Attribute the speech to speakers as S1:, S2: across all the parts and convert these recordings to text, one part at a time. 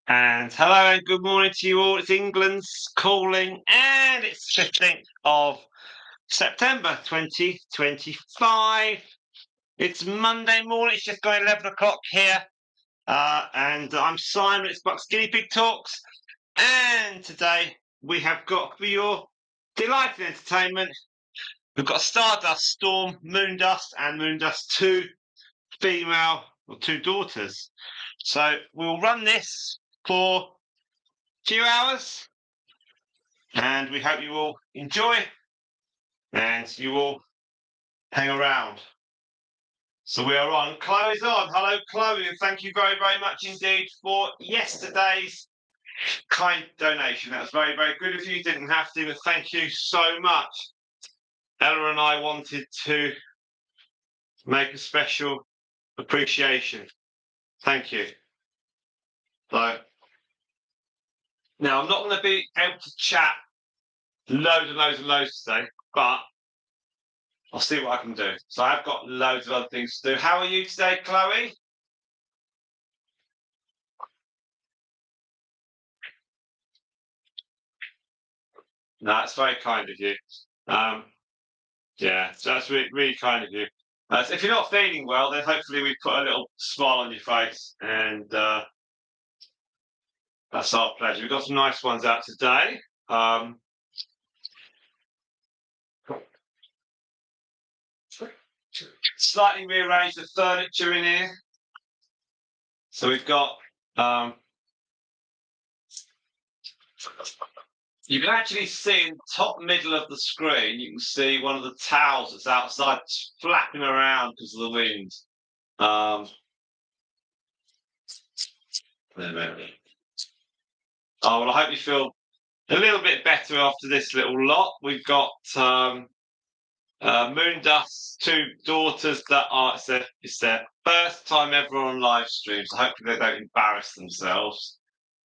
S1: And hello and good morning to you all. It's England's calling, and it's 15th of September 2025. It's Monday morning. It's just gone 11 o'clock here. And I'm Simon. It's Buck's Guinea Pig Talks. And today we have got for your delighted entertainment, we've got Stardust, Storm, Moondust, and Moondust 2 two daughters. So we'll run this for few hours, and we hope you all enjoy and you all hang around. So we are on. Chloe's on. Hello, Chloe, and thank you very, very much indeed for yesterday's kind donation. That was very, very good of you. You didn't have to, but thank you so much. Ella and I wanted to make a special appreciation. Thank you. So now I'm not going to be able to chat loads today, but I'll see what I can do. So I've got loads of other things to do. How are you today, Chloe? No, that's very kind of you. Yeah, so that's really, really kind of you. So if you're not feeling well, then hopefully we put a little smile on your face, and that's our pleasure. We've got some nice ones out today. Slightly rearranged the furniture in here. So we've got you can actually see in the top middle of the screen, you can see one of the towels that's outside flapping around because of the wind. Oh, well, I hope you feel a little bit better after this little lot. We've got Moondust's two daughters that are, it's their first time ever on live stream, so hopefully they don't embarrass themselves.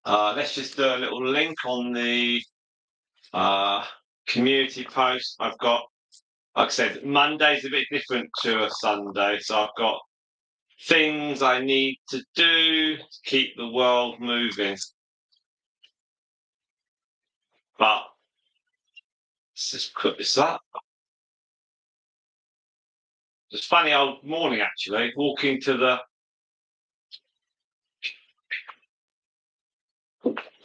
S1: Let's just do a little link on the community post. I've got, like I said, Monday's a bit different to a Sunday, so I've got things I need to do to keep the world moving. But let's just put this up. It's a funny old morning, actually, walking to the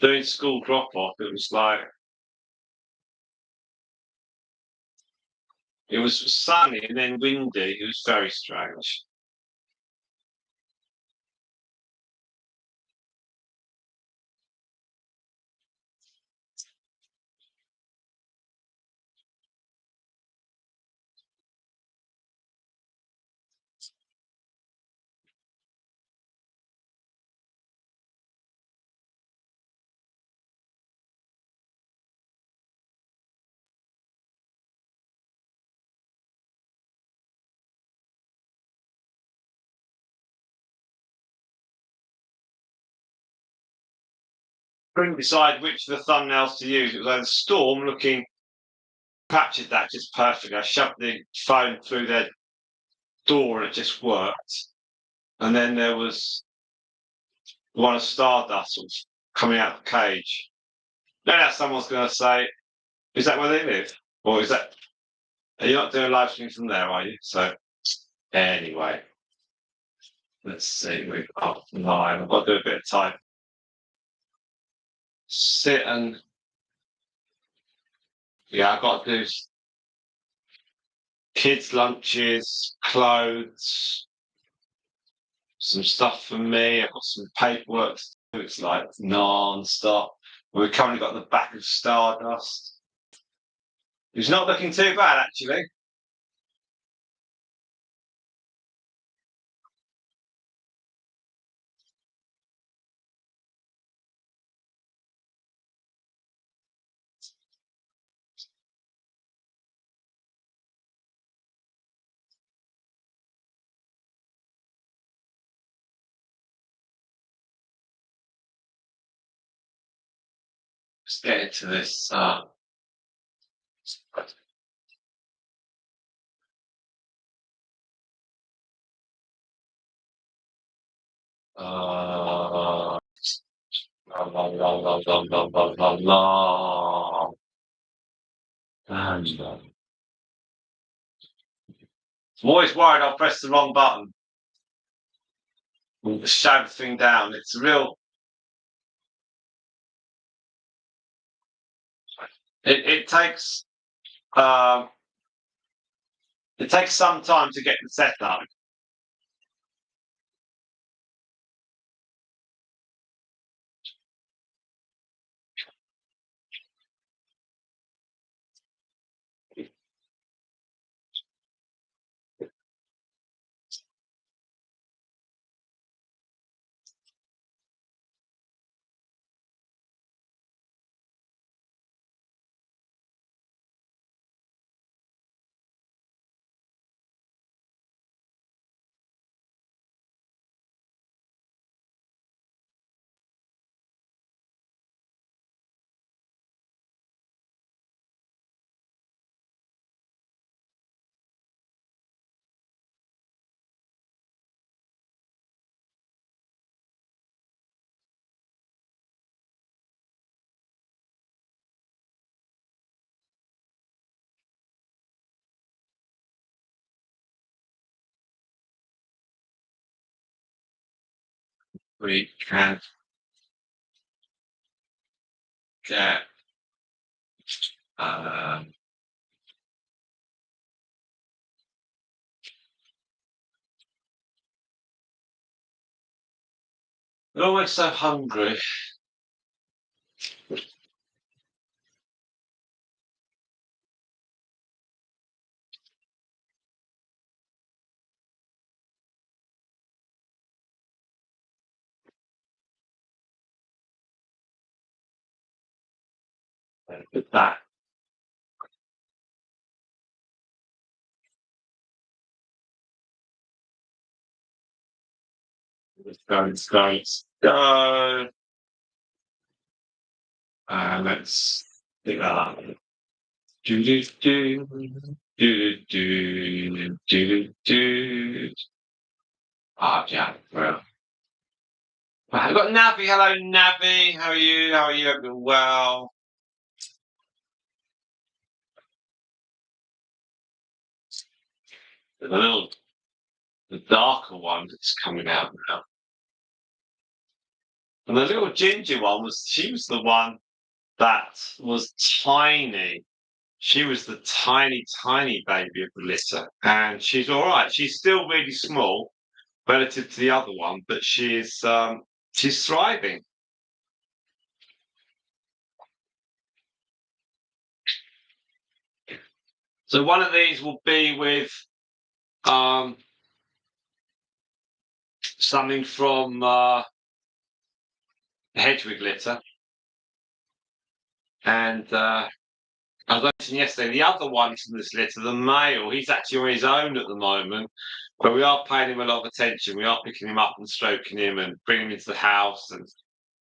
S1: doing school drop off. It was like it was sunny and then windy. It was very strange. Couldn't decide which of the thumbnails to use. It was either Storm looking captured that just perfectly. I shoved the phone through their door and it just worked. And then there was one of Stardust coming out of the cage. No doubt someone's going to say, is that where they live? Or is that, are you not doing live stream from there, are you? So, anyway, let's see. We've got 9. I've got to do a bit of time. Sit and, yeah, I've got to do kids' lunches, clothes, some stuff for me. I've got some paperwork to do. It's like non-stop. We've currently got the back of Stardust. It's not looking too bad, actually. Let's get into this. La, la, la, la, la, la, la, la, la. And, I'm always worried I'll press the wrong button. And shut the thing down. It's real. It takes um, it takes some time to get the setup. We can get um, we're always so hungry. With that, let's go. Let's pick that up. Do do do do do do do. Ah, yeah. Well, I've got Navi. Hello, Navi. How are you? How are you? Hope you're well. The darker one that's coming out now, and the little ginger one she was the one that was tiny. She was the tiny, tiny baby of the litter, and she's all right. She's still really small relative to the other one, but she's thriving. So one of these will be with um, something from Hedwig litter, and I was mentioning yesterday the other one from this litter, the male. He's actually on his own at the moment, but we are paying him a lot of attention. We are picking him up and stroking him and bringing him into the house, and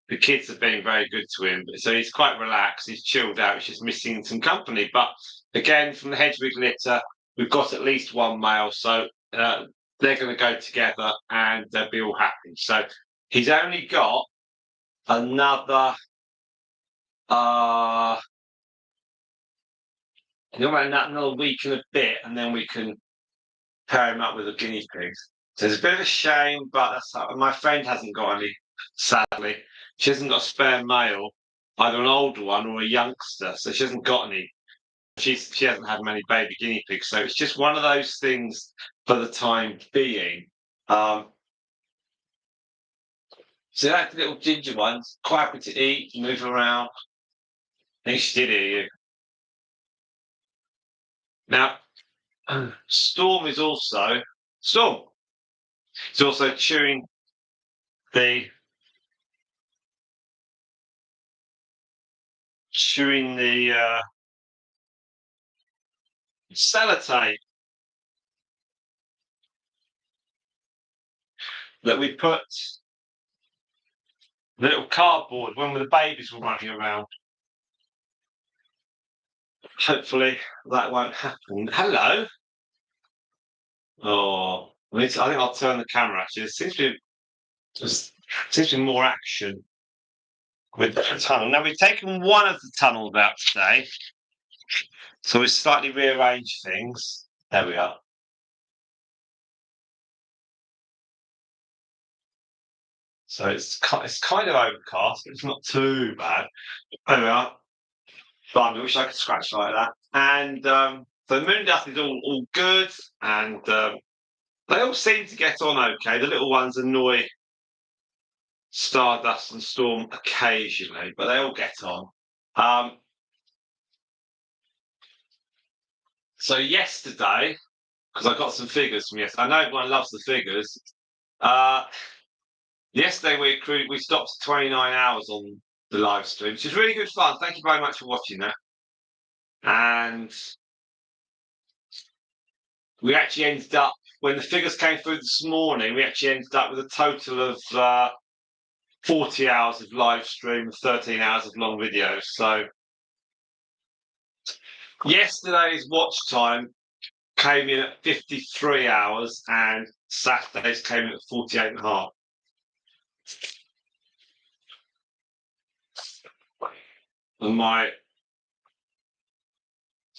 S1: the kids have been very good to him. So he's quite relaxed. He's chilled out. He's just missing some company. But again, from the Hedwig litter, we've got at least one male. So they're going to go together and they'll be all happy. So he's only got uh, another week and a bit, and then we can pair him up with a guinea pig. So it's a bit of a shame, but my friend hasn't got any, sadly. She hasn't got a spare male, either an older one or a youngster, so she hasn't got any. She hasn't had many baby guinea pigs, so it's just one of those things for the time being. Um, so that little ginger one's quite happy to eat, move around. I think she did hear you. Now, Storm is also Storm. It's also the chewing the sellotape that we put the little cardboard when the babies were running around. Hopefully that won't happen. Hello. Oh, I think I'll turn the camera. Actually, there seems to be more action with the tunnel. Now we've taken one of the tunnels out today, so we've slightly rearranged things. There we are. So it's kind of overcast, but it's not too bad. There we are. But I wish I could scratch like that. And so Moondust is all good, and they all seem to get on okay. The little ones annoy Stardust and Storm occasionally, but they all get on. So yesterday, because I got some figures from yesterday, I know everyone loves the figures. Yesterday we stopped 29 hours on the live stream, which is really good fun. Thank you very much for watching that. And we actually ended up, when the figures came through this morning, we actually ended up with a total of 40 hours of live stream, 13 hours of long videos. So yesterday's watch time came in at 53 hours and Saturday's came in at 48 and a half. And my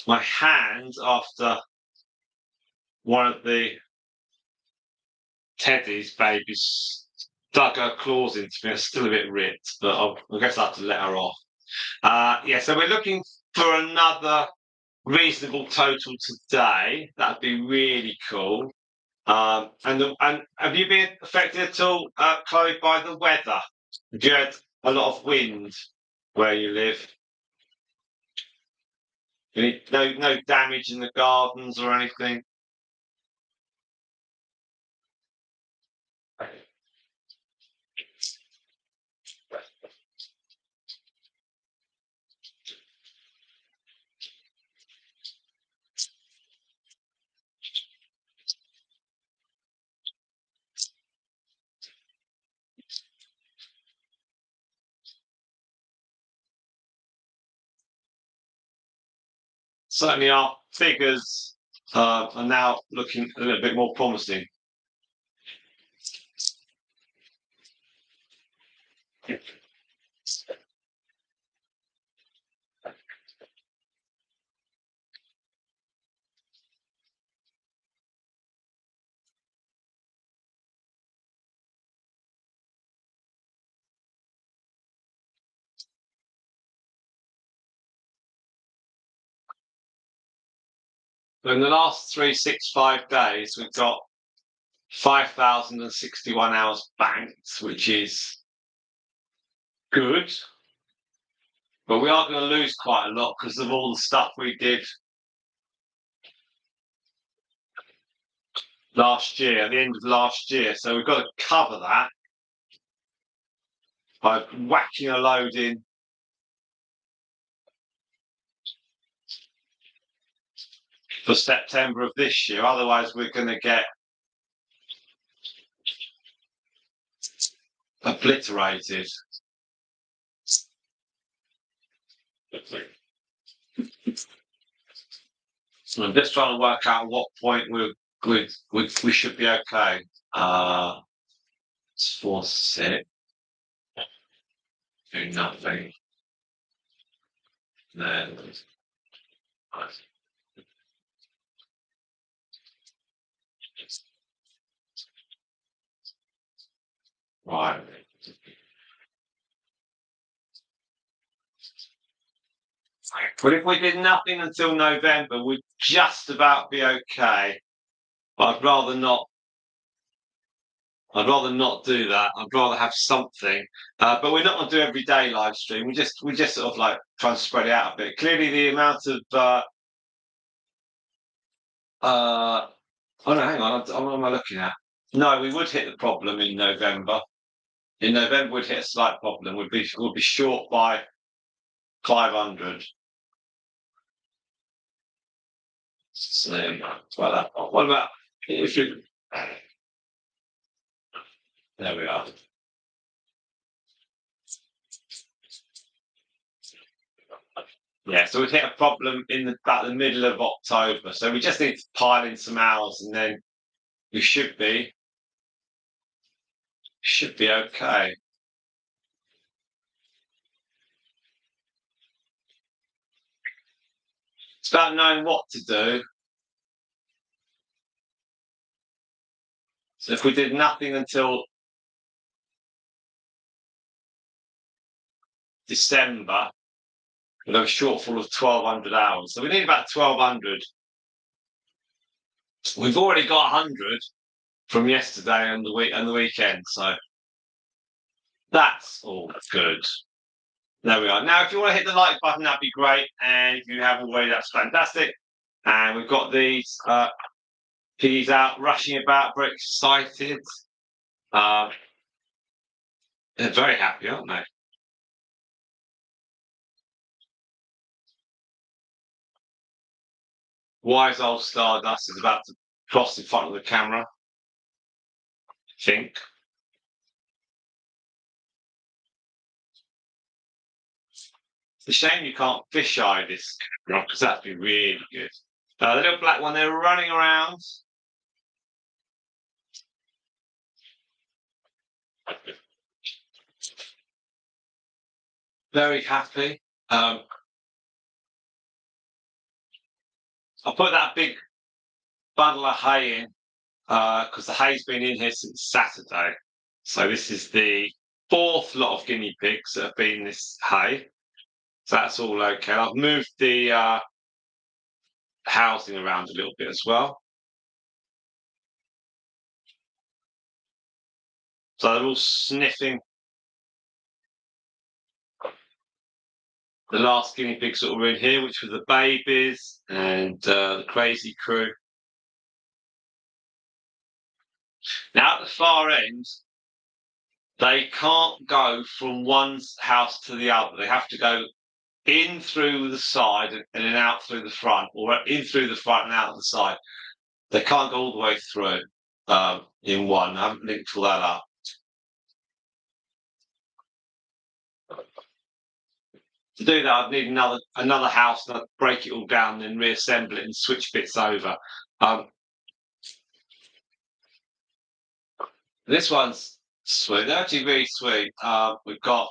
S1: hand, after one of the Teddy's babies dug her claws into me, it's still a bit ripped, but I guess I have to let her off. Yeah, so we're looking for another reasonable total today. That'd be really cool. And have you been affected at all, Chloe, by the weather? Have you had a lot of wind where you live? No damage in the gardens or anything? Certainly our figures are now looking a little bit more promising. So in the last 365 days, we've got 5,061 hours banked, which is good. But we are going to lose quite a lot because of all the stuff we did last year, at the end of last year. So we've got to cover that by whacking a load in for September of this year. Otherwise, we're going to get obliterated. So I'm just trying to work out what point we should be okay. It's 4-6. Do nothing. Then right. But if we did nothing until November, we'd just about be okay. But I'd rather not. I'd rather not do that. I'd rather have something. But we're not going to do every day live stream. We just sort of like try and spread it out a bit. Clearly, the amount of oh no, hang on. What am I looking at? No, we would hit the problem in November. In November, we'd hit a slight problem. We'd be short by 500. So, well, what about if you? There we are. Yeah, so we'd hit a problem in about the middle of October. So we just need to pile in some hours, and then we should be okay. It's about knowing what to do. So if we did nothing until December, we'd have a shortfall of 1,200 hours. So we need about 1,200. We've already got 100 from yesterday and the weekend, so that's all good. There we are. Now, if you want to hit the like button, that'd be great. And if you haven't already, that's fantastic. And we've got these piggies out rushing about, very excited. They're very happy, aren't they? Wise old Stardust is about to cross in front of the camera, I think. It's a shame you can't fisheye this camera because that'd be really good. The little black one, they're running around. Very happy. I'll put that big bundle of hay in because the hay's been in here since Saturday. So this is the 4th lot of guinea pigs that have been in this hay. So that's all okay. I've moved the housing around a little bit as well. So they're all sniffing the last guinea pigs that were in here, which were the babies and the crazy crew. Now at the far end, they can't go from one house to the other. They have to go in through the side and then out through the front, or in through the front and out the side. They can't go all the way through in one. I haven't linked all that up. To do that, I'd need another house and I'd break it all down, and then reassemble it and switch bits over. This one's sweet. They're actually really sweet. We've got.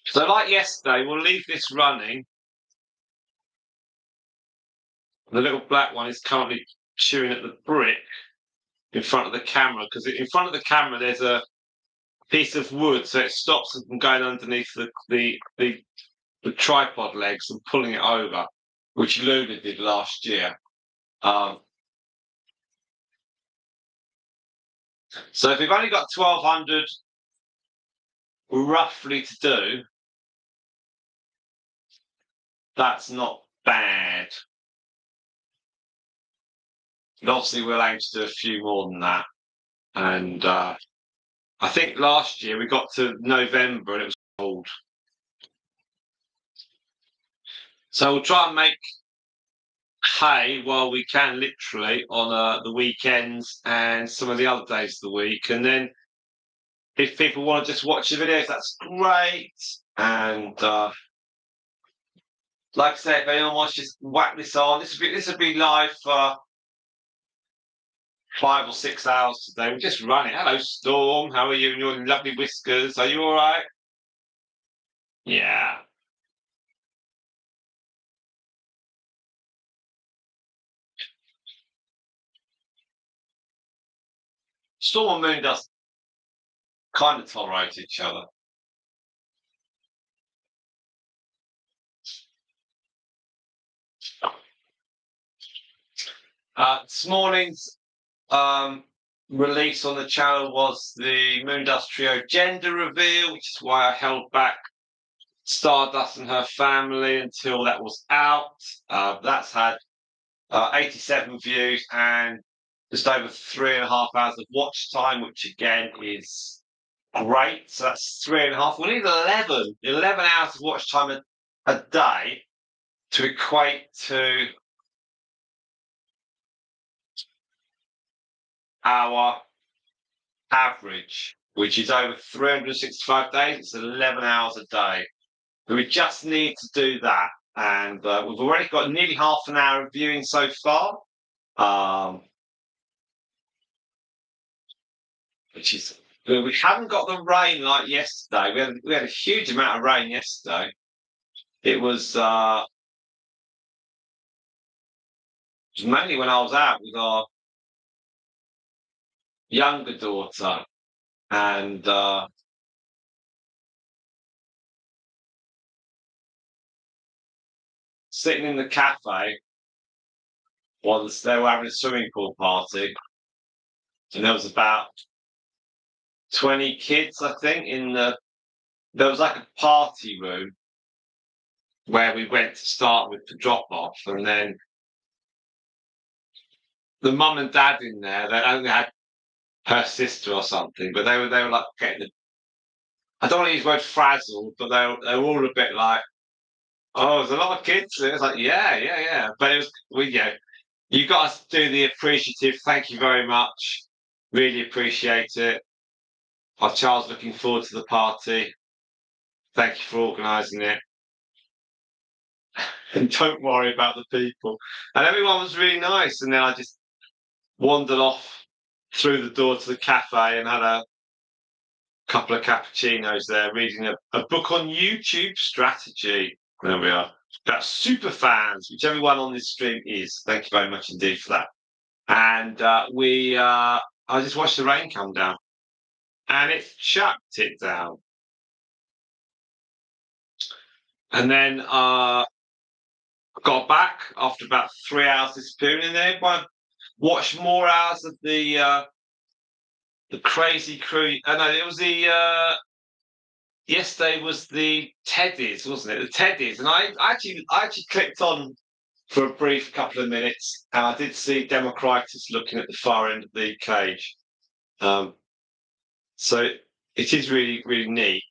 S1: So, like yesterday, we'll leave this running. The little black one is currently chewing at the brick in front of the camera because in front of the camera there's a piece of wood, so it stops them from going underneath the tripod legs and pulling it over, which Luna did last year. So if we've only got 1,200 roughly to do, that's not bad. But obviously, we'll aim to do a few more than that. And I think last year we got to November and it was cold. So we'll try and make hay while we can, literally, on the weekends and some of the other days of the week. And then if people want to just watch the videos, that's great. And like I said, if anyone wants to just whack this on, this would be live for 5 or 6 hours today. We'll just run it. Hello, Storm. How are you and your lovely whiskers? Are you all right? Yeah. Storm and Moondust kind of tolerate each other. This morning's release on the channel was the Moondust Trio gender reveal, which is why I held back Stardust and her family until that was out. That's had 87 views and just over 3.5 hours of watch time, which again is great. So that's 3.5. We need 11 hours of watch time a day to equate to our average, which is over 365 days. It's 11 hours a day. So we just need to do that. And we've already got nearly half an hour of viewing so far. Which is good. We haven't got the rain like yesterday. We had a huge amount of rain yesterday. it was mainly when I was out with our younger daughter, and sitting in the cafe while they were having a swimming pool party, and there was about 20 kids, I think, in there was like a party room where we went to start with the drop off, and then the mum and dad in there, they only had her sister or something, but they were like getting I don't want to use the word frazzled, but they were all a bit like, oh, there's a lot of kids. And it was like, yeah. But it was you got to do the appreciative, thank you very much. Really appreciate it. Our child's looking forward to the party. Thank you for organising it. And don't worry about the people. And everyone was really nice. And then I just wandered off through the door to the cafe and had a couple of cappuccinos there, reading a book on YouTube strategy. There we are. About super fans, which everyone on this stream is. Thank you very much indeed for that. And I just watched the rain come down, and it chucked it down. And then got back after about 3 hours disappearing in there. But watched more hours of the crazy crew. No, it was the yesterday was the Teddies, wasn't it? The Teddies, and I actually clicked on for a brief couple of minutes, and I did see Democritus looking at the far end of the cage. So it is really, really neat,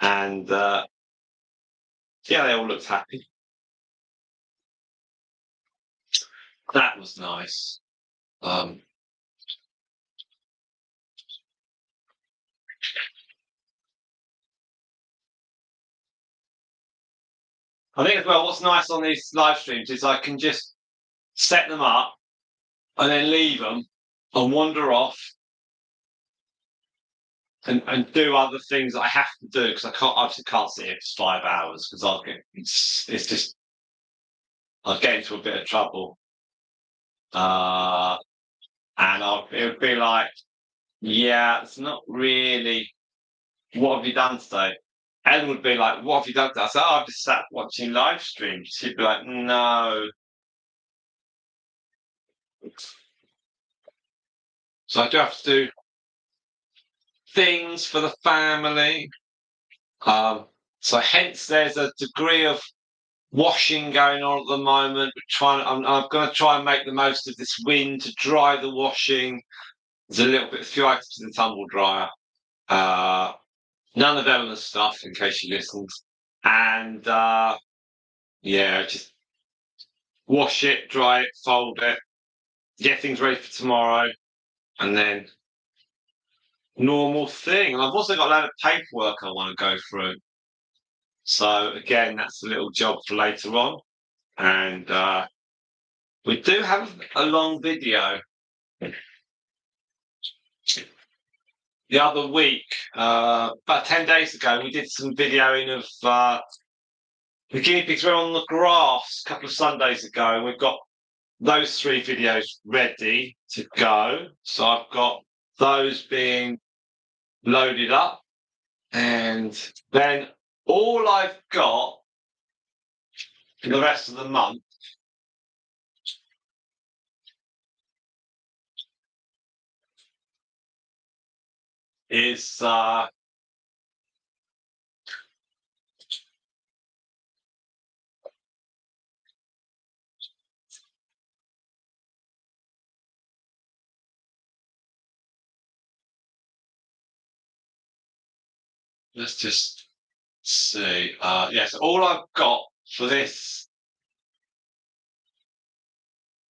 S1: and yeah, they all looked happy. That was nice. I think as well, what's nice on these live streams is I can just set them up and then leave them and wander off and do other things that I have to do because obviously can't sit here for 5 hours because it's just I'll get into a bit of trouble. And it would be like, yeah, it's not really. What have you done today? Ellen would be like, what have you done today? I said, oh, I've just sat watching live streams. She'd be like, no. So I do have to do things for the family. So hence there's a degree of washing going on at the moment. I'm going to try and make the most of this wind to dry the washing. There's a few items in the tumble dryer. None of Eleanor's stuff, in case she listens. And yeah, just wash it, dry it, fold it, get things ready for tomorrow, and then normal thing. And I've also got a lot of paperwork I want to go through. So again, that's a little job for later on. And we do have a long video. The other week, about 10 days ago, we did some videoing of the guinea pigs were on the grass a couple of Sundays ago, and we've got those 3 videos ready to go. So I've got those being loaded up, and then all I've got for the rest of the month is let's just see. Yes, all I've got for this.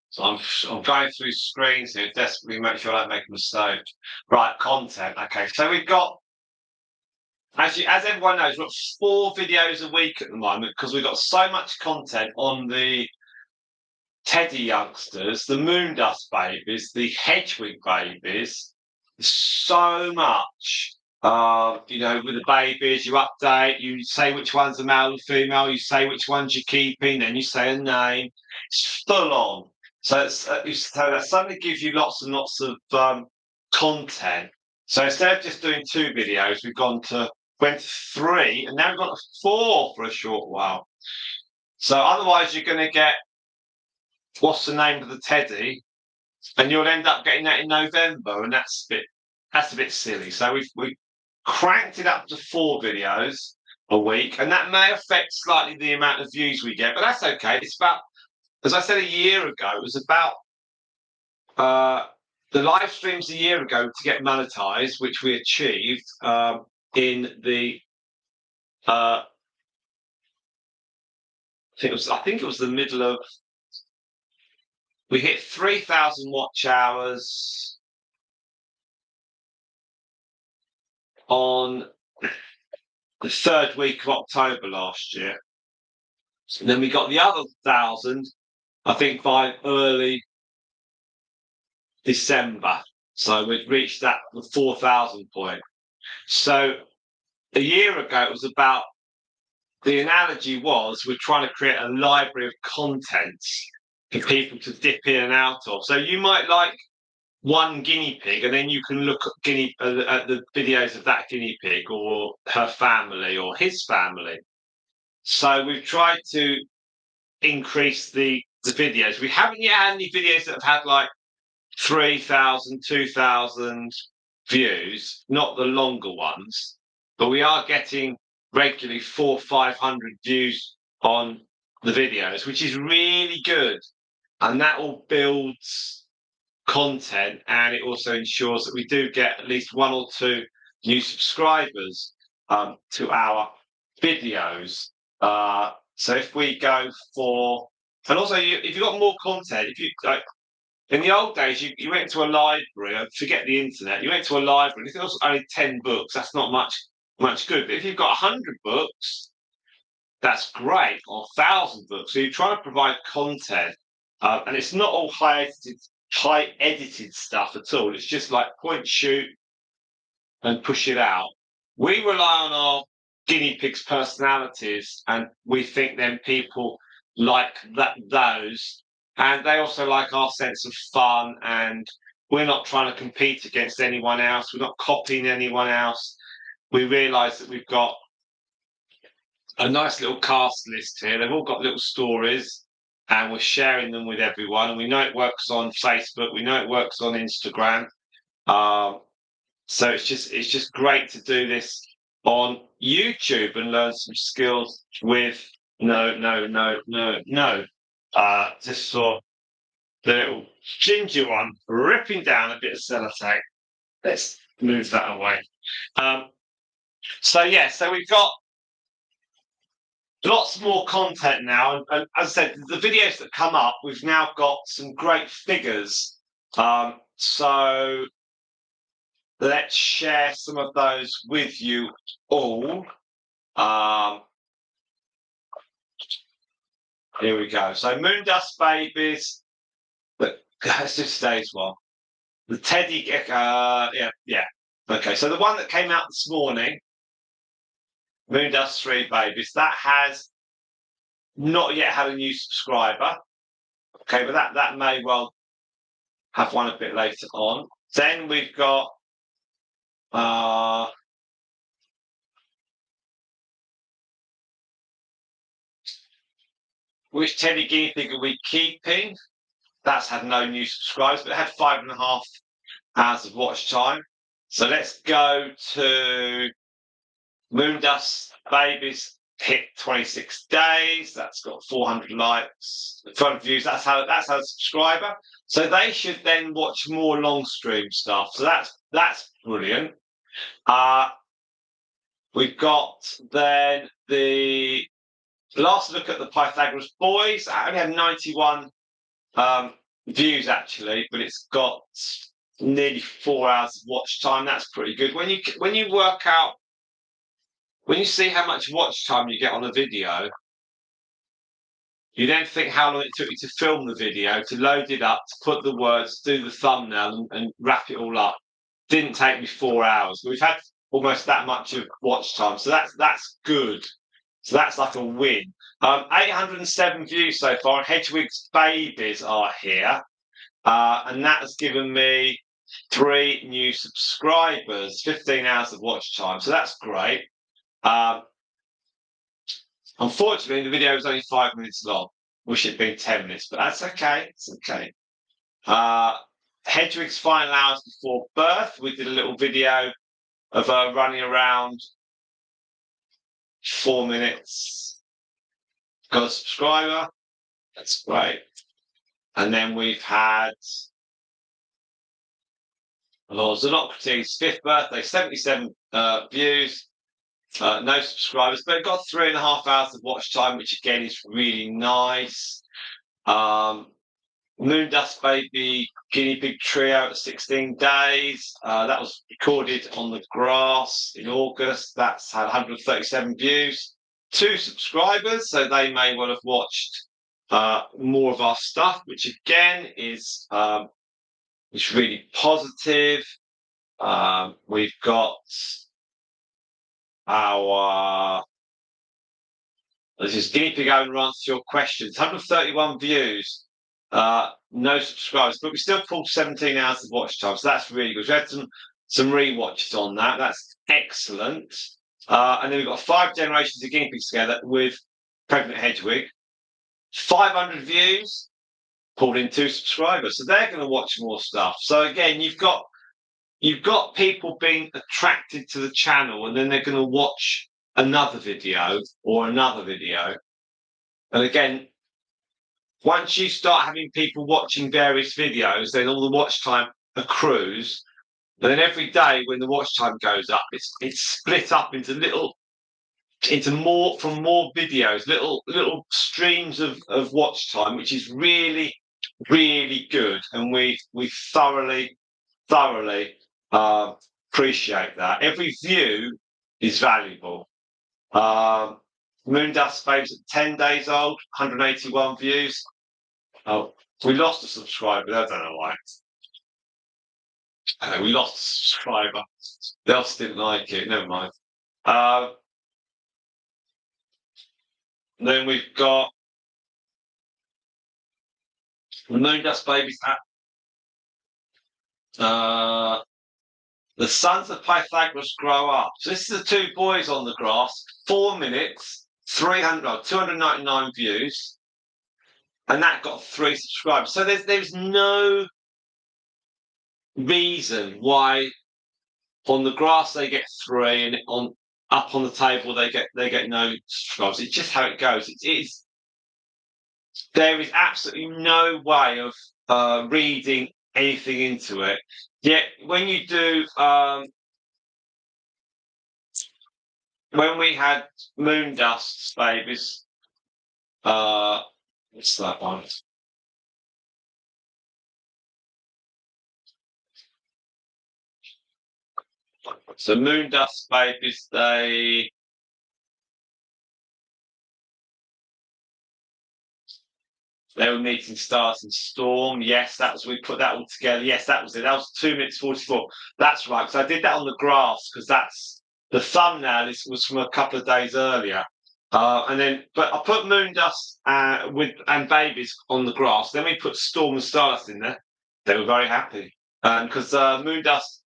S1: So I'm going through screens here, desperately make sure I don't make a mistake. Right, content. Okay, so we've got, actually, as everyone knows, we've got 4 videos a week at the moment because we've got so much content on the Teddy youngsters, the Moondust babies, the Hedgewig babies. So much You know, with the babies, you update, you say which one's a male and female, you say which ones you're keeping, then you say a name. It's full on. So so that suddenly gives you lots and lots of content. So instead of just doing 2 videos, went to 3, and now we've got 4 for a short while. So otherwise, you're going to get what's the name of the teddy, and you'll end up getting that in November, and that's a bit silly. So we cranked it up to 4 videos a week, and that may affect slightly the amount of views we get, but that's okay. It's about, as I said a year ago, it was about the live streams a year ago to get monetized, which we achieved in the I think it was the middle of. We hit 3,000 watch hours on the 3rd week of October last year. And then we got the other 1,000, I think, by early December. So we'd reached the 4,000 point. So a year ago, it was about, the analogy was we're trying to create a library of content for people to dip in and out of. So you might like one guinea pig, and then you can look at the videos of that guinea pig or her family or his family. So we've tried to increase the videos. We haven't yet had any videos that have had like 3,000, 2,000 views, not the longer ones, but we are getting regularly 400-500 views on the videos, which is really good, and that all builds content, and it also ensures that we do get at least 1 or 2 new subscribers to our videos. So if we go for, and also if you've got more content, if you like, in the old days, you went to a library. Forget the internet. You went to a library. If it was only 10 books, that's not much good. But if you've got 100 books, that's great, or 1,000 books. So you're trying to provide content, and it's not all high edited stuff at all. It's just like point, shoot, and push it out. We rely on our guinea pigs' personalities, and we think then people like those, and they also like our sense of fun. And we're not trying to compete against anyone else. We're not copying anyone else. We realise that we've got a nice little cast list here. They've all got little stories, and we're sharing them with everyone. And we know it works on Facebook. We know it works on Instagram. So it's just great to do this on YouTube and learn some skills with no. Just saw the little ginger one ripping down a bit of sellotape. Let's move that away. So we've got lots more content now, and as I said, the videos that come up, we've now got some great figures. So let's share some of those with you all. Here we go. So Moondust babies. Let's just today's one. The teddy, yeah. Okay, so the one that came out this morning, Moondust 3 babies, that has not yet had a new subscriber. Okay, but that may well have one a bit later on. Then we've got which teddy guinea pig are we keeping? That's had no new subscribers, but it had 5.5 hours of watch time. So let's go to Moondust babies. Hit 26 days. That's got 400 likes, 400 views. That's how a subscriber. So they should then watch more long stream stuff. So that's brilliant. We've got then the last look at the Pythagoras boys. I only had 91 views actually, but it's got nearly 4 hours of watch time. That's pretty good. When you work out, when you see how much watch time you get on a video, you then think how long it took you to film the video, to load it up, to put the words, do the thumbnail, and wrap it all up. Didn't take me 4 hours. We've had almost that much of watch time. So that's good. So that's like a win. 807 views so far. And Hedwig's babies are here. And that has given me 3 new subscribers, 15 hours of watch time. So that's great. Unfortunately, the video was only 5 minutes long. Wish it'd been 10 minutes, but that's okay. It's okay. Hedwig's final hours before birth. We did a little video of her running around 4 minutes. Got a subscriber. That's great. And then we've had Xenocrates' 5th birthday, 77 views. No subscribers, but it got 3.5 hours of watch time, which again is really nice. Moondust baby guinea pig trio at 16 days. That was recorded on the grass in August. That's had 137 views. 2 subscribers, so they may well have watched more of our stuff, which again is really positive. We've got this is guinea pig owner answer your questions. 131 views, no subscribers, but we still pulled 17 hours of watch time, so that's really good. We had some re-watches on that. That's excellent. And then we've got 5 generations of guinea pigs together with pregnant Hedwig. 500 views, pulled in 2 subscribers, so they're going to watch more stuff. So again, you've got people being attracted to the channel, and then they're going to watch another video or another video. And again, once you start having people watching various videos, then all the watch time accrues. And then every day when the watch time goes up, it's split up into more videos, little streams of watch time, which is really, really good. And we thoroughly appreciate that. Every view is valuable. Moondust Babes at 10 days old, 181 views. Oh, we lost a subscriber. I don't know why. We lost a subscriber. They else didn't like it. Never mind. Then we've got Moondust Babies at the sons of Pythagoras grow up. So this is the 2 boys on the grass, 4 minutes, 299 views, and that got 3 subscribers. So there's no reason why on the grass they get 3 and up on the table they get no subscribers. It's just how it goes. There is absolutely no way of reading anything into it. Yet when you do, when we had Moondust's babies, what's that one? So Moondust babies, they were meeting stars and storm. Yes, we put that all together. Yes, that was it. That was 2 minutes 44. That's right. Because I did that on the grass because that's the thumbnail. This was from a couple of days earlier. But I put Moondust and babies on the grass. Then we put storm and stars in there. They were very happy because Moondust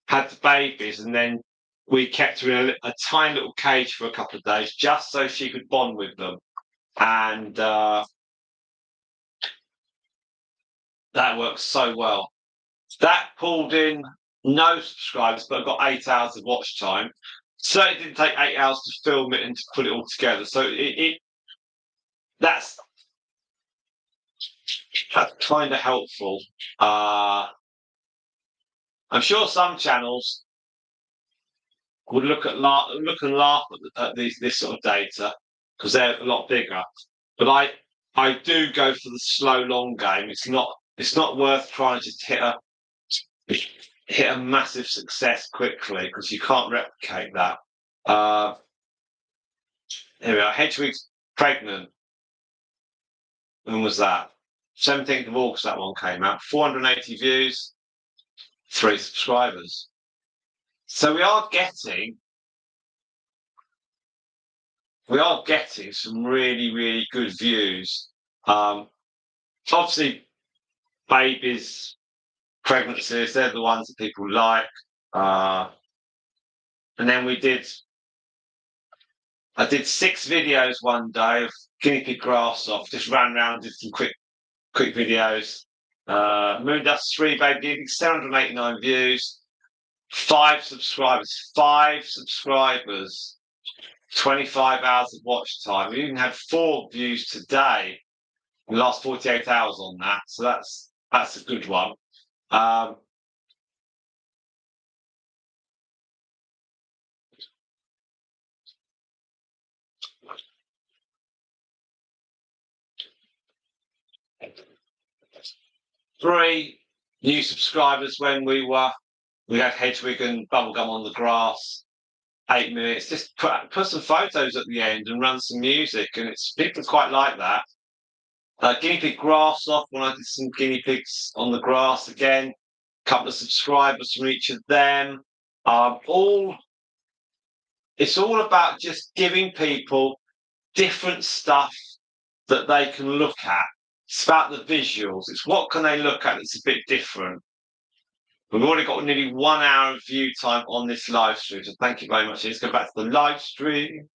S1: had the babies, and then we kept her in a tiny little cage for a couple of days just so she could bond with them. And that works so well. That pulled in no subscribers, but got 8 hours of watch time. So it didn't take 8 hours to film it and to put it all together. So that's kind of helpful. I'm sure some channels would look and laugh at this sort of data because they're a lot bigger. But I do go for the slow long game. It's not worth trying to just hit a massive success quickly because you can't replicate that. Here we are. Hedwig's pregnant. When was that? 17th of August, that one came out. 480 views, 3 subscribers. So we are getting some really, really good views. Obviously, babies, pregnancies, they're the ones that people like. And then I did 6 videos one day of guinea pig grass off, just ran around, did some quick videos. Moondust 3 baby guinea pigs, 789 views, 5 subscribers, 25 hours of watch time. We even had 4 views today in the last 48 hours on that, so that's a good one. 3 new subscribers when we had Hedwig and Bubblegum on the grass. 8 minutes. Just put some photos at the end and run some music, and people quite like that. Guinea pig grass off when I did some guinea pigs on the grass again. A couple of subscribers from each of them. It's all about just giving people different stuff that they can look at. It's about the visuals. It's what can they look at that's a bit different. We've already got nearly 1 hour of view time on this live stream, so thank you very much. Let's go back to the live stream.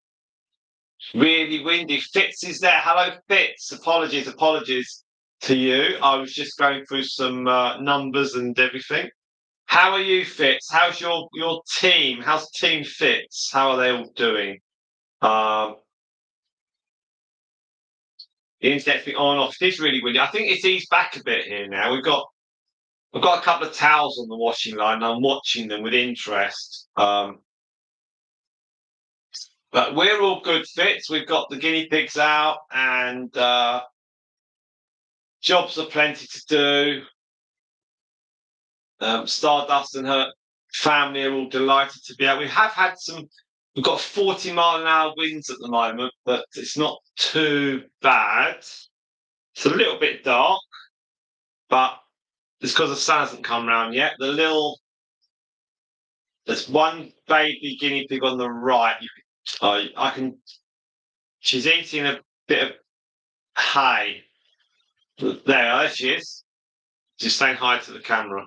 S1: Really windy. Fitz is there. Hello, Fitz. Apologies to you. I was just going through some numbers and everything. How are you, Fitz? How's your team? How's Team Fitz? How are they all doing? The internet's been on and off. It is really windy. I think it's eased back a bit here now. We've got a couple of towels on the washing line, and I'm watching them with interest. But we're all good, Fitz. We've got the guinea pigs out, and jobs are plenty to do. Stardust and her family are all delighted to be out. We've got 40-mile-an-hour winds at the moment, but it's not too bad. It's a little bit dark, but it's because the sun hasn't come round yet. There's one baby guinea pig on the right. She's eating a bit of hay. There she is. She's saying hi to the camera.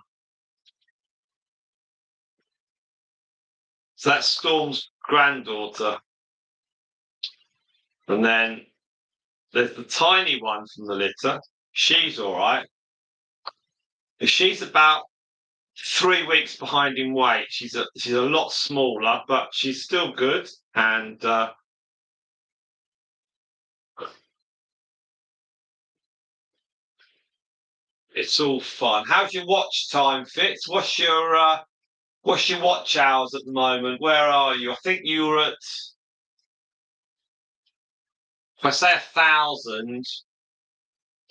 S1: So that's Storm's granddaughter. And then there's the tiny one from the litter. She's all right. She's about 3 weeks behind in weight. She's a lot smaller, but she's still good. And it's all fun. How's your watch time, Fitz? What's your watch hours at the moment? Where are you? I think you were at. If I say 1,000,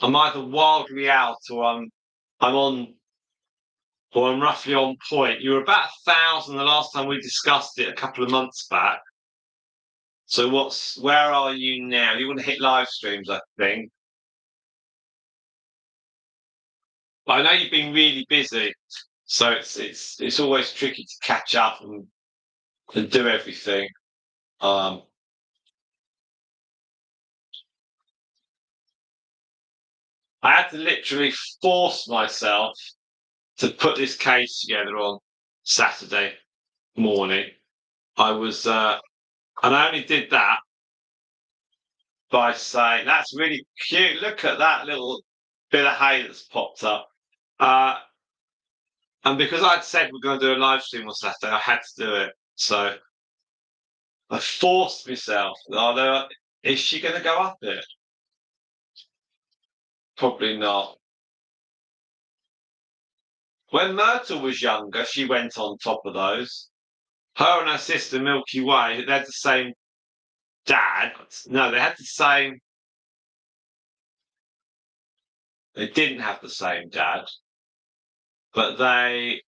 S1: I'm either wildly out or I'm roughly on point. You were about 1,000 the last time we discussed it a couple of months back. So where are you now? You want to hit live streams, I think. But I know you've been really busy, so it's always tricky to catch up and do everything. I had to literally force myself to put this cage together on Saturday morning. And I only did that by saying, that's really cute. Look at that little bit of hay that's popped up. And because I'd said we're going to do a live stream on Saturday, I had to do it. So I forced myself. Although, is she going to go up it? Probably not. When Myrtle was younger, she went on top of those. Her and her sister Milky Way, they had the same dad. No, they had the same. They didn't have the same dad, but they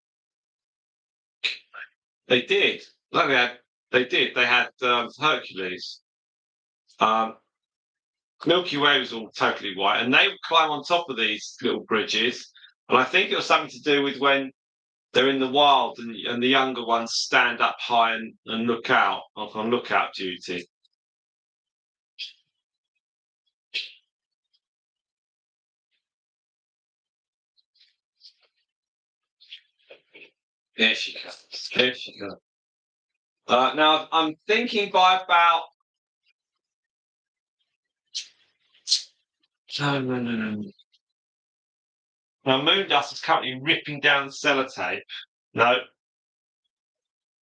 S1: did. No, they did. They had Hercules. Milky Way was all totally white, and they would climb on top of these little bridges. And I think it was something to do with when they're in the wild, and the younger ones stand up high and look out on lookout duty. There she goes. There she goes. Now I'm thinking by about no. Now Moondust is currently ripping down the sellotape. No,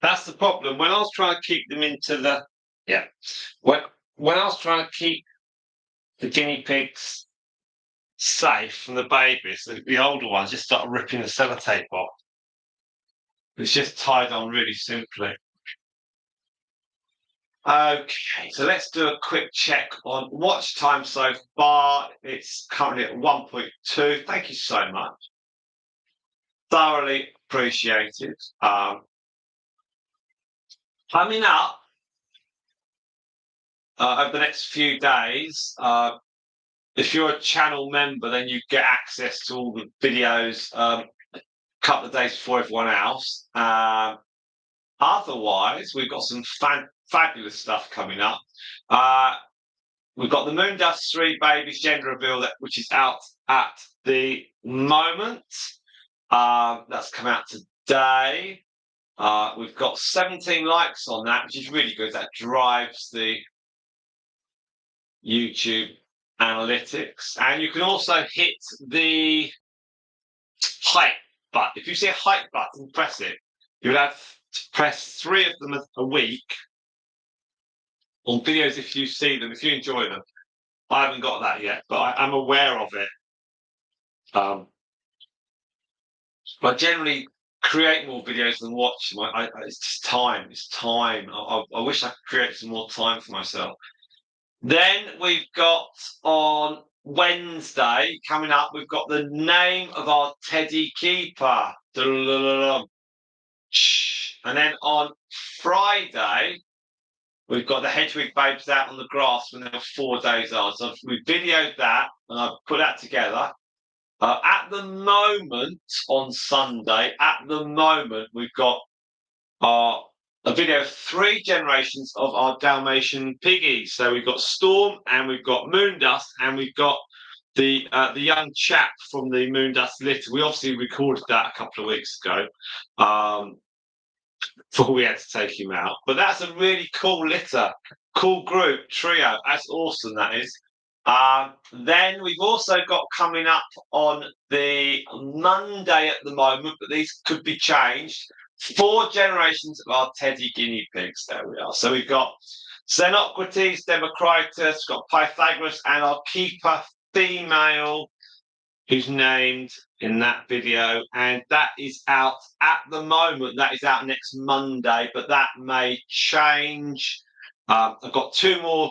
S1: that's the problem. When I was trying to keep them into the when I was trying to keep the guinea pigs safe from the babies, the older ones just started ripping the sellotape off. It's just tied on really simply. Okay, so let's do a quick check on watch time so far. It's currently at 1.2. Thank you so much. Thoroughly appreciated. Coming up over the next few days, if you're a channel member, then you get access to all the videos a couple of days before everyone else. Otherwise, we've got some fabulous stuff coming up. We've got the Moondust 3 Babies gender reveal, which is out at the moment. That's come out today. We've got 17 likes on that, which is really good. That drives the YouTube analytics. And you can also hit the hype button. If you see a hype button, press it. You'll have to press 3 of them a week on videos if you see them, if you enjoy them. I haven't got that yet, but I'm aware of it. I generally create more videos than watch them. It's just time. It's time. I wish I could create some more time for myself. Then we've got on Wednesday coming up, we've got the name of our teddy keeper. And then on Friday, we've got the Hedwig babes out on the grass when they're 4 days old. So we videoed that and I've put that together. At the moment, on Sunday, we've got a video of 3 generations of our Dalmatian piggies. So we've got Storm, and we've got Moondust, and we've got the young chap from the Moondust litter. We obviously recorded that a couple of weeks ago before we had to take him out. But that's a really cool litter, cool group, trio. That's awesome, that is. Then we've also got coming up on the Monday at the moment, but these could be changed. 4 generations of our teddy guinea pigs. There we are. So we've got Xenocrates, Democritus, we've got Pythagoras, and our keeper female, who's named in that video. And that is out at the moment. That is out next Monday, but that may change. I've got 2 more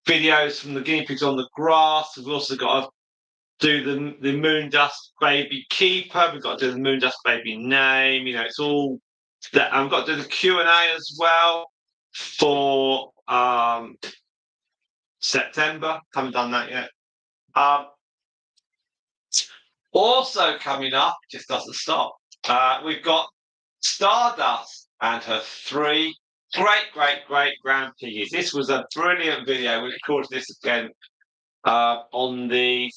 S1: videos from the guinea pigs on the grass. We've also got to do the Moondust baby keeper. We've got to do the Moondust baby name. You know, it's all that. I've got to do the Q&A as well for September. Haven't done that yet. Also coming up, just doesn't stop. We've got Stardust and her 3 great grand piggies. This was a brilliant video. We recorded this again on the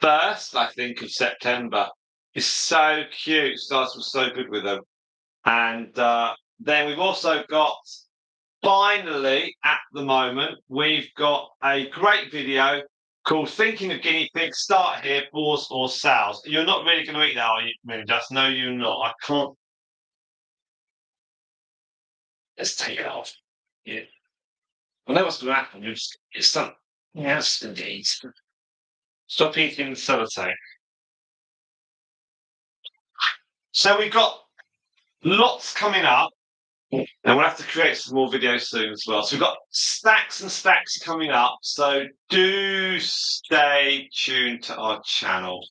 S1: 1st, I think, of September. It's so cute. Stardust was so good with them. And then we've also got, finally, at the moment, we've got a great video called Thinking of Guinea Pigs, Start Here, Boars or Sows. You're not really going to eat that, are you, Moondust? No, you're not. I can't. Let's take it off. Yeah. I know what's going to happen. It's something. Yes, indeed. Stop eating the sellotape. So we've got lots coming up. And we'll have to create some more videos soon as well. So we've got stacks and stacks coming up. So do stay tuned to our channel.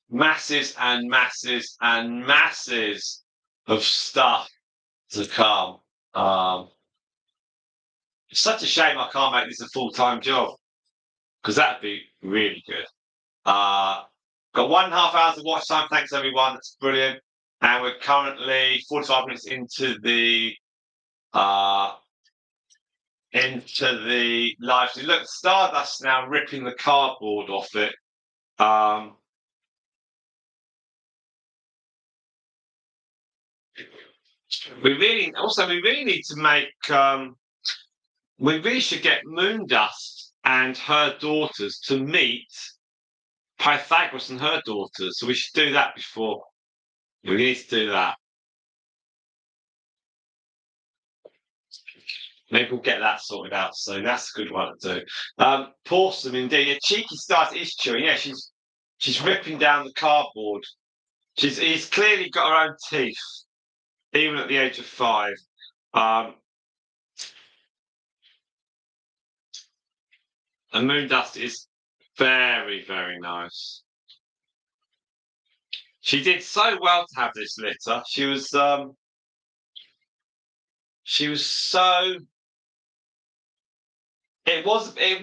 S1: Masses and masses and masses of stuff to come. It's such a shame I can't make this a full-time job, because that'd be really good. Got 1.5 hours of watch time. Thanks, everyone. That's brilliant. And we're currently 45 minutes into the live stream. Look, Stardust now ripping the cardboard off it. We really need to make. We really should get Moondust and her daughters to meet Pythagoras and her daughters. So we should do that before. We need to do that. Maybe we'll get that sorted out soon. That's a good one to do. Pawsome indeed. A cheeky start is chewing. Yeah, she's ripping down the cardboard. He's clearly got her own teeth, even at the age of 5. And Moondust is very, very nice. She did so well to have this litter. She was so. It was a.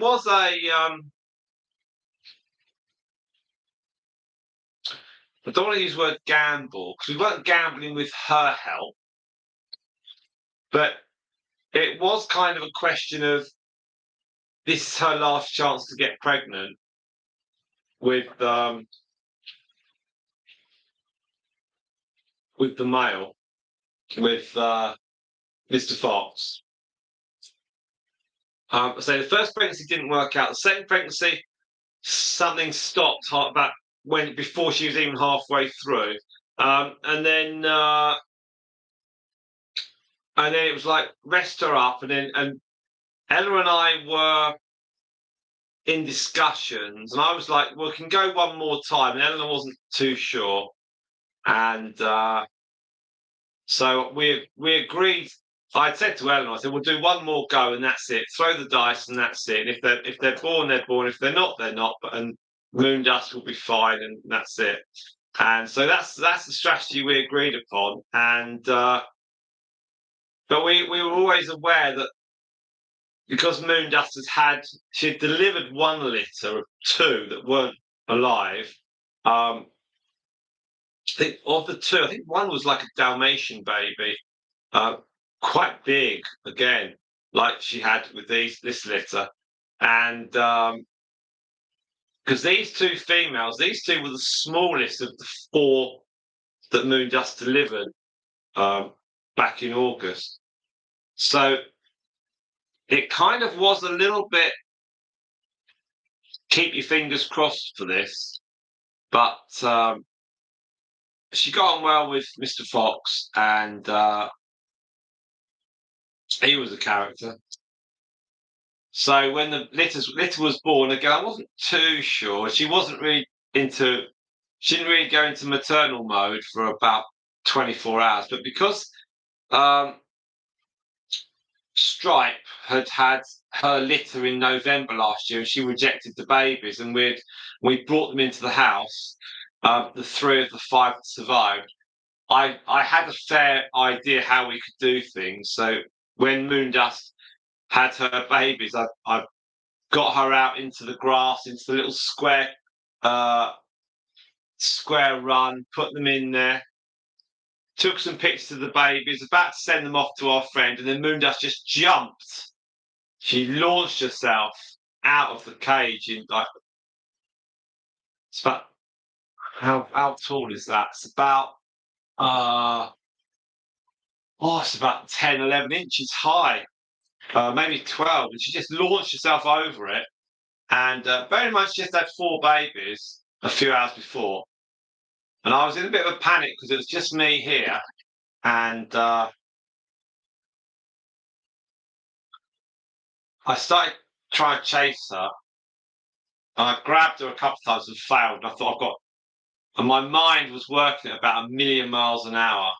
S1: I don't want to use the word gamble because we weren't gambling with her help, but it was kind of a question of this is her last chance to get pregnant with the male, with Mr. Fox. So the first pregnancy didn't work out. The second pregnancy, something stopped about before she was even halfway through, and then it was like rest her up, and Ella and I were in discussions, and I was like, "Well, we can go one more time," and Ella wasn't too sure, and so we agreed. I'd said to Ellen, I said, "We'll do one more go, and that's it. Throw the dice, and that's it. And if they're born, they're born. If they're not, they're not. And Moondust will be fine, and that's it." And so that's the strategy we agreed upon. And but we were always aware that because Moondust she had delivered one litter of 2 that weren't alive. I think of the 2, I think one was like a Dalmatian baby. Quite big again, like she had with this litter, and because these 2 females, these 2 were the smallest of the 4 that Moondust delivered back in August. So it kind of was a little bit keep your fingers crossed for this, but she got on well with Mr. Fox, and he was a character. So when the litter was born, again, I wasn't too sure. She wasn't really she didn't really go into maternal mode for about 24 hours. But because Stripe had her litter in November last year, and she rejected the babies, and we brought them into the house, the 3 of the 5 that survived. I had a fair idea how we could do things. So when Moondust had her babies, I got her out into the grass, into the little square run, put them in there, took some pictures of the babies, about to send them off to our friend, and then Moondust just jumped. She launched herself out of the cage in like it's about how tall is that? It's about it's about 10, 11 inches high. Maybe 12, and she just launched herself over it, and very much just had 4 babies a few hours before, and I was in a bit of a panic because it was just me here, and I started trying to chase her, and I grabbed her a couple of times and failed, and I thought and my mind was working at about 1,000,000 miles an hour,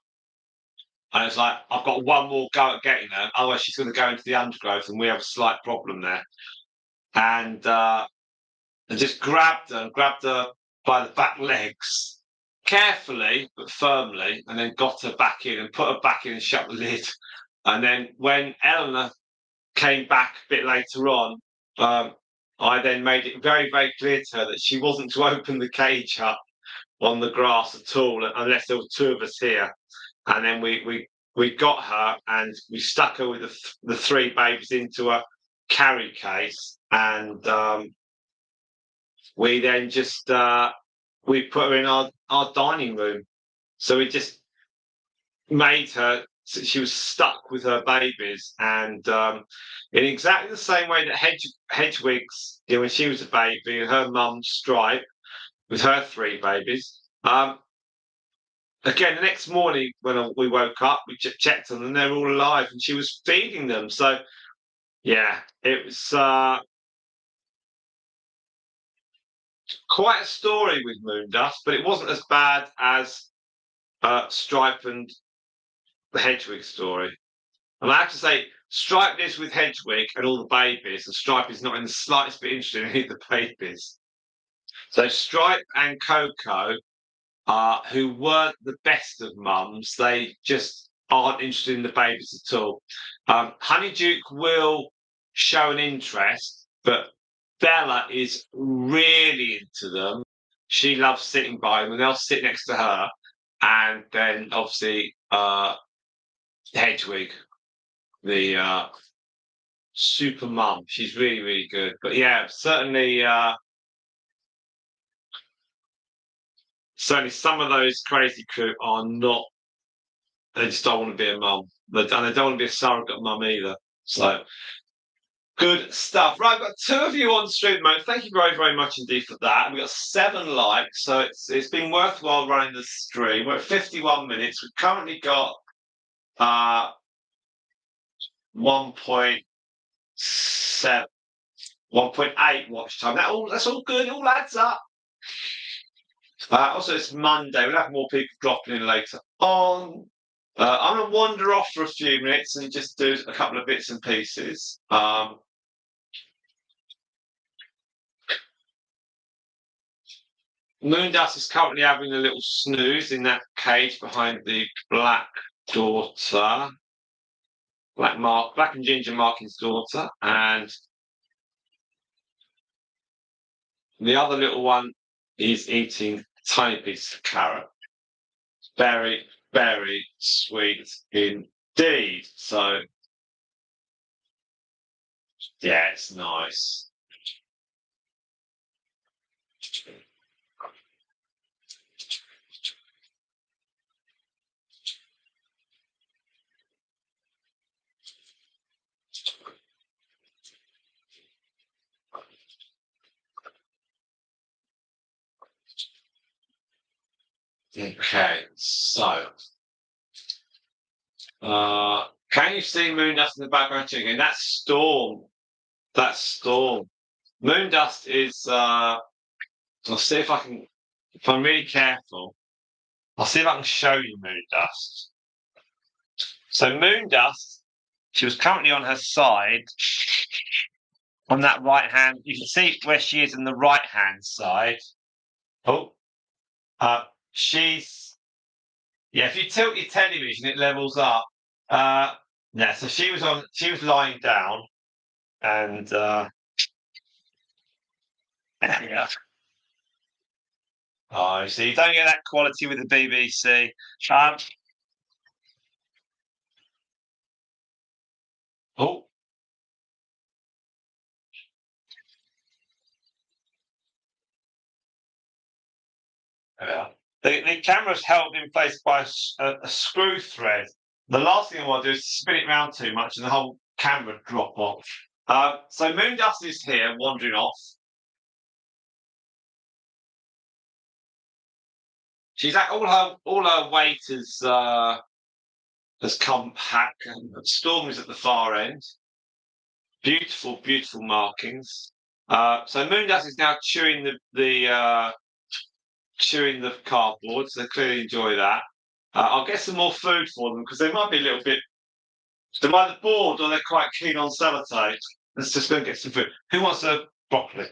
S1: and it's like, I've got one more go at getting her, otherwise she's going to go into the undergrowth, and we have a slight problem there, and I just grabbed her by the back legs, carefully but firmly, and then got her back in and put her back in and shut the lid. And then when Eleanor came back a bit later on, I then made it very, very clear to her that she wasn't to open the cage up on the grass at all unless there were two of us here. And then we got her and we stuck her with the three babies into a carry case, and we then just we put her in our dining room. So we just made her, so she was stuck with her babies, and in exactly the same way that Hedwig's, when she was a baby, her mum Stripe with her three babies. Again, the next morning when we woke up, we checked on them, and they're all alive, and she was feeding them. So yeah, it was quite a story with Moondust, but it wasn't as bad as Stripe and the Hedwig story. And I have to say, Stripe lives with Hedwig and all the babies, and Stripe is not in the slightest bit interested in any of the babies. So Stripe and Coco, who weren't the best of mums, they just aren't interested in the babies at all. Honeyduke will show an interest, but Bella is really into them. She loves sitting by them, and they'll sit next to her. And then obviously Hedwig, the super mum. She's really, really good. But yeah, certainly some of those crazy crew are not. They just don't want to be a mum, and they don't want to be a surrogate mum either. So good stuff. Right, I've got two of you on stream at the moment. Thank you very, very much indeed for that. We've got 7 likes, so it's been worthwhile running the stream. We're at 51 minutes. We've currently got 1.7, 1.8 watch time. That's all good. It all adds up. Also, it's Monday. We'll have more people dropping in later on. I'm going to wander off for a few minutes and just do a couple of bits and pieces. Moondust is currently having a little snooze in that cage behind the black daughter. Black and Ginger Marking's daughter, and the other little one is eating a tiny piece of carrot. Very, very sweet indeed. So, yeah, it's nice. Okay, so can you see Moondust in the background again? That's Storm. That's Storm. Moondust is I'll see if I can, if I'm really careful, I'll see if I can show you Moondust. So Moondust, she was currently on her side on that right hand. You can see where she is on the right hand side. Oh, she's, yeah, if you tilt your television, it levels up. Yeah, so she was lying down, and yeah. Oh, you see, you don't get that quality with the BBC. Oh, yeah. The camera's held in place by a screw thread. The last thing I want to do is spin it around too much and the whole camera drop off. So Moondust is here, wandering off. She's at all her weight has come back. Storm is at the far end. Beautiful, beautiful markings. So Moondust is now chewing the cardboard, so they clearly enjoy that. I'll get some more food for them because they might be a little bit. They're either bored or they're quite keen on sellotape. Let's just go and get some food. Who wants a broccoli?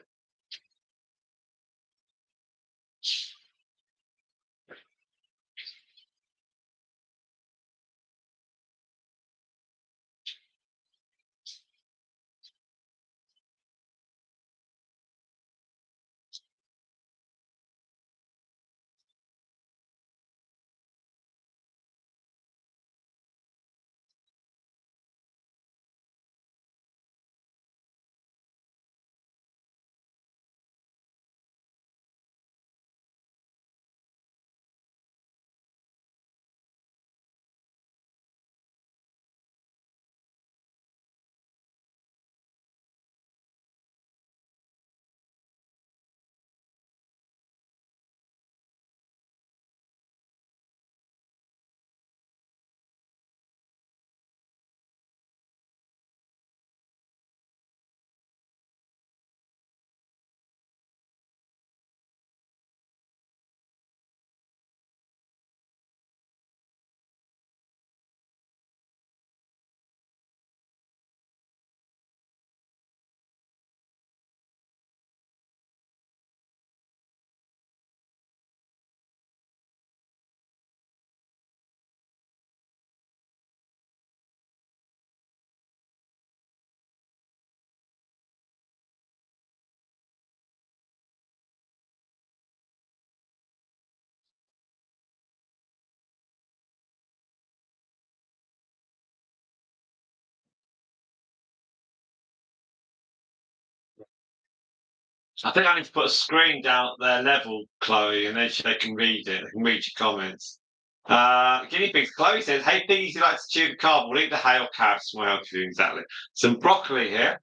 S1: I think I need to put a screen down at their level, Chloe, and then they can read it. They can read your comments. Guinea pigs. Chloe says, "Hey piggies, you like to chew the cardboard, eat the hay or carrots." Well, help you exactly. Some broccoli here.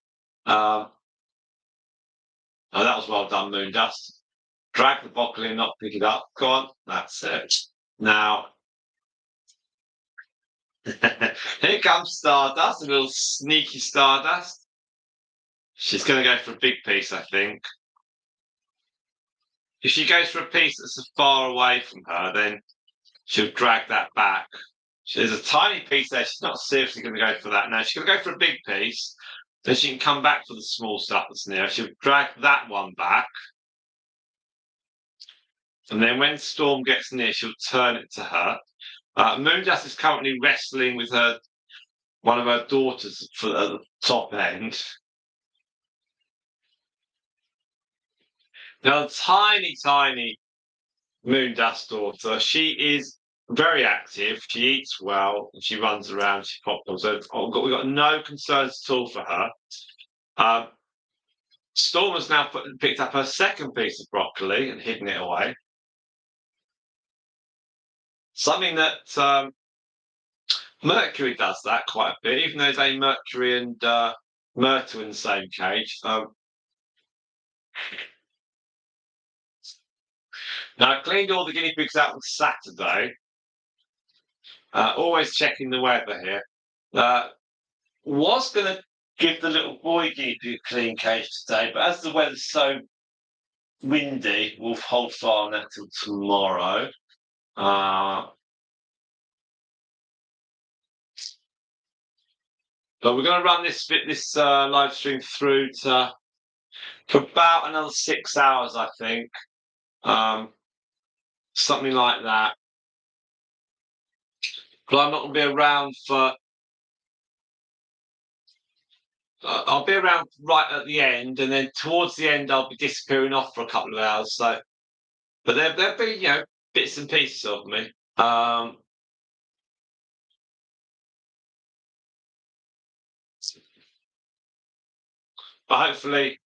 S1: Oh, that was well done, Moondust. Drag the broccoli and not pick it up. Go on, that's it. Now, here comes Stardust, a little sneaky Stardust. She's going to go for a big piece, I think. If she goes for a piece that's far away from her, then she'll drag that back. There's a tiny piece there. She's not seriously going to go for that now. She's going to go for a big piece. Then she can come back for the small stuff that's near. She'll drag that one back. And then when Storm gets near, she'll turn it to her. Moondust is currently wrestling with one of her daughters at the top end. Now, tiny Moondust daughter, she is very active. She eats well. She runs around. She pops. So we've got no concerns at all for her. Storm has now picked up her second piece of broccoli and hidden it away. Something that Mercury does that quite a bit, even though there's Mercury and Myrtle in the same cage. Now, I cleaned all the guinea pigs out on Saturday. Always checking the weather here. Was going to give the little boy guinea pig a clean cage today, but as the weather's so windy, we'll hold fire on that till tomorrow. But we're going to run this live stream through for about another 6 hours, I think. Something like that. But I'm not going to be around for. I'll be around right at the end, and then towards the end, I'll be disappearing off for a couple of hours. So, but there'll be bits and pieces of me. But hopefully,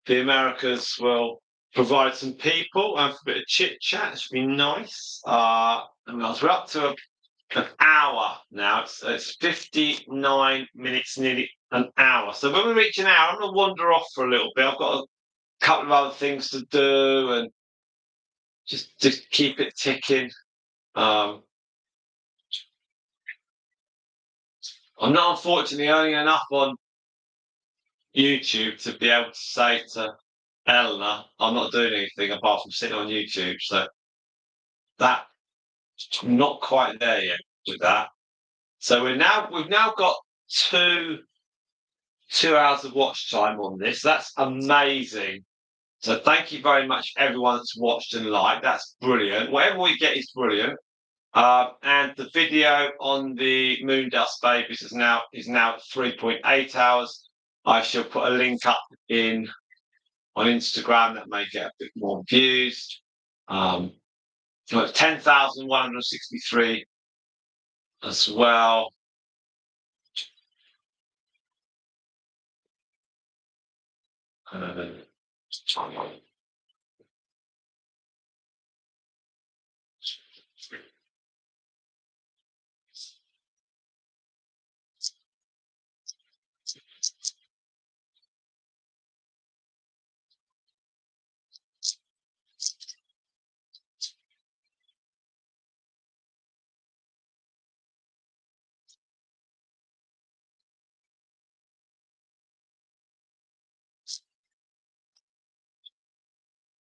S1: the Americas will provide some people and a bit of chit chat. It should be nice. We're up to an hour now. It's 59 minutes, nearly an hour. So when we reach an hour, I'm going to wander off for a little bit. I've got a couple of other things to do and just to keep it ticking. I'm not unfortunately earning enough on YouTube to be able to say to Eleanor, I'm not doing anything apart from sitting on YouTube. So that I'm not quite there yet with that. So we've now got two hours of watch time on this. That's amazing. So thank you very much, everyone that's watched and liked. That's brilliant. Whatever we get is brilliant. And the video on the Moondust babies is now at 3.8 hours. I shall put a link up on Instagram that may get a bit more views. 10,163 as well.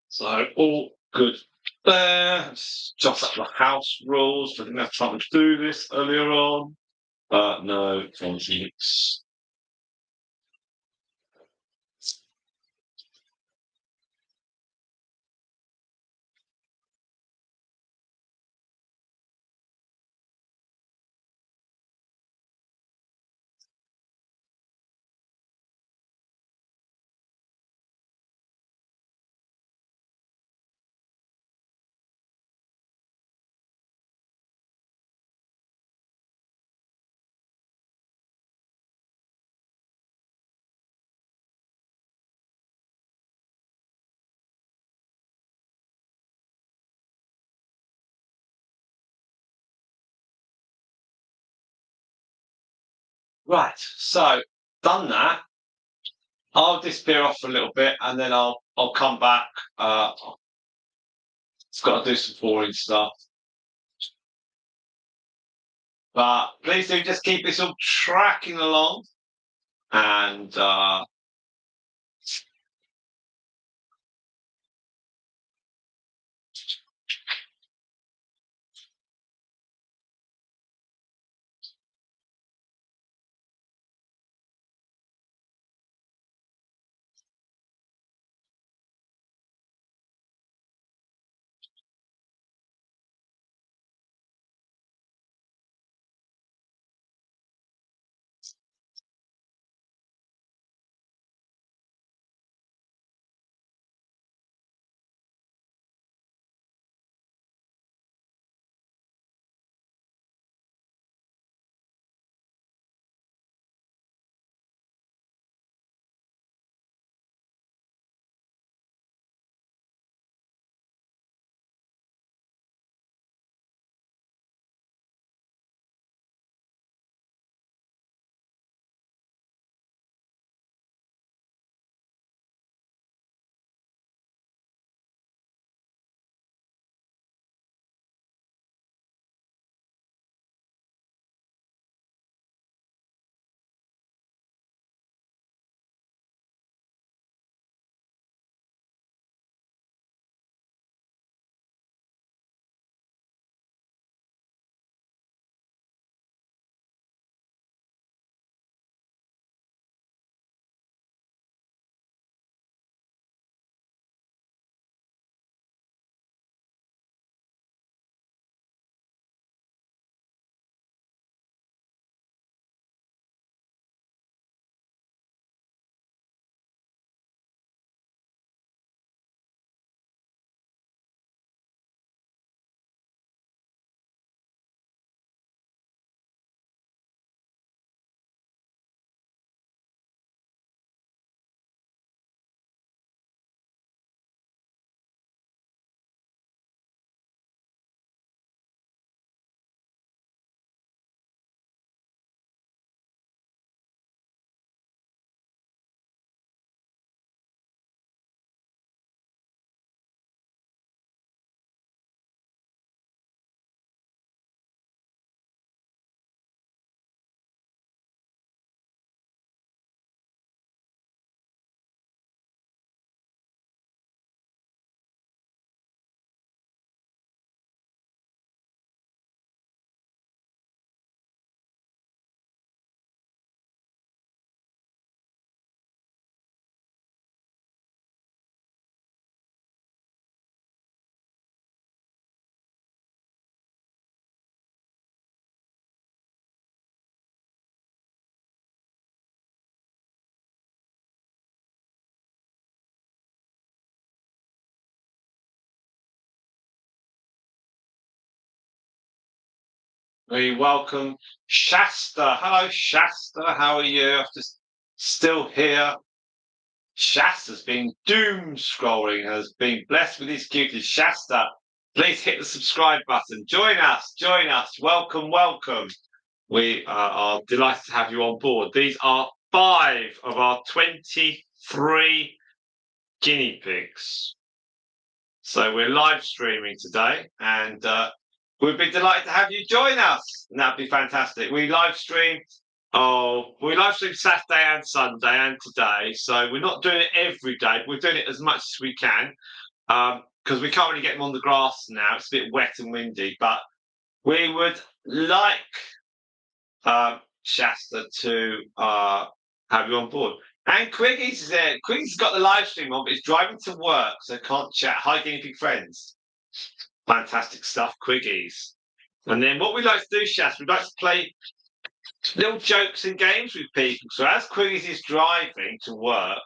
S1: So all good there. Just up the house rules. I didn't have time to do this earlier on. No, thanks. Right, so done that. I'll disappear off for a little bit, and then I'll come back. It's got to do some boring stuff, but please do just keep this all tracking along, and we welcome Shasta. Hello, Shasta. How are you? I'm just still here. Shasta's been doom scrolling, has been blessed with his cuties. Shasta, please hit the subscribe button. Join us, join us. Welcome, welcome. We are delighted to have you on board. These are 5 of our 23 guinea pigs. So we're live streaming today, and we'd be delighted to have you join us. And that'd be fantastic. We live stream Saturday and Sunday and today. So we're not doing it every day, but we're doing it as much as we can. Because we can't really get them on the grass now. It's a bit wet and windy, but we would like Shasta to have you on board. And Quiggy's is there. Quiggy's got the live stream on, but he's driving to work, so can't chat. Hi, guinea pig friends. Fantastic stuff, Quiggy's. And then what we like to do, Shasta, we'd like to play little jokes and games with people. So as Quiggy's is driving to work,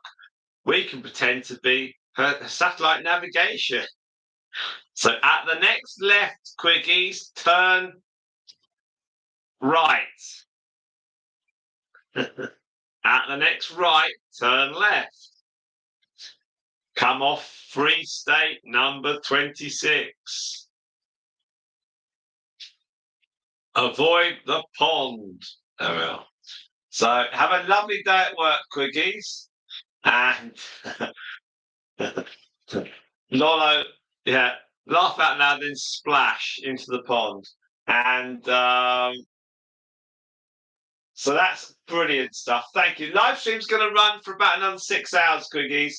S1: we can pretend to be her satellite navigation. So at the next left, Quiggy's, turn right. At the next right, turn left. Come off Free State number 26. Avoid the pond. There we are. So have a lovely day at work, Quickies. And Lolo, yeah, laugh out loud, then splash into the pond. And so that's brilliant stuff. Thank you. Live stream's going to run for about another 6 hours, Quickies.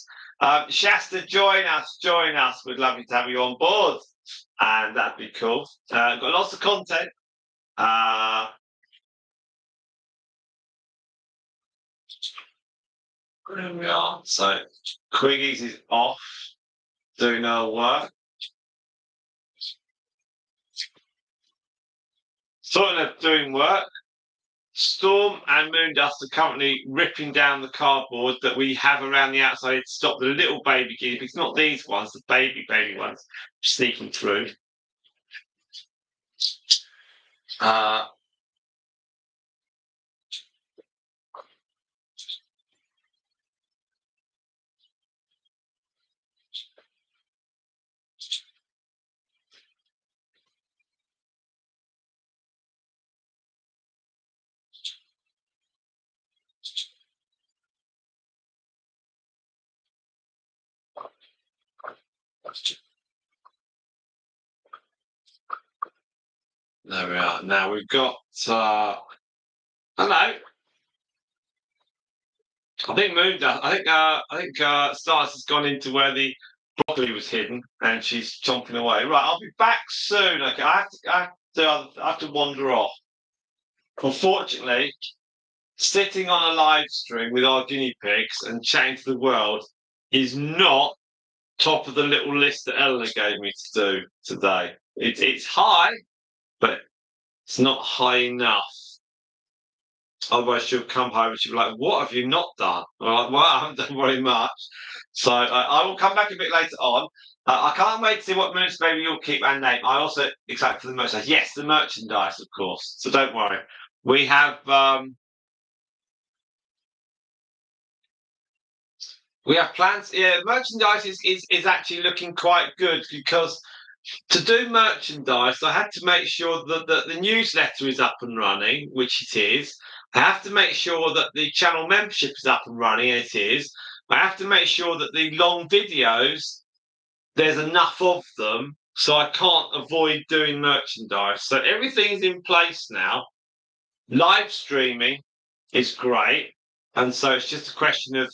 S1: Shasta, join us, join us. We'd love you to have you on board. And that'd be cool. Got lots of content. There we are. So Quiggies is off doing her work. Talking of doing work, Storm and Moondust are currently ripping down the cardboard that we have around the outside to stop the little baby guinea pigs, not these ones, the baby ones, sneaking through. There we are. Now we've got. Hello. I think Moondust. I think Stars has gone into where the broccoli was hidden, and she's chomping away. Right, I'll be back soon. Okay, I have to wander off. Unfortunately, sitting on a live stream with our guinea pigs and chatting to the world is not top of the little list that Eleanor gave me to do today. It's high, but it's not high enough. Otherwise, she'll come home and she'll be like, "What have you not done?" I'm like, "Well, I haven't done very much." So I will come back a bit later on. I can't wait to see what merch maybe you'll keep and name. I also excited for the merchandise. Yes, the merchandise, of course. So don't worry. We have plans. Yeah, merchandise is actually looking quite good because to do merchandise, I had to make sure that the newsletter is up and running, which it is. I have to make sure that the channel membership is up and running, and it is. I have to make sure that the long videos, there's enough of them, so I can't avoid doing merchandise. So everything's in place now. Live streaming is great. And so it's just a question of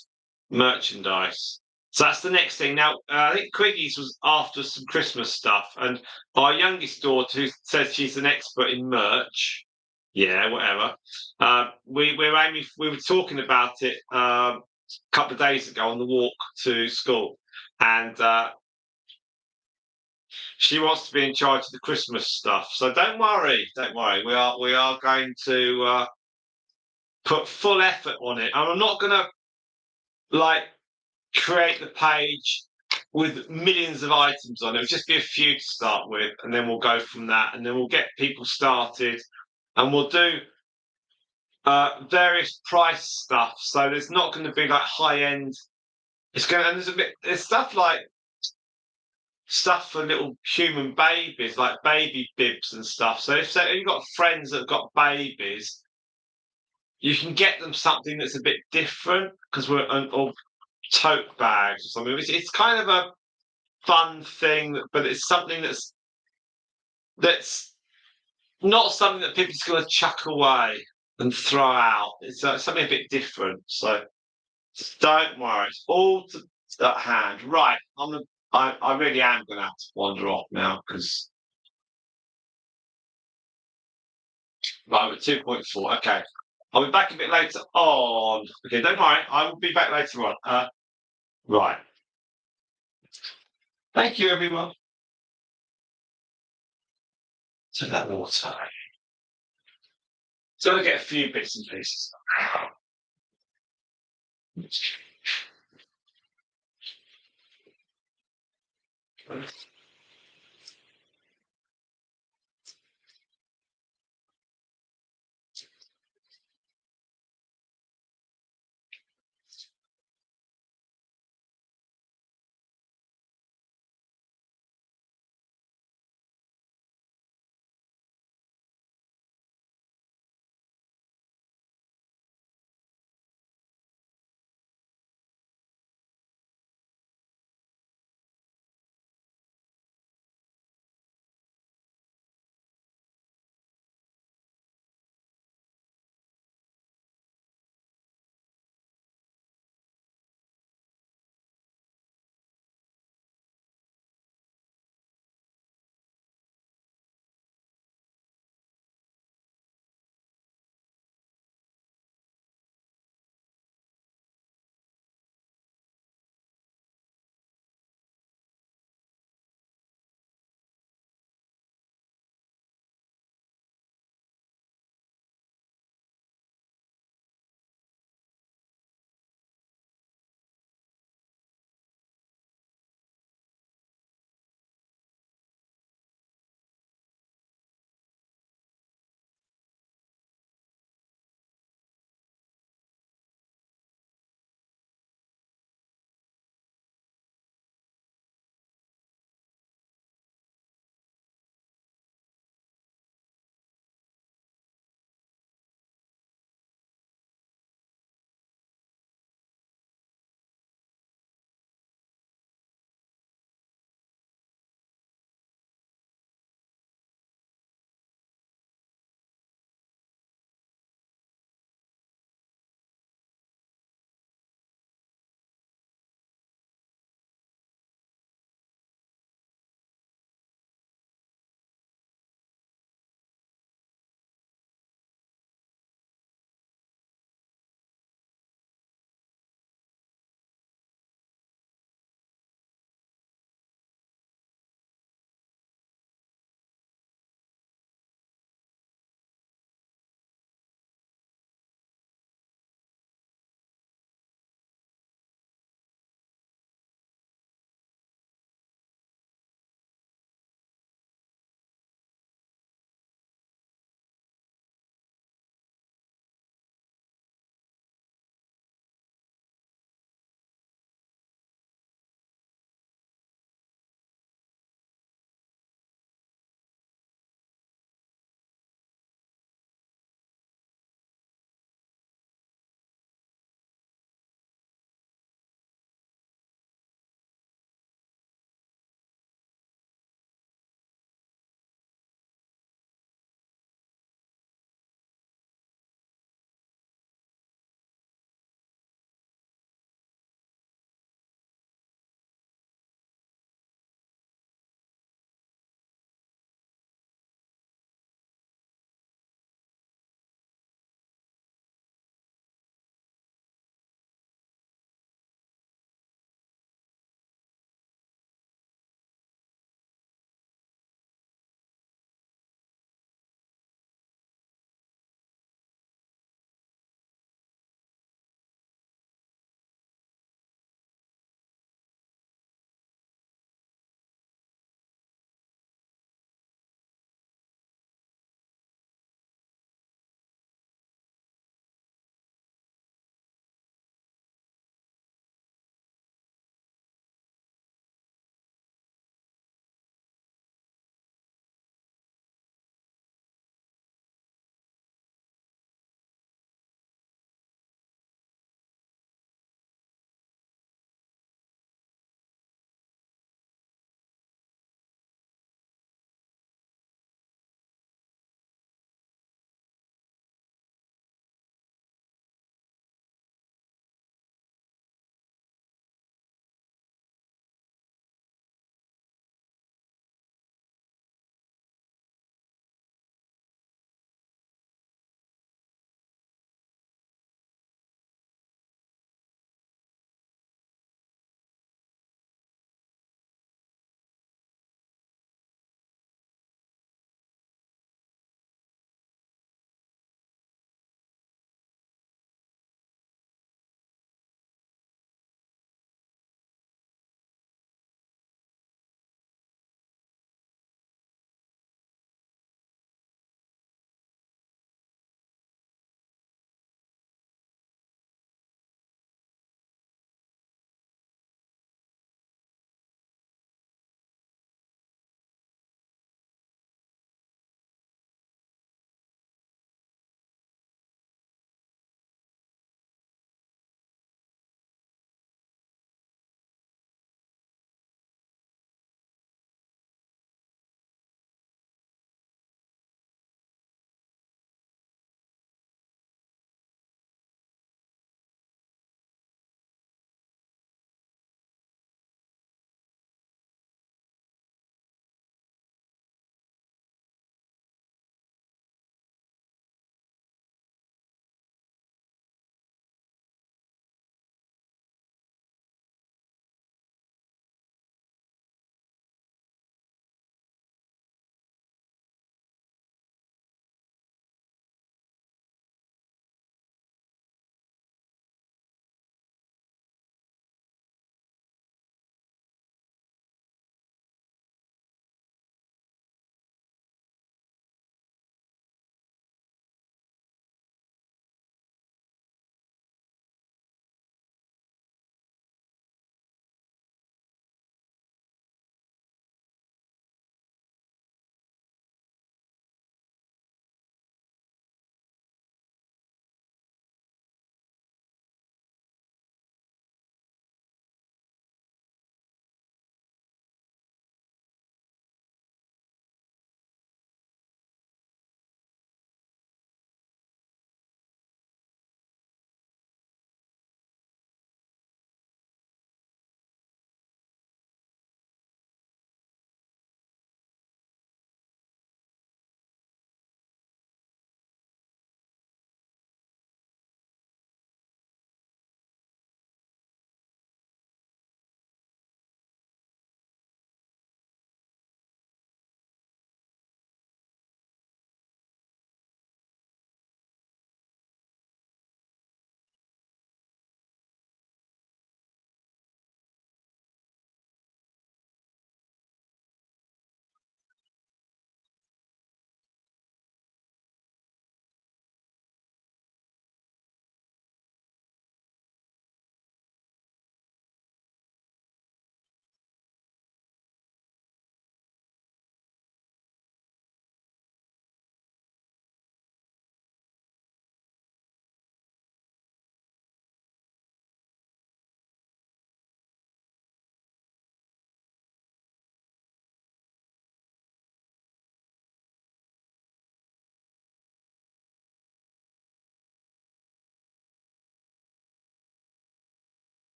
S1: merchandise. So that's the next thing. Now, I think Quiggy's was after some Christmas stuff, and our youngest daughter, who says she's an expert in merch, yeah, whatever. We were talking about it a couple of days ago on the walk to school, and she wants to be in charge of the Christmas stuff. So don't worry, don't worry. We are going to put full effort on it, and I'm not going to like create the page with millions of items on it. It'll just be a few to start with, and then we'll go from that, and then we'll get people started, and we'll do various price stuff. So there's not going to be like high end. It's going to there's stuff for little human babies, like baby bibs and stuff. So if you've got friends that have got babies, you can get them something that's a bit different because or tote bags or something. It's kind of a fun thing, but it's something that's not something that people are going to chuck away and throw out. It's something a bit different. So don't worry, it's all to at hand. Right, I really am going to have to wander off now because right, we're 2.4. Okay, I'll be back a bit later on. Okay, don't worry, I will be back later on. Right. Thank you, everyone. Take that water. So I get a few bits and pieces.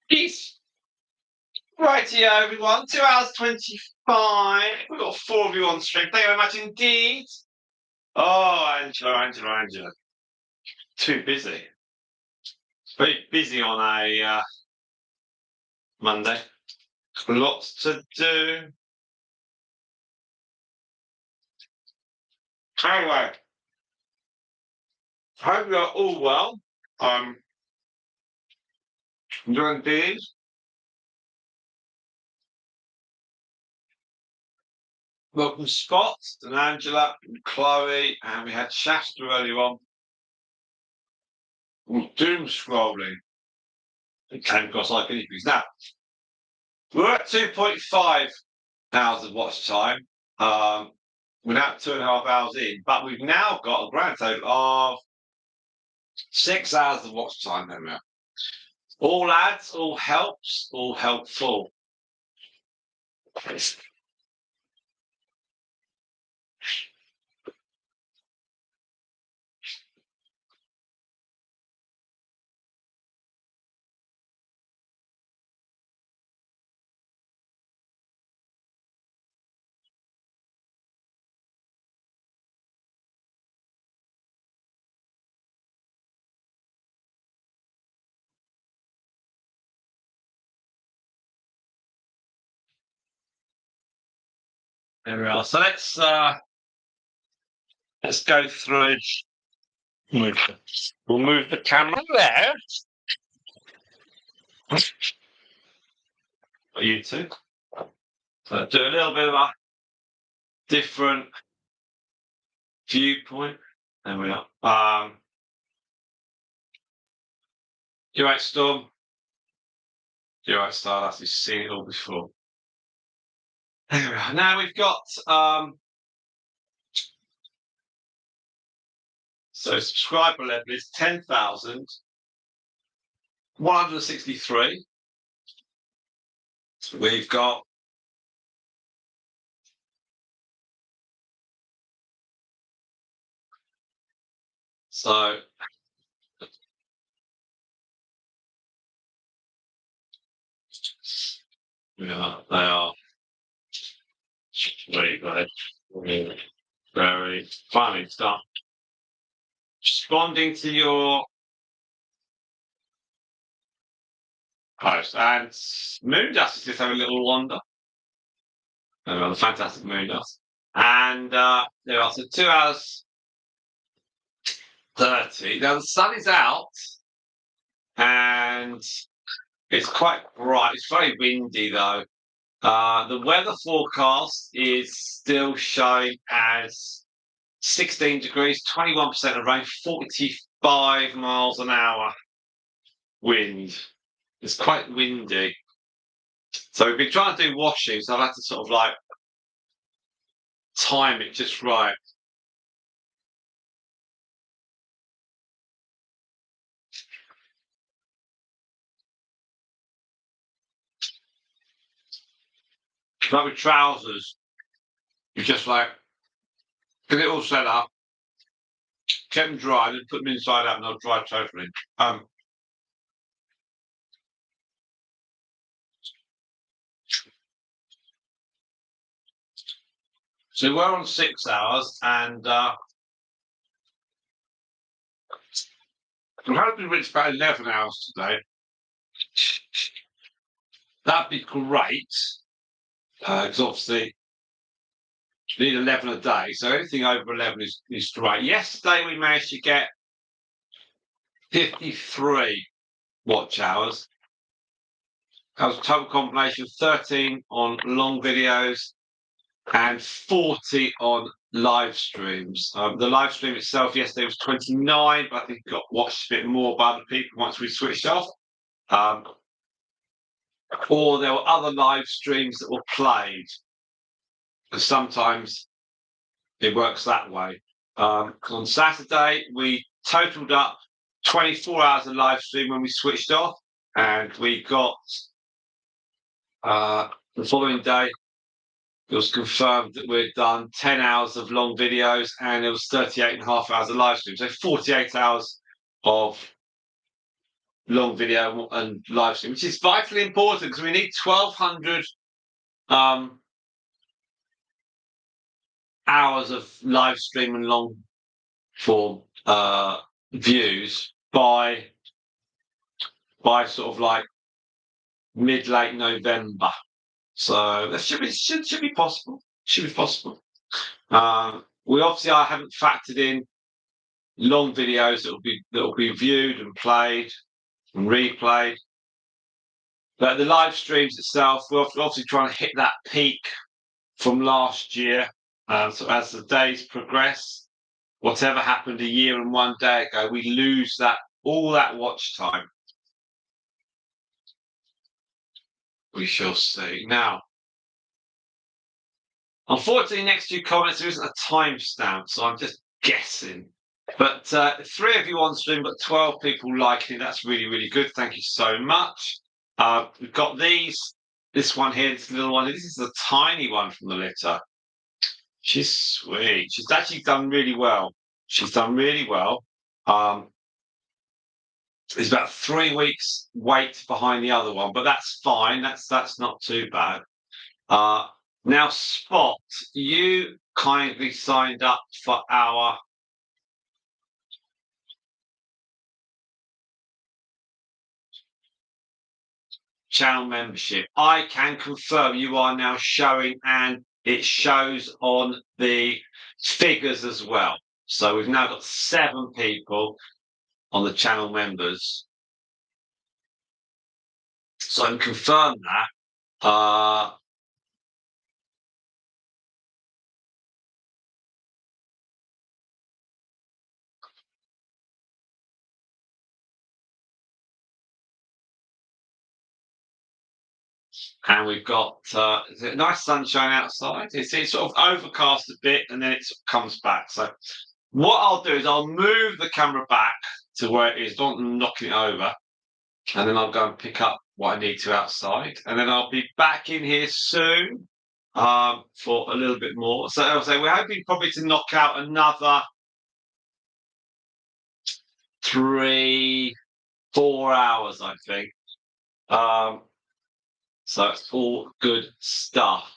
S1: Peace. Rightio, everyone. 2 hours 25. We've got 4 of you on stream. Thank you very much indeed. Oh, Angela. Too busy. Very busy on a Monday. Lots to do. Anyway, hope you're all well. Doing these. Welcome Scott and Angela and Chloe, and we had Shasta earlier on. Doom scrolling. It came across like guinea pigs. Now, we're at 2.5 hours of watch time. We're now 2.5 hours in, but we've now got a grand total of 6 hours of watch time. There we are. All ads, all helps, all helpful. There we are. So let's go through. We'll move the camera there. You two. So do a little bit of a different viewpoint. There we are. You're right, Storm. You're right, Stardust. You've seen it all before. There we are. Now we've got so subscriber level is 10,163. We've got so yeah, they are very good. Very funny stuff. Responding to your post, and Moondust is just having a little wander. The fantastic Moondust. And there are so 2 hours 30. Now the sun is out and it's quite bright. It's very windy though. The weather forecast is still showing as 16 degrees, 21% of rain, 45 miles an hour wind. It's quite windy. So we've been trying to do washing, so I've had to sort of like time it just right. Like with trousers, you just like get it all set up, keep them dry, then put them inside out and they'll dry totally. So we're on 6 hours and we're hoping to reach about 11 hours today. That'd be great. Because obviously you need 11 a day, so anything over 11 is great. Yesterday we managed to get 53 watch hours. That was a total combination of 13 on long videos and 40 on live streams. The live stream itself yesterday was 29, but I think it got watched a bit more by other people once we switched off. Or there were other live streams that were played, because sometimes it works that way. On Saturday, we totaled up 24 hours of live stream when we switched off, and we got the following day, it was confirmed that we'd done 10 hours of long videos and it was 38.5 hours of live stream. So 48 hours of long video and live stream, which is vitally important because we need 1,200 hours of live stream and long form views by sort of like mid-late November. So that should be possible. Should be possible. We obviously I haven't factored in long videos that will be viewed and played and replayed. But the live streams itself, we're obviously trying to hit that peak from last year. So as the days progress, whatever happened a year and 1 day ago, we lose all that watch time. We shall see. Now, unfortunately, next few comments, there isn't a timestamp, so I'm just guessing. But 3 of you on stream, but 12 people liking it. That's really, really good. Thank you so much. We've got this one here, this little one. This is a tiny one from the litter. She's sweet. She's actually done really well. She's done really well. It's about 3 weeks wait behind the other one, but that's fine. That's not too bad. Now, Spot, you kindly signed up for our channel membership. I can confirm you are now showing, and it shows on the figures as well. So we've now got 7 people on the channel members. So I can confirm that. And we've got nice sunshine outside. It's sort of overcast a bit, and then it comes back. So what I'll do is I'll move the camera back to where it is, don't knock it over, and then I'll go and pick up what I need to outside, and then I'll be back in here soon for a little bit more. So I'll say we're hoping probably to knock out another 3-4 hours, I think. So it's all good stuff.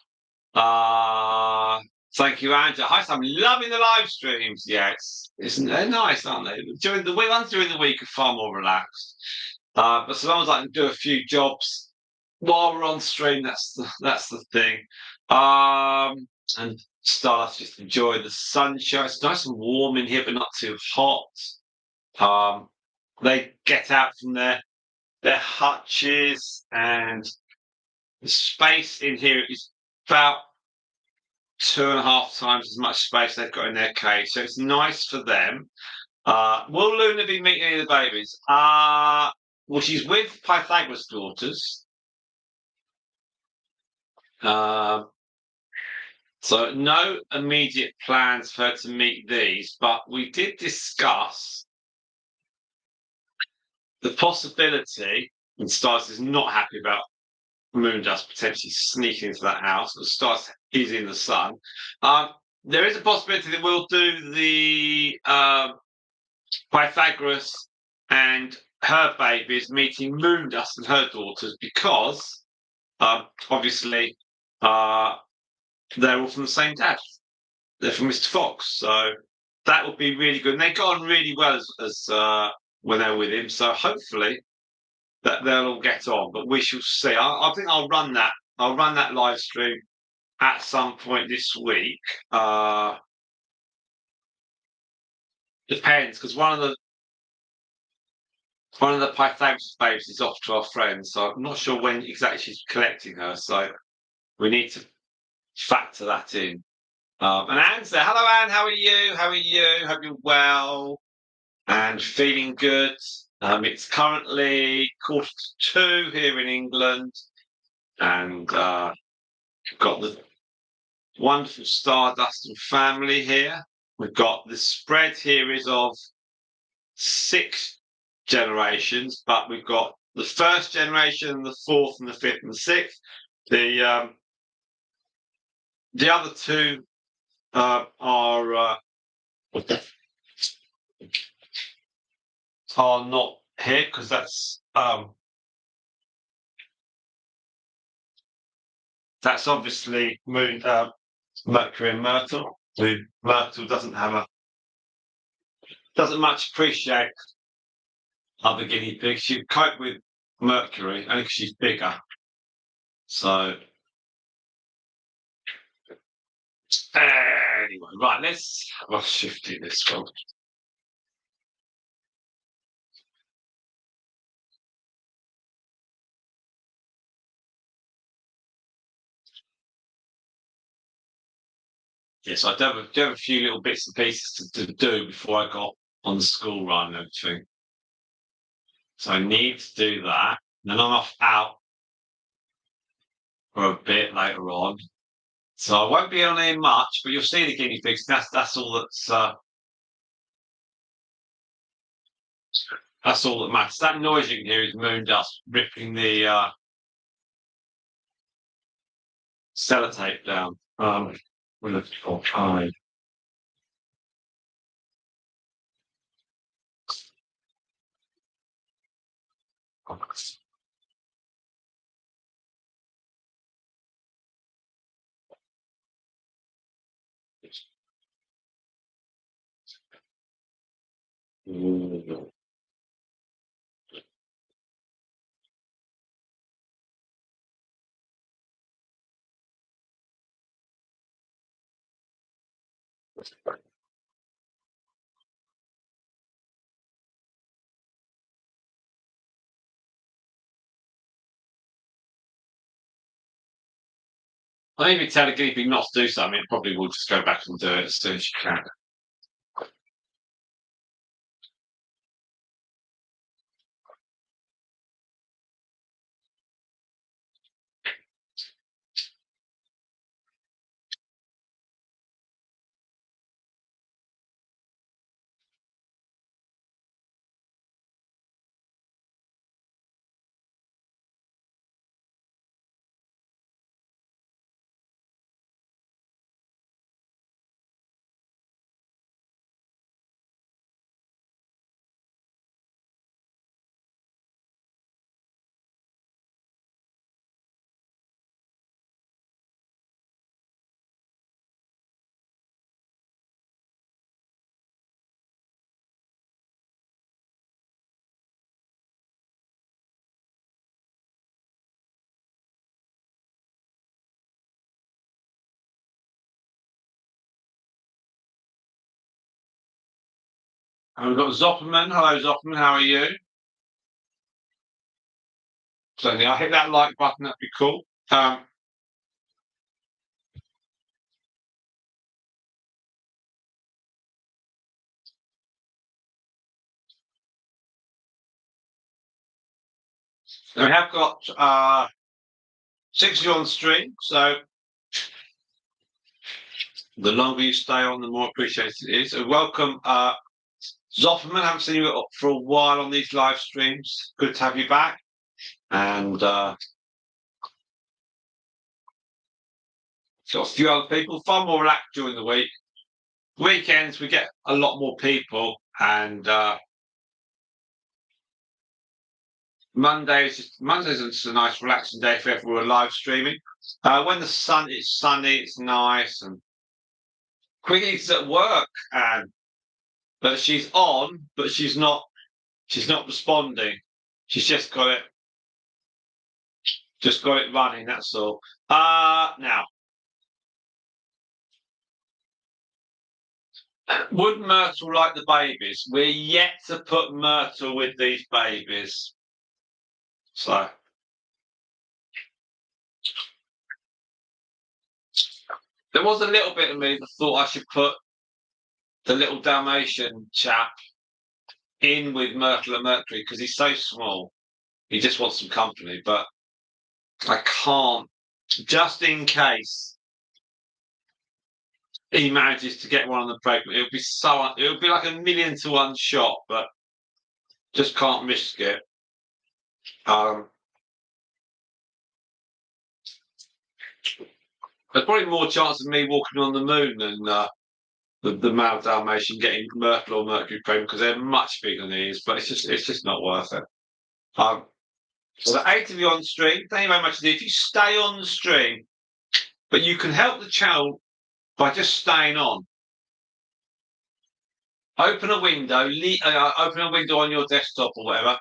S1: Thank you, Angela. Hi, Sam. Loving the live streams. Yeah, they're nice, aren't they? During the ones during the week are far more relaxed. But so long as I can do a few jobs while we're on stream, that's the thing. And start to just enjoy the sunshine. It's nice and warm in here, but not too hot. They get out from their hutches, and the space in here is about 2.5 times as much space they've got in their cage. So it's nice for them. Will Luna be meeting any of the babies? Well, she's with Pythagoras' daughters. So no immediate plans for her to meet these, but we did discuss the possibility, and Stars is not happy about Moondust potentially sneaking into that house, but Stars is in the sun. There is a possibility that we'll do the Pythagoras and her babies meeting Moondust and her daughters, because obviously they're all from the same dad. They're from Mr. Fox, so that would be really good. And they got on really well as when they were with him. So hopefully that they'll all get on. But we shall see. I think I'll run that. I'll run that live stream at some point this week. Depends, because one of the Pythagoras babes is off to our friends, so I'm not sure when exactly she's collecting her. So we need to factor that in. And Anne's there. Hello, Anne. How are you? How are you? Hope you're well and feeling good. It's currently 1:45 here in England, and we've got the wonderful Stardust and family here. We've got the spread here is of 6 generations, but we've got the first generation, the 4th, and the 5th, and the 6th. The other 2 are not here because that's That's obviously Mercury and Myrtle. Myrtle doesn't much appreciate other guinea pigs. She'd cope with Mercury only because she's bigger. So anyway, right, I'll shift it this one. Yes, I do have a few little bits and pieces to do before I got on the school run and everything. So I need to do that. Then I'm off out for a bit later on. So I won't be on here much, but you'll see the guinea pigs. That's all that's all that matters. That noise you can hear is Moondust ripping the sellotape down. We're looking for time. I think if you tell a guinea pig not to do something, it probably will just go back and do it as soon as you can. And we've got Zopperman. Hello, Zopperman. How are you? So yeah, hit that like button. That'd be cool. We have got 6 of you on stream, so the longer you stay on, the more appreciated it is. So welcome, Zofferman. Haven't seen you for a while on these live streams. Good to have you back. And got a few other people. Far more relaxed during the week. Weekends we get a lot more people, and Monday's just a nice relaxing day for everyone live streaming. When it's sunny, it's nice, and Quiggy's at work, and but she's on, but she's not responding. She's just got it running. That's all. Now, would Myrtle like the babies? We're yet to put Myrtle with these babies, so. There was a little bit of me that thought I should put the little Dalmatian chap in with Myrtle and Mercury because he's so small. He just wants some company, but I can't, just in case he manages to get one of them pregnant. It would be like 1,000,000 to 1 shot, but just can't risk it. There's probably more chance of me walking on the moon than the male Dalmatian getting Myrtle or Mercury pregnant because they're much bigger than these, but it's just not worth it. So the 8 of you on stream, thank you very much indeed. If you stay on the stream, but you can help the channel by just staying on. Open a window, open a window on your desktop or whatever.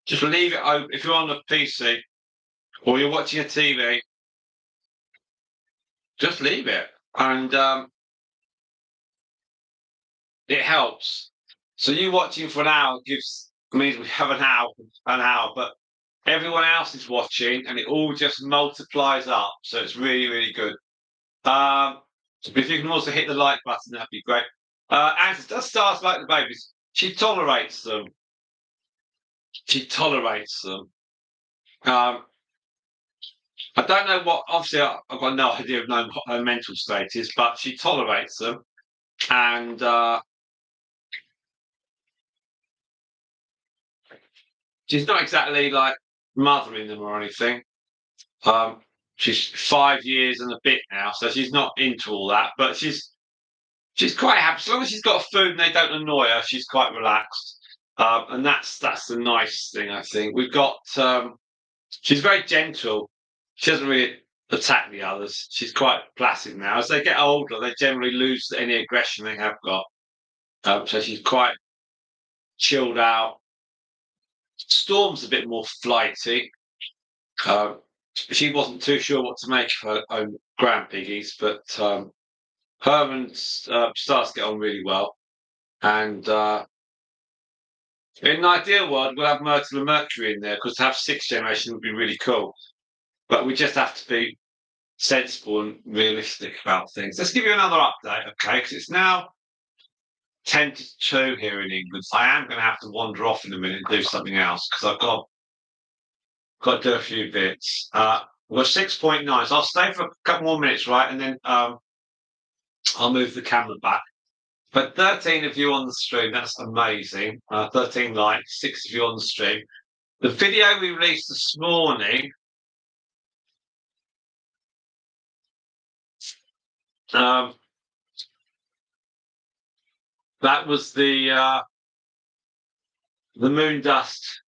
S1: Just leave it open. If you're on a PC or you're watching a TV, just leave it. And it helps. So you watching for an hour means we have an hour, but everyone else is watching and it all just multiplies up. So it's really, really good. If you can also hit the like button, that'd be great. And it does start like the babies. She tolerates them. I don't know what, obviously, I've got no idea of what her mental state is, but she tolerates them. And she's not exactly like mothering them or anything. She's 5 years and a bit now, so she's not into all that, but she's quite happy. As long as she's got food and they don't annoy her, she's quite relaxed. And that's the nice thing, I think. We've got she's very gentle. She doesn't really attack the others. She's quite placid now. As they get older, they generally lose any aggression they have got. So she's quite chilled out. Storm's a bit more flighty. She wasn't too sure what to make of her own grand piggies, but Herman starts to get on really well. And in an ideal world, we'll have Myrtle and Mercury in there, because to have 6th generation would be really cool. But we just have to be sensible and realistic about things. Let's give you another update, okay? Because it's now 10 to 2 here in England. So I am going to have to wander off in a minute and do something else, because I've got to do a few bits. We're 6.9, so I'll stay for a couple more minutes, right? And then I'll move the camera back. But 13 of you on the stream, that's amazing. 13 likes, 6 of you on the stream. The video we released this morning, that was the Moondust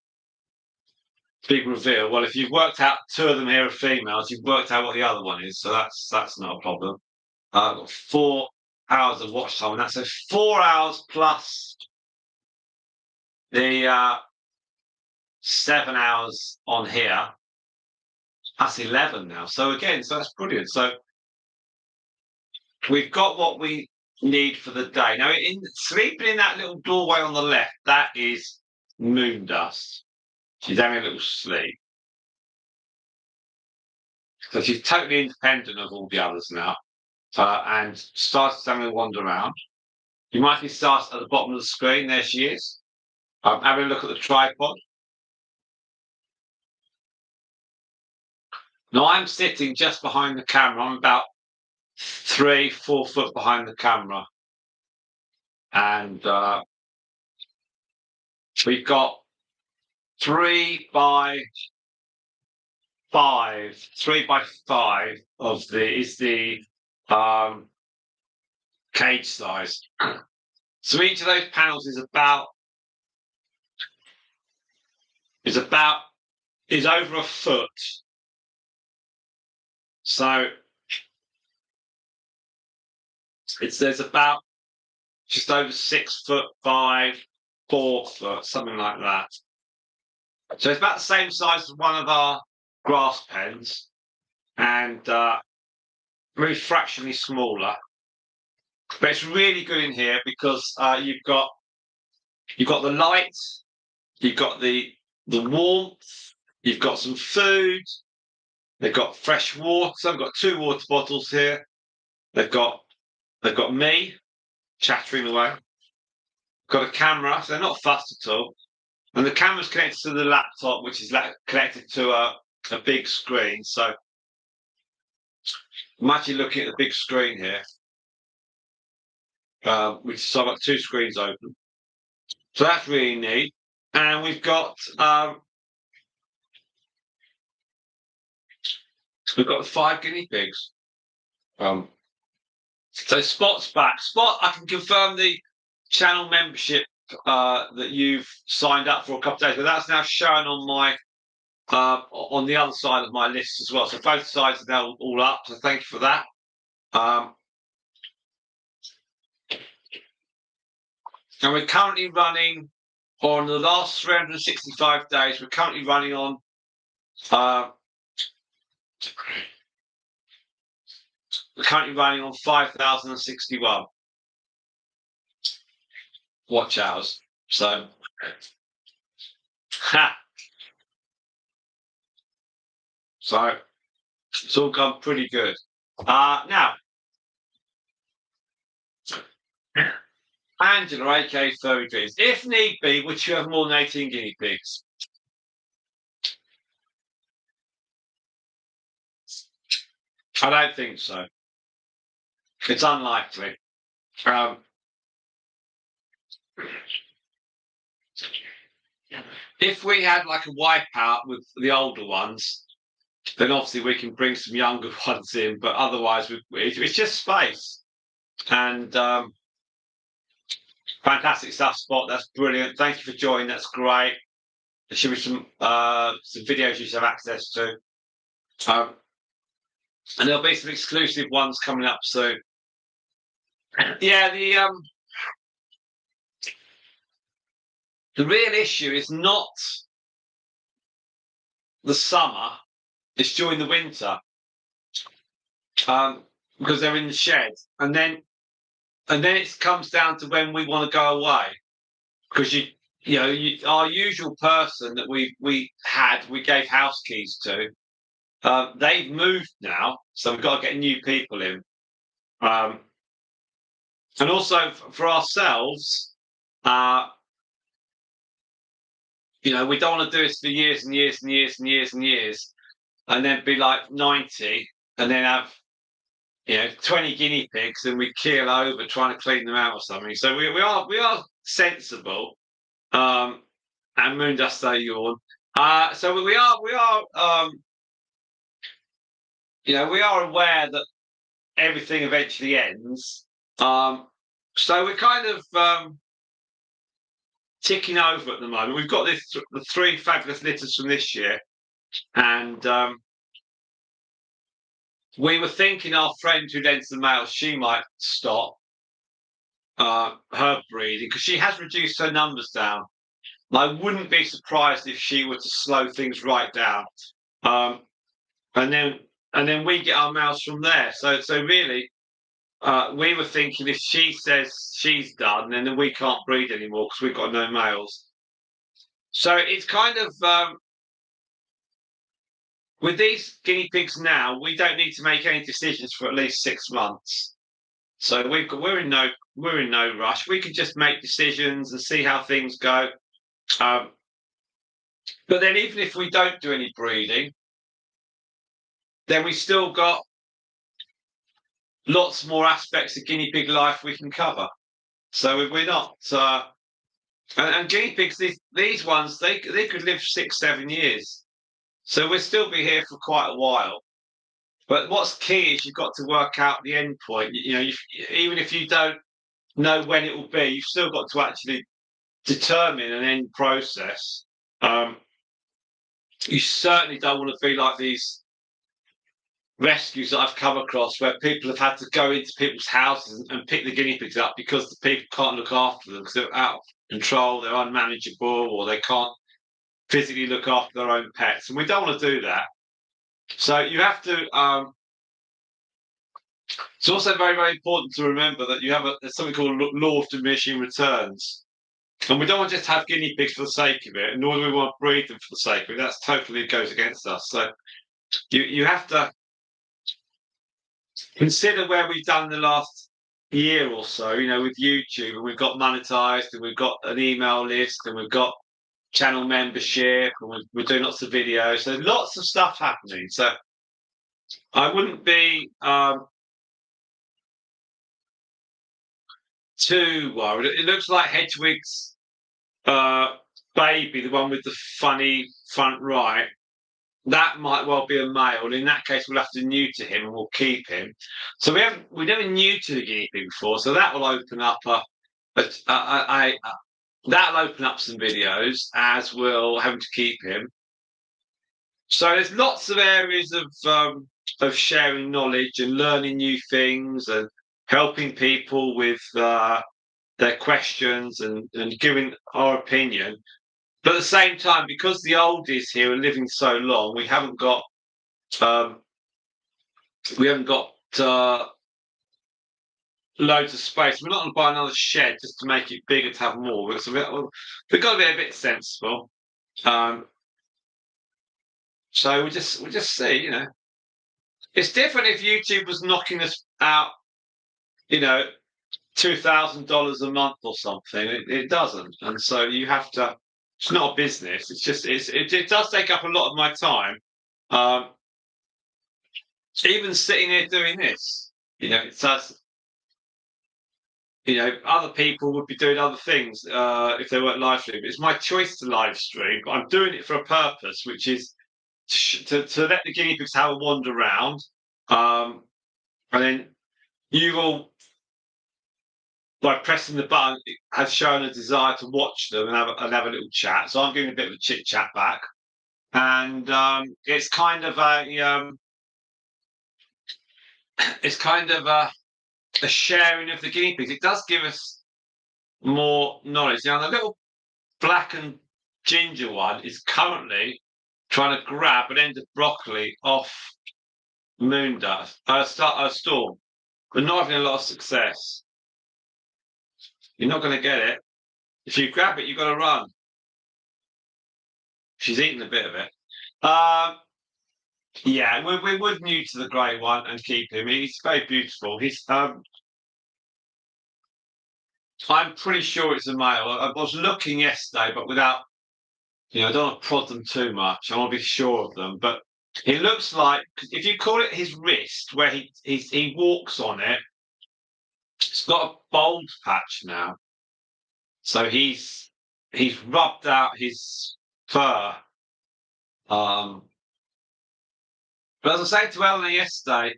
S1: big reveal. Well, if you've worked out 2 of them here are females, you've worked out what the other one is, so that's not a problem. I've got 4 hours of watch time, and that's 4 hours plus the 7 hours on here. That's 11 now. So again, that's brilliant. So we've got what we need for the day. Now, sleeping in that little doorway on the left, that is Moondust. She's having a little sleep. So she's totally independent of all the others now. And starts having a wander around. You might see starts at the bottom of the screen. There she is. Having a look at the tripod. Now I'm sitting just behind the camera. I'm about 3-4 foot behind the camera. And we've got 3 by 5. 3 by 5 of the cage size. So each of those panels is over a foot. So there's about just over 6 foot by 4 foot, something like that. So it's about the same size as one of our grass pens, and very fractionally smaller. But it's really good in here because you've got the light, you've got the warmth, you've got some food. They've got fresh water. So I've got 2 water bottles here. They've got me chattering away. Got a camera, so they're not fussed at all. And the camera's connected to the laptop, which is connected to a big screen. So I'm actually looking at the big screen here, so I've got 2 screens open. So that's really neat. And we've got the 5 guinea pigs. So Spot's back. Spot, I can confirm the channel membership that you've signed up for a couple of days, but that's now shown on my on the other side of my list as well. So both sides are now all up. So thank you for that. And we're currently running on the last 365 days. We're currently running on. We're currently running on 5,061 watch hours. So, so it's all gone pretty good. Now, Angela, aka Furry Dreams, if need be, would you have more than 18 guinea pigs? I don't think so. It's unlikely. If we had like a wipeout with the older ones, then obviously we can bring some younger ones in. But otherwise, it's just space. And fantastic stuff, Spot. That's brilliant. Thank you for joining. That's great. There should be some videos you should have access to. And there'll be some exclusive ones coming up soon. Yeah, the real issue is not the summer; it's during the winter, because they're in the shed, and then it comes down to when we want to go away, because our usual person that we gave house keys to, they've moved now, so we've got to get new people in. And also for ourselves, we don't want to do this for years and years and years and years and years, and then be like 90 and then have 20 guinea pigs and we keel over trying to clean them out or something. So we are sensible. And Moondust they yawn. So we are we are aware that everything eventually ends. So we're kind of ticking over at the moment. We've got the 3 fabulous litters from this year, and we were thinking our friend who lends the males, she might stop her breeding because she has reduced her numbers down. I wouldn't be surprised if she were to slow things right down, and then we get our males from there. So really, we were thinking if she says she's done, then we can't breed anymore because we've got no males. So it's kind of with these guinea pigs now, we don't need to make any decisions for at least 6 months. So we're in no rush. We can just make decisions and see how things go. But then even if we don't do any breeding, then we still got lots more aspects of guinea pig life we can cover. So we're not. And guinea pigs, these ones, they could live 6-7 years. So we'll still be here for quite a while. But what's key is you've got to work out the end point. Even if you don't know when it will be, you've still got to actually determine an end process. You certainly don't want to be like these rescues that I've come across where people have had to go into people's houses and pick the guinea pigs up because the people can't look after them because they're out of control, they're unmanageable, or they can't physically look after their own pets. And we don't want to do that. So you have to. It's also very, very important to remember that you have something called law of diminishing returns. And we don't want to just have guinea pigs for the sake of it, nor do we want to breed them for the sake of it. That's totally goes against us. So you have to consider where we've done the last year or so, with YouTube, and we've got monetized, and we've got an email list, and we've got channel membership, and we're doing lots of videos. So lots of stuff happening. So I wouldn't be too worried. It looks like Hedwig's baby, the one with the funny front right, that might well be a male. In that case, we'll have to neuter him and we'll keep him. So we never neutered a guinea pig before, so that will open up that'll open up some videos, as will having to keep him. So there's lots of areas of sharing knowledge and learning new things and helping people with their questions and giving our opinion. But at the same time, because the oldies here are living so long, um, we haven't got loads of space. We're not going to buy another shed just to make it bigger to have more. We've got to be a bit sensible. So we'll just see, It's different if YouTube was knocking us out, $2,000 a month or something. It doesn't, and so you have to. It's not a business. It's just it does take up a lot of my time. Um, even sitting here doing this, it does. Other people would be doing other things if they weren't live streaming. It's my choice to live stream, but I'm doing it for a purpose, which is to let the guinea pigs have a wander around, and then you will, by pressing the button, has shown a desire to watch them and have a little chat. So I'm giving a bit of a chit chat back, and it's kind of a sharing of the guinea pigs. It does give us more knowledge. Now the little black and ginger one is currently trying to grab an end of broccoli off Moondust, Storm, but not having a lot of success. You're not going to get it. If you grab it, you've got to run. She's eaten a bit of it. Yeah, we're new to the grey one and keep him. He's very beautiful. I'm pretty sure it's a male. I was looking yesterday, but without, I don't want to prod them too much. I want to be sure of them. But it looks like, if you call it his wrist, where he walks on it, it's got a bald patch now. So he's rubbed out his fur. But as I said to Eleanor yesterday,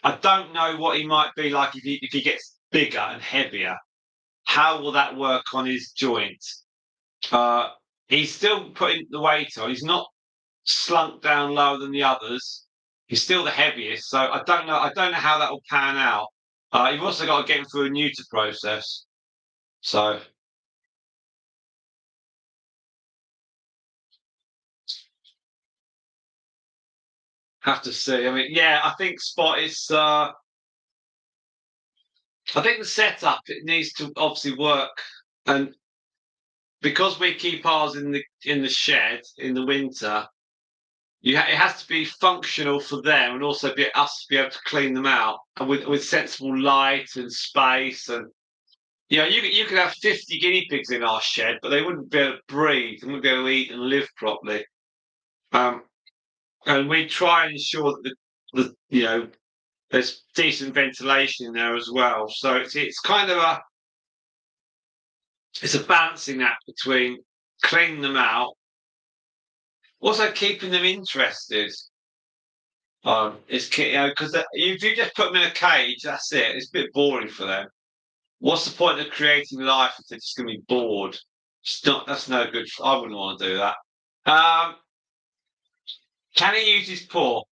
S1: I don't know what he might be like if he gets bigger and heavier. How will that work on his joints? He's still putting the weight on. He's not slunk down lower than the others. He's still the heaviest, so I don't know. I don't know how that will pan out. You've also got to get him through a neuter process. So have to see. I mean, yeah, I think Spot is. I think the setup, it needs to obviously work, and because we keep ours in the shed in the winter, it has to be functional for them and also be us to be able to clean them out and with sensible light and space. And you could have 50 guinea pigs in our shed, but they wouldn't be able to breathe and wouldn't be able to eat and live properly. And we try and ensure that there's decent ventilation in there as well. So it's kind of it's a balancing act between cleaning them out, also keeping them interested. It's because if you just put them in a cage, that's it. It's a bit boring for them. What's the point of creating life if they're just going to be bored? It's not. That's no good. I wouldn't want to do that. Can he use his paw?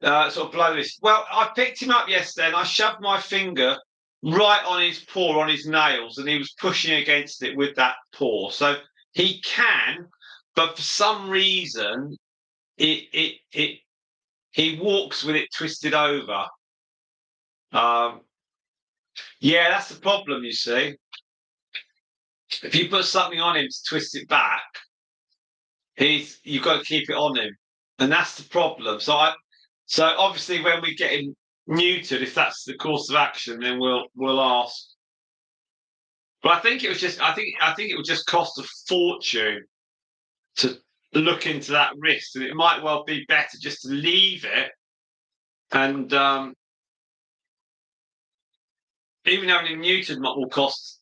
S1: Sort of blow this. Well, I picked him up yesterday and I shoved my finger right on his paw, on his nails, and he was pushing against it with that paw. So he can, but for some reason, he walks with it twisted over. Yeah, that's the problem. You see, if you put something on him to twist it back, you've got to keep it on him, and that's the problem. So obviously, when we get him neutered, if that's the course of action, then we'll ask. But I think it would just cost a fortune to look into that risk, and it might well be better just to leave it. And even having him neutered will cost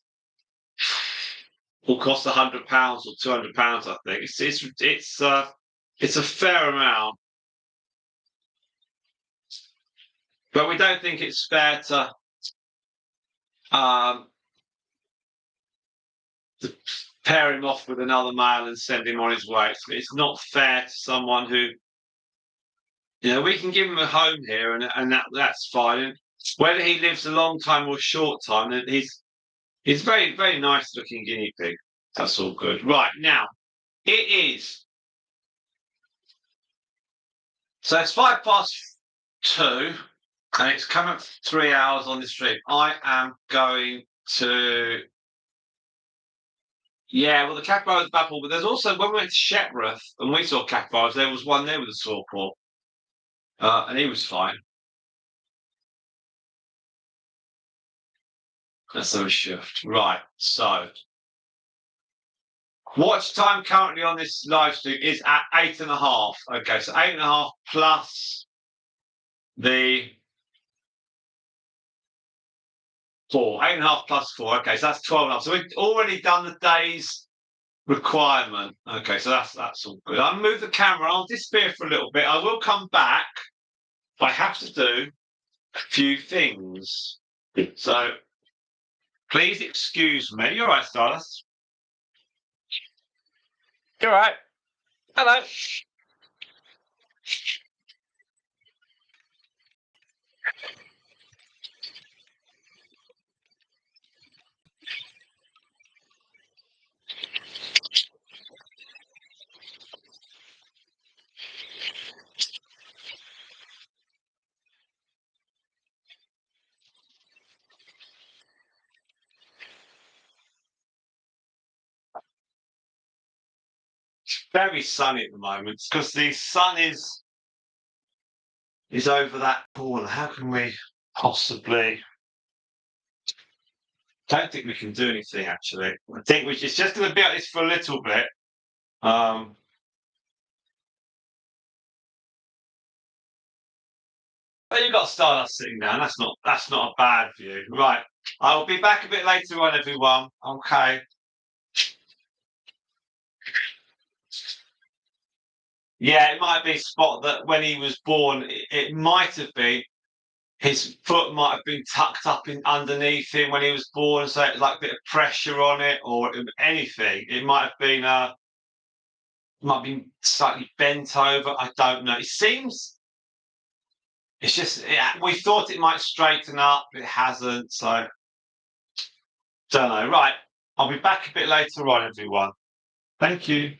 S1: £100 or £200. I think it's a fair amount, but we don't think it's fair to to pair him off with another male and send him on his way. It's not fair to someone who, we can give him a home here, and that's fine. And whether he lives a long time or a short time, he's very, very nice looking guinea pig. That's all good. Right, now, it is. So it's 2:05, and it's come up 3 hours on the stream. I am going to. Yeah, well, the capybaras babble, but there's also, when we went to Shepworth and we saw capybaras, there was one there with a sore paw, and he was fine. That's a shift. Right, so watch time currently on this live stream is at 8.5. Okay, so 8.5 plus the 4. 8.5 plus 4. Okay, so that's 12.5. So we've already done the day's requirement. Okay, so that's all good. I'll move the camera. I'll disappear for a little bit. I will come back. I have to do a few things. So please excuse me. You're right, Stardust. You're right. Hello. Very sunny at the moment because the sun is over that corner. How can we possibly? Don't think we can do anything actually. I think it's just going to be like this for a little bit. But you've got Stardust sitting down. That's not a bad view. Right. I will be back a bit later on, everyone. Okay. Yeah, it might be Spot that when he was born, it might have been his foot might have been tucked up in underneath him when he was born, so it's like a bit of pressure on it or anything. It might be slightly bent over. I don't know. It seems it's just we thought it might straighten up, it hasn't. So don't know. Right, I'll be back a bit later on, everyone. Thank you.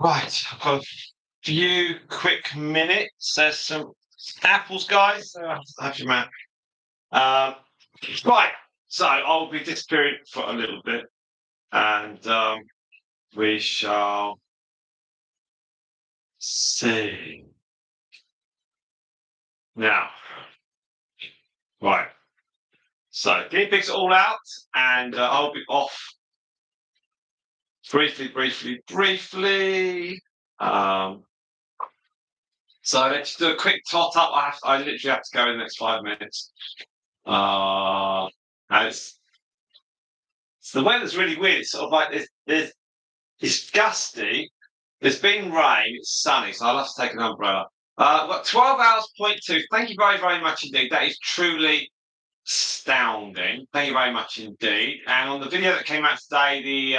S1: Right, I've got a few quick minutes. There's some apples, guys. So have your man. Right, so I'll be disappearing for a little bit, and we shall see. Now, right. So guinea pigs are all out, and I'll be off briefly. Um, so let's do a quick tot up. I literally have to go in the next 5 minutes. And it's the weather's really weird. It's sort of like it's gusty. There's been rain. It's sunny, so I'll have to take an umbrella. I've got 12 hours, point two. Thank you very, very much indeed. That is truly astounding. Thank you very much indeed. And on the video that came out today,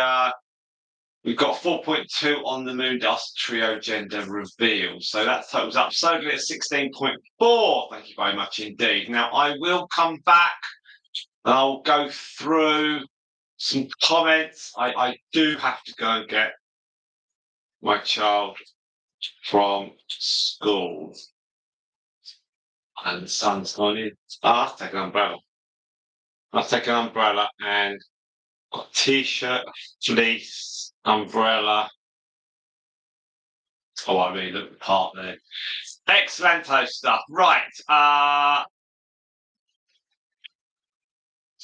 S1: we've got 4.2 on the Moondust trio gender reveal. So that totals up solely at 16.4. Thank you very much indeed. Now I will come back and I'll go through some comments. I do have to go and get my child from school. And the sun's gone in. I'll have to take an umbrella. I'll take an umbrella and got a t-shirt, fleece, umbrella. Oh, I really look the part there. Excellento stuff. Right.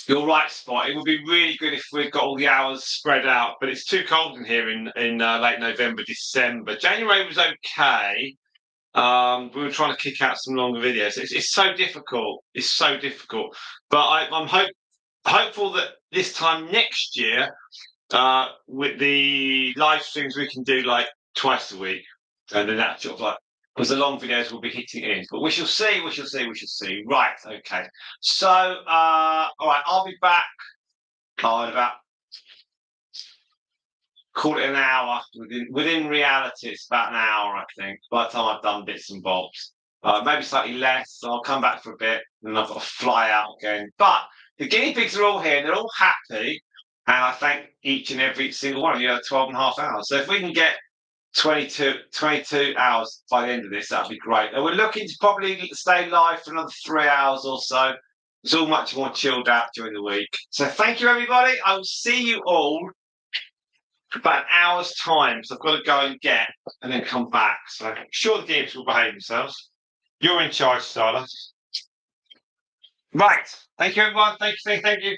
S1: You're right, Spot. It would be really good if we'd got all the hours spread out, but it's too cold in here in late November, December. January was okay. We were trying to kick out some longer videos. It's so difficult. It's so difficult. But I'm hopeful that this time next year, with the live streams, we can do like twice a week, and then that sort of like because the long videos will be hitting in. But we shall see. We shall see. We shall see. Right. Okay. So, all right. I'll be back. In about call it an hour. Within reality, it's about an hour, I think. By the time I've done bits and bobs, maybe slightly less. So I'll come back for a bit, and I've got to fly out again. But the guinea pigs are all here, and they're all happy. And I thank each and every single one of you. 12 and a half hours. So if we can get 22 hours by the end of this, that'd be great. And we're looking to probably stay live for another 3 hours or so. It's all much more chilled out during the week. So thank you, everybody. I will see you all about an hour's time. So I've got to go and get and then come back. So I'm sure the games will behave themselves. You're in charge, Starla. Right. Thank you, everyone. Thank you.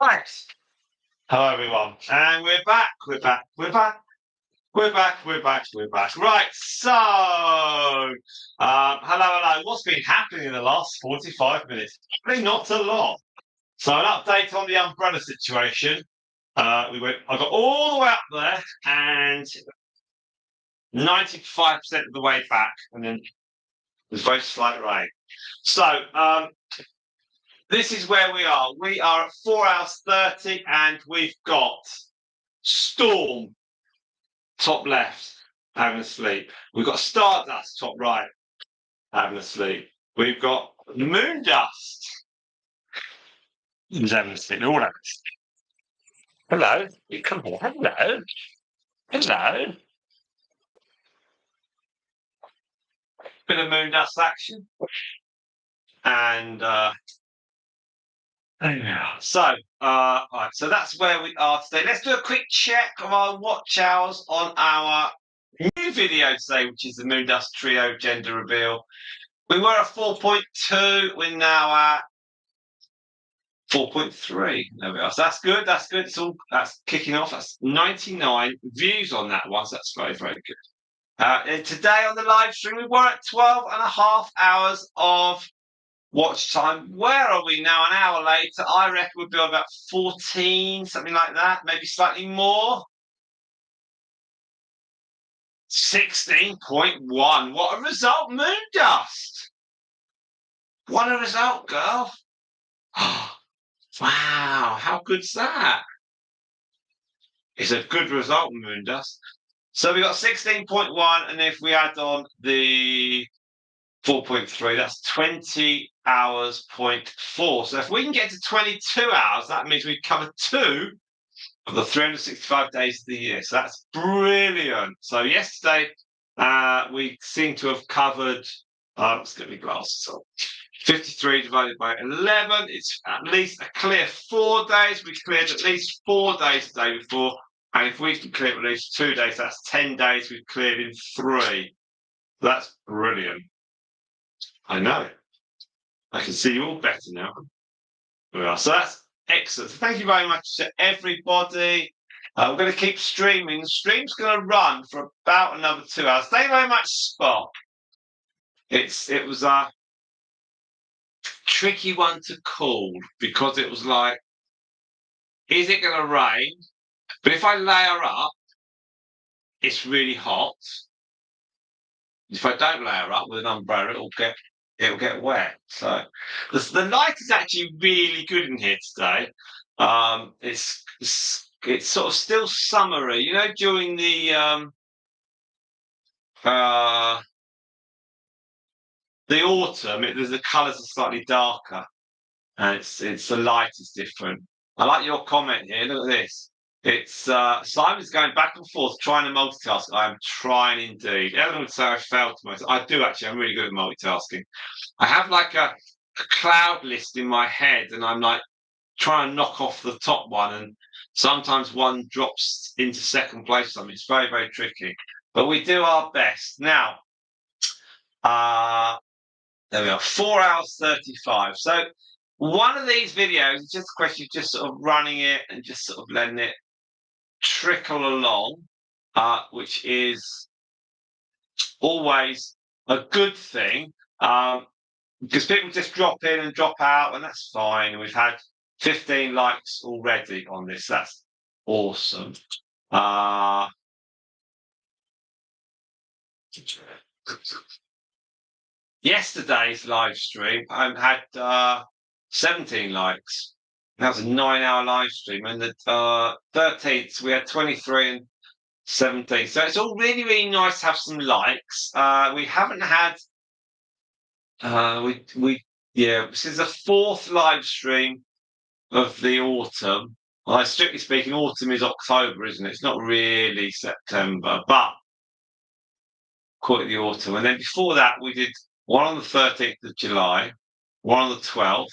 S1: Right. Hello, everyone. And we're back. Right. So, hello. What's been happening in the last 45 minutes? Probably not a lot. So, an update on the umbrella situation. I got all the way up there and 95% of the way back, and then there's very slight rain. So, this is where we are. We are at 4 hours 30, and we've got storm top left having a sleep. We've got Stardust top right having a sleep. We've got Moondust who's having a sleep. They're all having a sleep. Hello, you come here. Hello. Bit of Moondust action. And so, right, so that's where we are today. Let's do a quick check of our watch hours on our new video today, which is the Moondust Trio gender reveal. We were at 4.2. We're now at 4.3. There we are. So that's good. That's kicking off. That's 99 views on that one. So that's very, very good. Today on the live stream, we were at 12 and a half hours of watch time. Where are we now? An hour later, I reckon we'll be on about 14, something like that, maybe slightly more. 16.1. What a result, Moondust! What a result, girl. Wow, how good's that? It's a good result, Moondust. So we got 16.1, and if we add on the 4.3, that's 20 hours, 0.4. So if we can get to 22 hours, that means we cover 2 of the 365 days of the year. So that's brilliant. So yesterday, we seem to have covered, let's get my glasses on. 53 divided by 11, it's at least a clear 4 days. We cleared at least 4 days the day before. And if we can clear at least 2 days, that's 10 days we've cleared in 3. That's brilliant. I know. I can see you all better now. So that's excellent. Thank you very much to everybody. We're going to keep streaming. The stream's going to run for about another 2 hours. Thank you very much, Spot. It was a tricky one to call because it was like, is it going to rain? But if I layer up, it's really hot. If I don't layer up with an umbrella, it'll get wet. So the light is actually really good in here today. It's sort of still summery, you know, during the autumn. The colours are slightly darker, and it's the light is different. I like your comment here. Look at this. It's Simon's going back and forth trying to multitask. I am trying indeed. Ellen would say I failed to multitask. I do actually. I'm really good at multitasking. I have like a cloud list in my head, and I'm like trying to knock off the top one, and sometimes one drops into second place or something. It's very, very tricky. But we do our best. Now, there we are, 4 hours 35. So one of these videos is just a question of just sort of running it and just sort of letting it trickle along, which is always a good thing, because people just drop in and drop out, and that's fine. And we've had 15 likes already on this. That's awesome. Yesterday's live stream had 17 likes. That was a 9-hour live stream, and the 13th we had 23 and 17. So it's all really, really nice to have some likes. We haven't had. This is the 4th live stream of the autumn. Well, strictly speaking, autumn is October, isn't it? It's not really September, but call it the autumn. And then before that, we did one on the 13th of July, one on the 12th,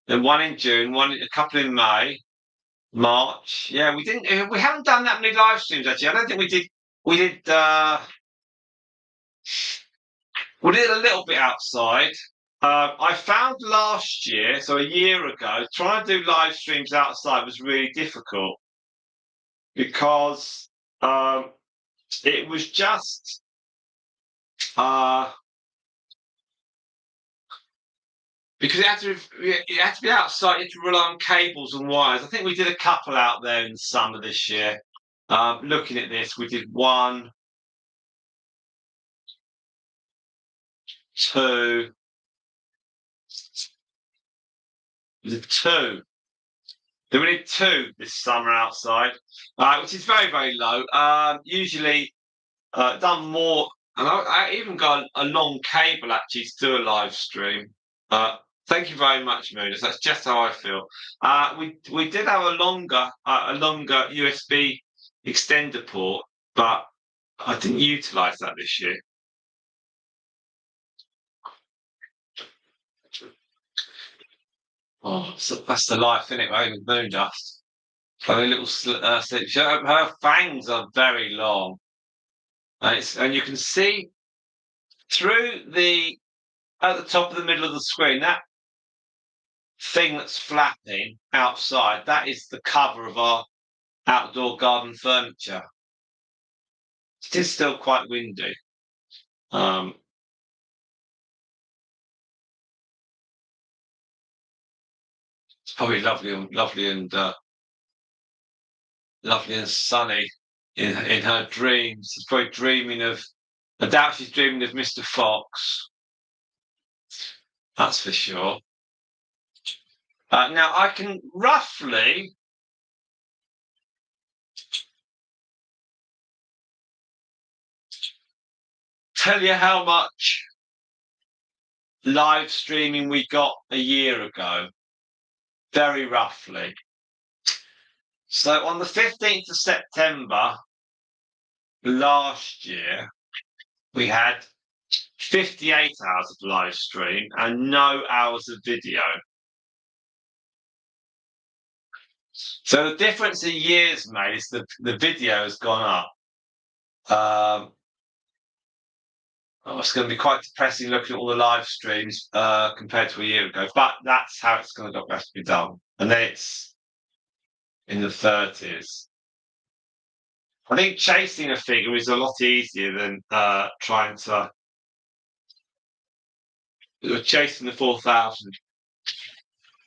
S1: then one in June, a couple in May, March. Yeah, we haven't done that many live streams actually. I don't think we did. We did a little bit outside. I found last year, so a year ago, trying to do live streams outside was really difficult because it was just because it had to be outside. You had to rely on cables and wires. I think we did a couple out there in the summer this year. Looking at this, we did 1, 2. We did 2. Then we did 2 this summer outside, which is very, very low. Usually done more, and I even got a long cable actually to do a live stream. Thank you very much, Moondust. That's just how I feel. We did have a longer USB extender port, but I didn't utilise that this year. Oh, so that's the life, isn't it, right, with Moondust? A little slip. Her fangs are very long, and you can see through at the top of the middle of the screen that thing that's flapping outside. That is the cover of our outdoor garden furniture. It is still quite windy. It's probably lovely and sunny in her dreams. She's probably dreaming of. I doubt she's dreaming of Mr. Fox. That's for sure. Now I can roughly tell you how much live streaming we got a year ago, very roughly. So on the 15th of September last year, we had 58 hours of live stream and no hours of video. So the difference in years made is the video has gone up. It's going to be quite depressing looking at all the live streams compared to a year ago, but that's how it's going to best be done. And then it's in the 30s. I think chasing a figure is a lot easier than trying to chasing the 4,000.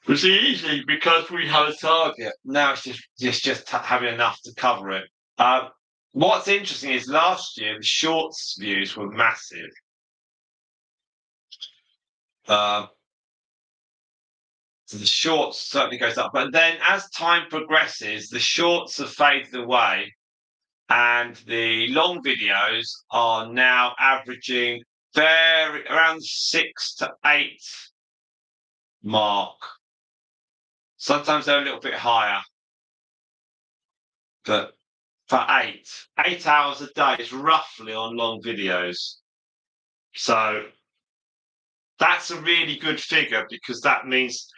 S1: It was easy because we had a target. Now it's just having enough to cover it. What's interesting is last year the shorts views were massive. So the shorts certainly goes up, but then as time progresses, the shorts have faded away, and the long videos are now averaging around 6 to 8 mark. Sometimes they're a little bit higher, but for 8 hours a day is roughly on long videos. So that's a really good figure because that means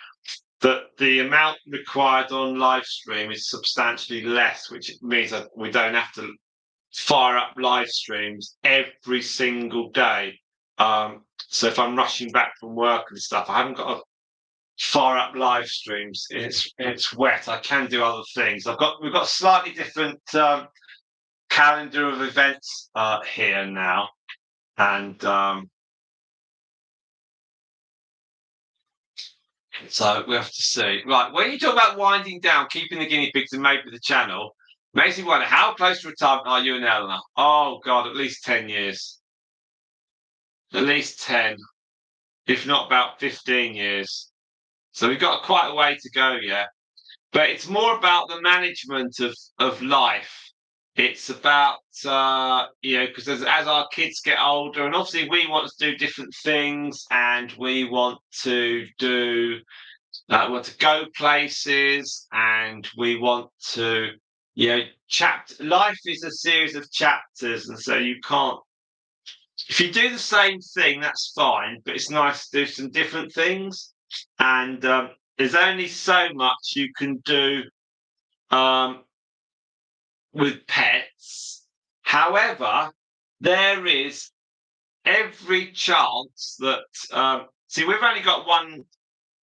S1: that the amount required on live stream is substantially less, which means that we don't have to fire up live streams every single day. So if I'm rushing back from work and stuff, I haven't got to fire up live streams. It's wet. I can do other things. We've got a slightly different calendar of events here now, and so we have to see. Right, when you talk about winding down, keeping the guinea pigs and maybe the channel, makes me wonder how close to retirement are you and Eleanor? Oh God, at least 10 years. At least 10, if not about 15 years. So we've got quite a way to go yet. But it's more about the management of life. It's about because as our kids get older, and obviously we want to do different things, and we want to go places, and we want to life is a series of chapters, and so you can't. If you do the same thing, that's fine, but it's nice to do some different things, and there's only so much you can do with pets. However, there is every chance that See, we've only got one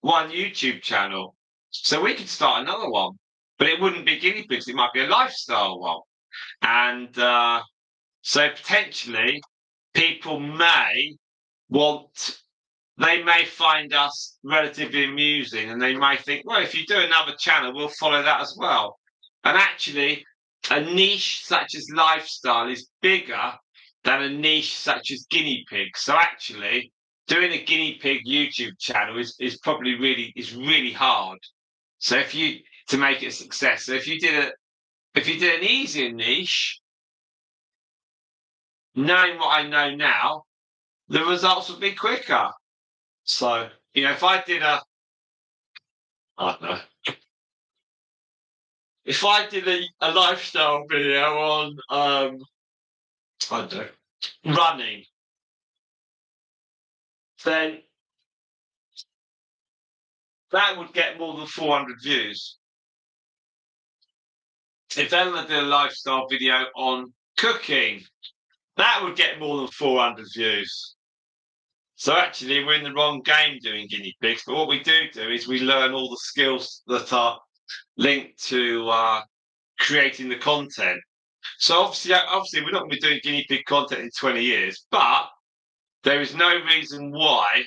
S1: YouTube channel, so we could start another one, but it wouldn't be guinea pigs. It might be a lifestyle one, and so potentially people they may find us relatively amusing, and they may think, well, if you do another channel, we'll follow that as well. And actually, a niche such as lifestyle is bigger than a niche such as guinea pigs. So actually, doing a guinea pig YouTube channel is probably really hard. So to make it a success, so if you did an easier niche, knowing what I know now, the results would be quicker. So, if I did I don't know, if I did a lifestyle video on, I don't know, running, then that would get more than 400 views. If then I did a lifestyle video on cooking, that would get more than 400 views. So actually, we're in the wrong game doing guinea pigs. But what we do is we learn all the skills that are linked to creating the content. So obviously, we're not going to be doing guinea pig content in 20 years, but there is no reason why,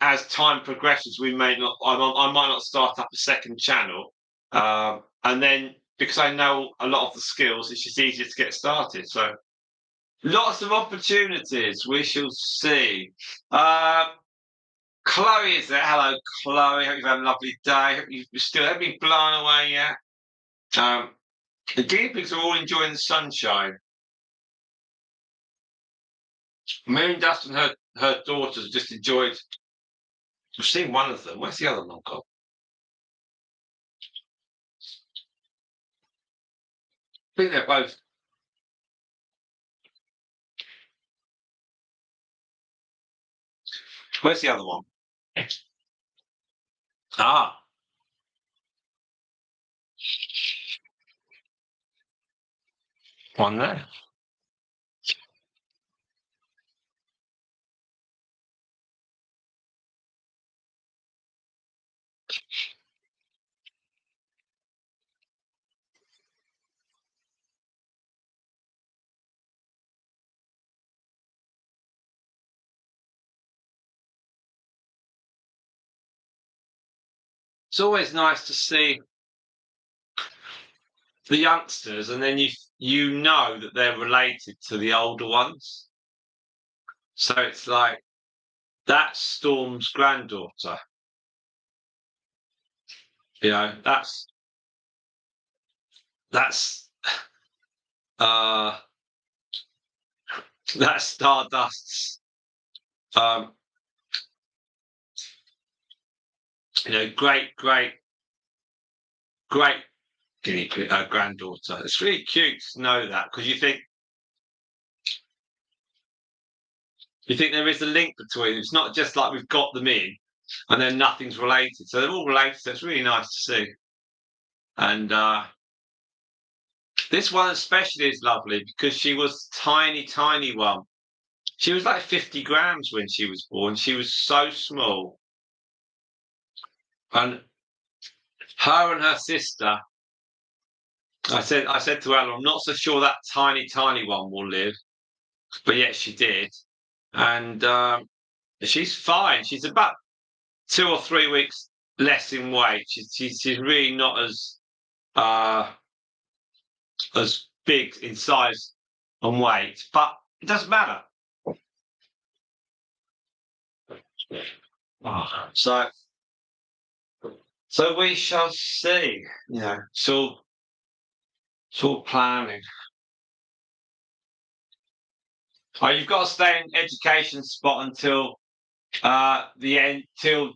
S1: as time progresses, I might not start up a second channel, and then because I know a lot of the skills, it's just easier to get started. So lots of opportunities. We shall see. Chloe is there. Hello, Chloe. Hope you've had a lovely day. Hope you still haven't been blown away yet. The guinea pigs are all enjoying the sunshine. Moondust and her daughters just enjoyed. I've seen one of them. Where's the other one gone? I think they're both. Where's the other one? Ah. One there. It's always nice to see the youngsters, and then you know that they're related to the older ones. So it's like that's Storm's granddaughter. That's that's Stardust's great guinea pig granddaughter. It's really cute to know that, because you think there is a link between them. It's not just like we've got them in and then nothing's related. So they're all related. So it's really nice to see. And this one especially is lovely because she was tiny one. She was like 50 grams when she was born. She was so small. And her and her sister, I said to Ella, I'm not so sure that tiny one will live. But yet she did. And she's fine. She's about 2 or 3 weeks less in weight. She's really not as big in size and weight, but it doesn't matter. So we shall see. It's all planning. Oh, you've got to stay in education spot until the end, till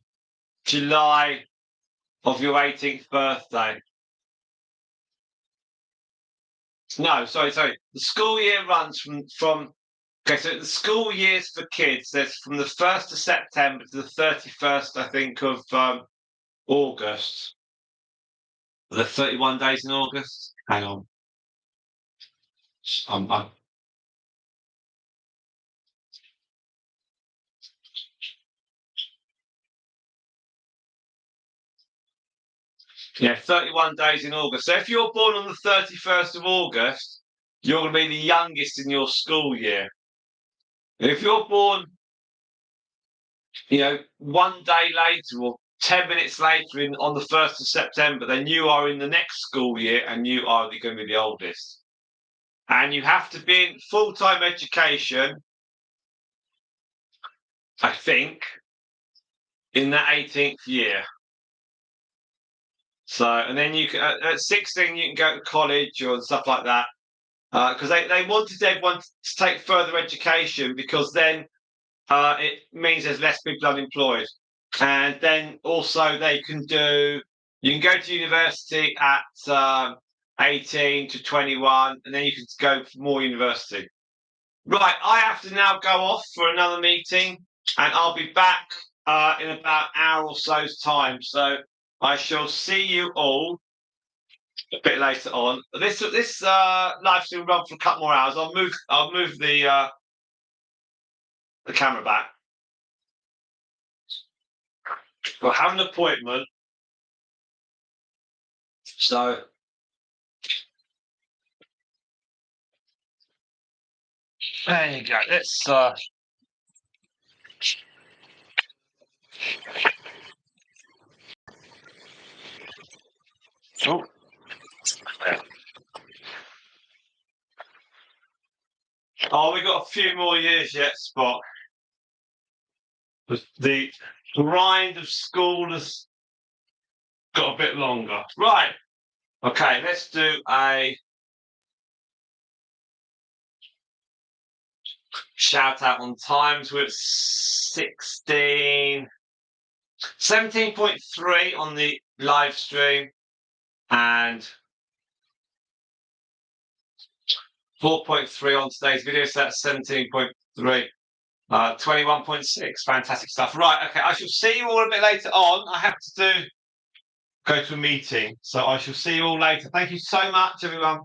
S1: July of your 18th birthday. No, sorry. The school year runs from okay, so the school years for kids, there's from the 1st of September to the 31st, I think, of August. The 31 days in August. Hang on. I'm Yeah, 31 days in August. So if you're born on the 31st of August, you're going to be the youngest in your school year. If you're born, 1 day later or 10 minutes later on the 1st of September, then you are in the next school year and you are going to be the oldest. And you have to be in full-time education, I think, in that 18th year. So, and then you can, at 16, you can go to college or stuff like that. Because they wanted everyone to take further education because then it means there's less people unemployed. And then also you can go to university at 18 to 21, and then you can go for more university. Right, I have to now go off for another meeting, and I'll be back in about an hour or so's time. So I shall see you all a bit later on. This live stream will run for a couple more hours. I'll move the camera back. We'll have an appointment. So there you go. Let's oh. Oh, we got a few more years yet, Spot. The grind of school has got a bit longer. Right. Okay, let's do a shout out on times. We're at 17.3 on the live stream and 4.3 on today's video. So that's 17.3. 21.6. Fantastic stuff. Right, okay. I shall see you all a bit later on. I have to go to a meeting. So I shall see you all later. Thank you so much, everyone.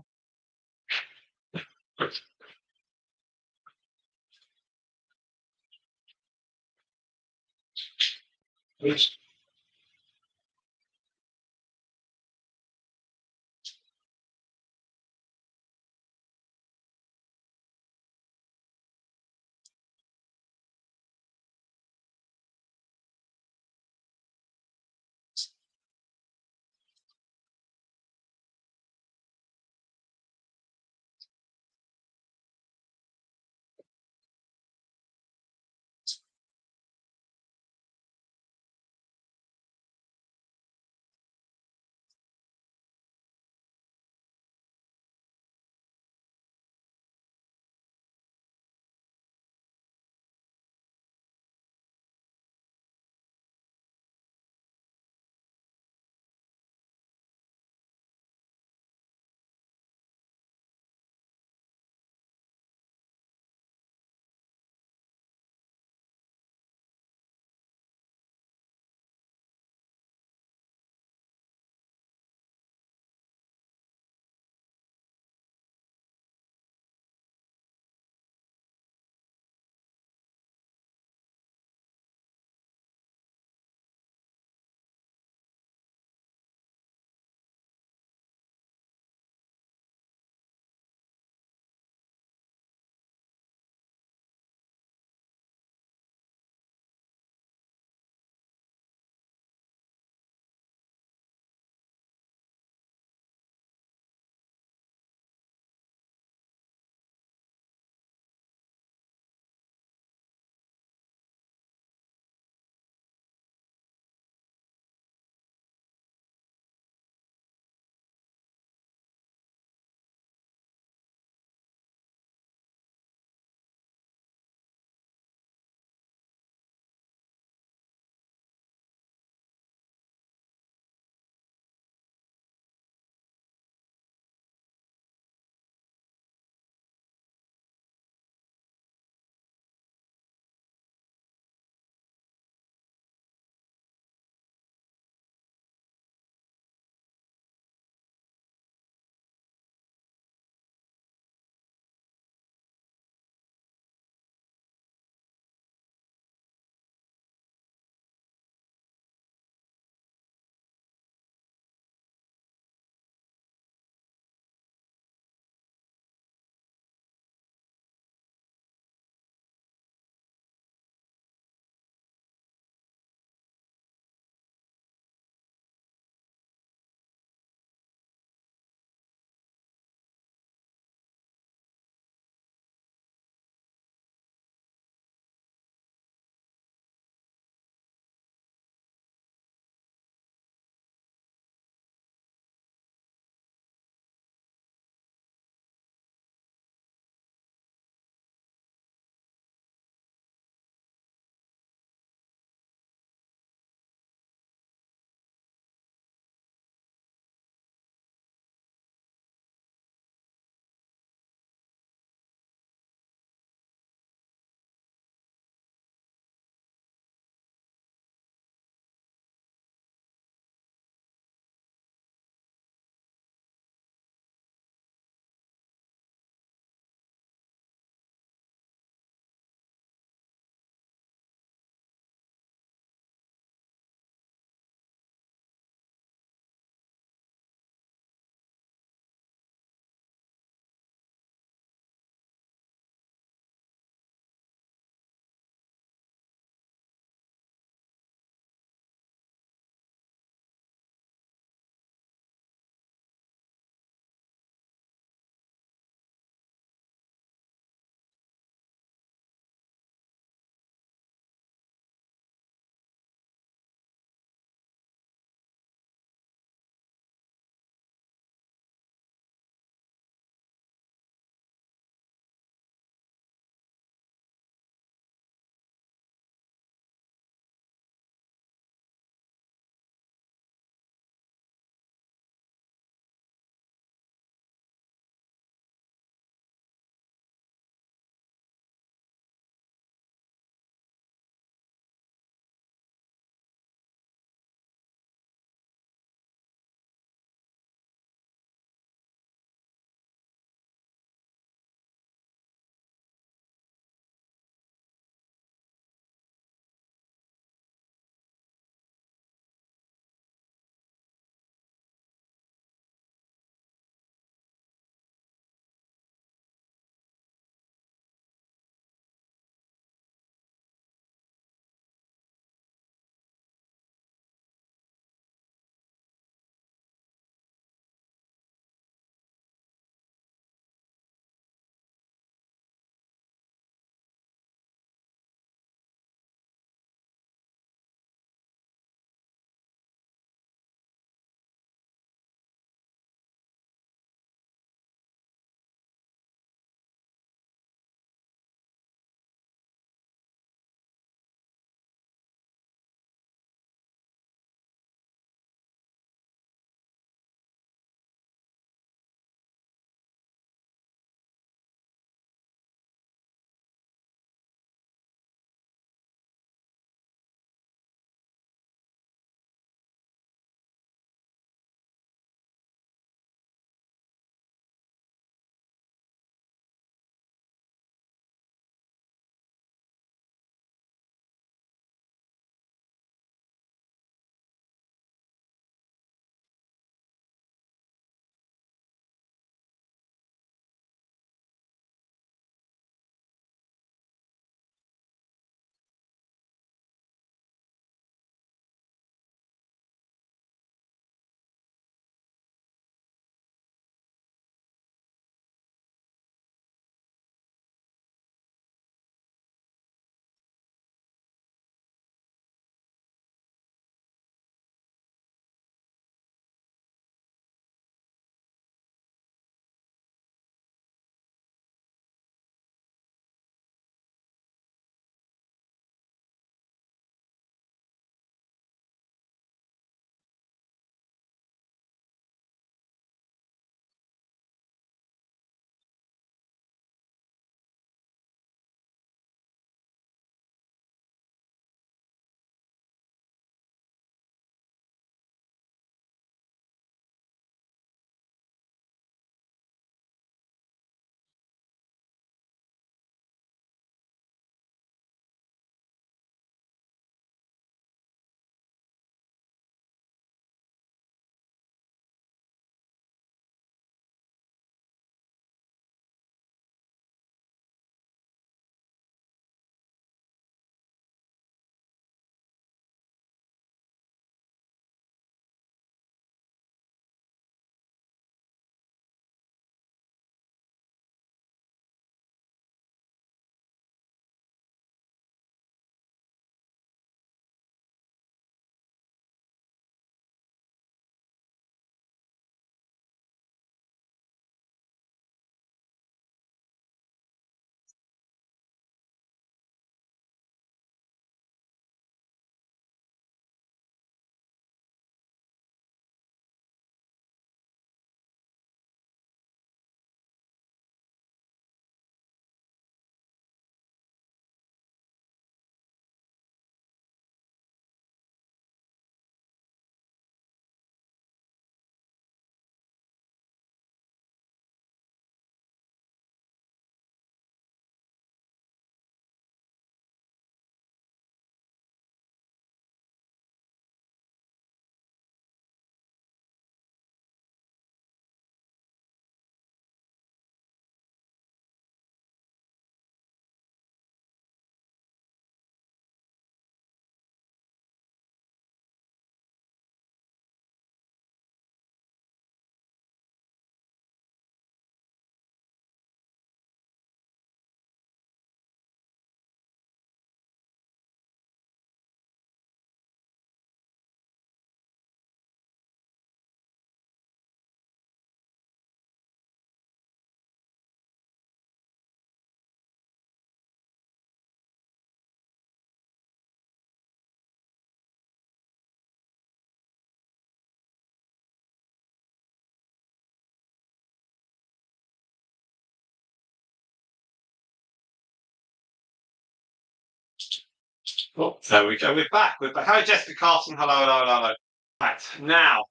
S1: Oh, there we go. We're back. We're back. Hello, Jessica Carson. Hello, hello, hello, hello. Right. Now,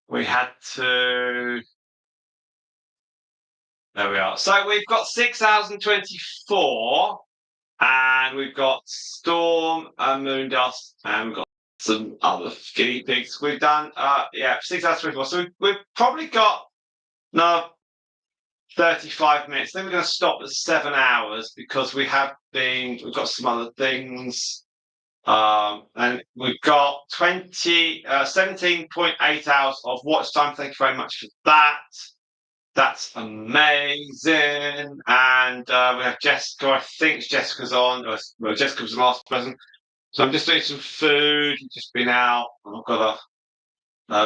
S1: we had to. There we are. So we've got 6,024, and we've got Storm and Moondust, and we've got some other guinea pigs. We've done, 6,024. So we've probably got no 35 minutes. Then we're going to stop at 7 hours because we've got some other things. And we've got 17.8 hours of watch time. Thank you very much for that. That's amazing. And we have Jessica. I think Jessica's on. Well, Jessica was the last person. So I'm just doing some food. Just been out. I've got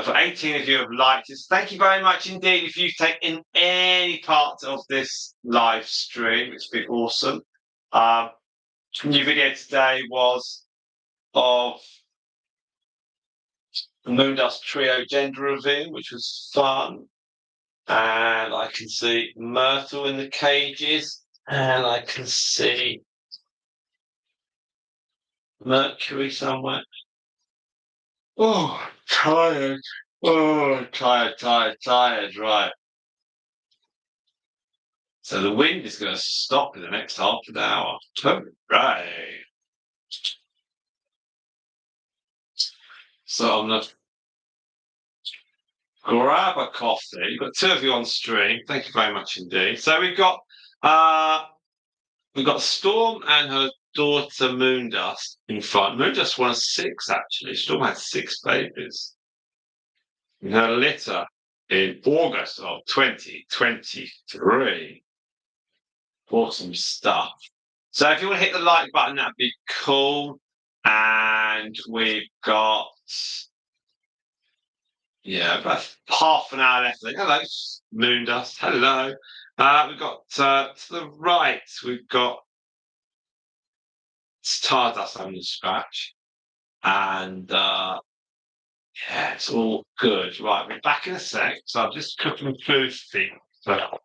S1: for 18 of you have liked this. Thank you very much indeed. If you've taken any part of this live stream, it's been awesome. New video today was of the Moondust Trio gender reveal, which was fun. And I can see Myrtle in the cages, and I can see Mercury somewhere. Oh, tired. Oh, tired. Right. So the wind is going to stop in the next half an hour. Right. So I'm going to grab a coffee. We've got two of you on stream. Thank you very much indeed. So we've got Storm and her daughter Moondust in front. Moondust won 6 actually. Storm had 6 babies in her litter in August of 2023. Awesome stuff. So if you want to hit the like button, that'd be cool. And we've got about half an hour left. Hello, Moondust. Hello. We've got to the right. We've got Stardust on the scratch, and it's all good. Right, we're back in a sec. So I'm just cooking food thing. So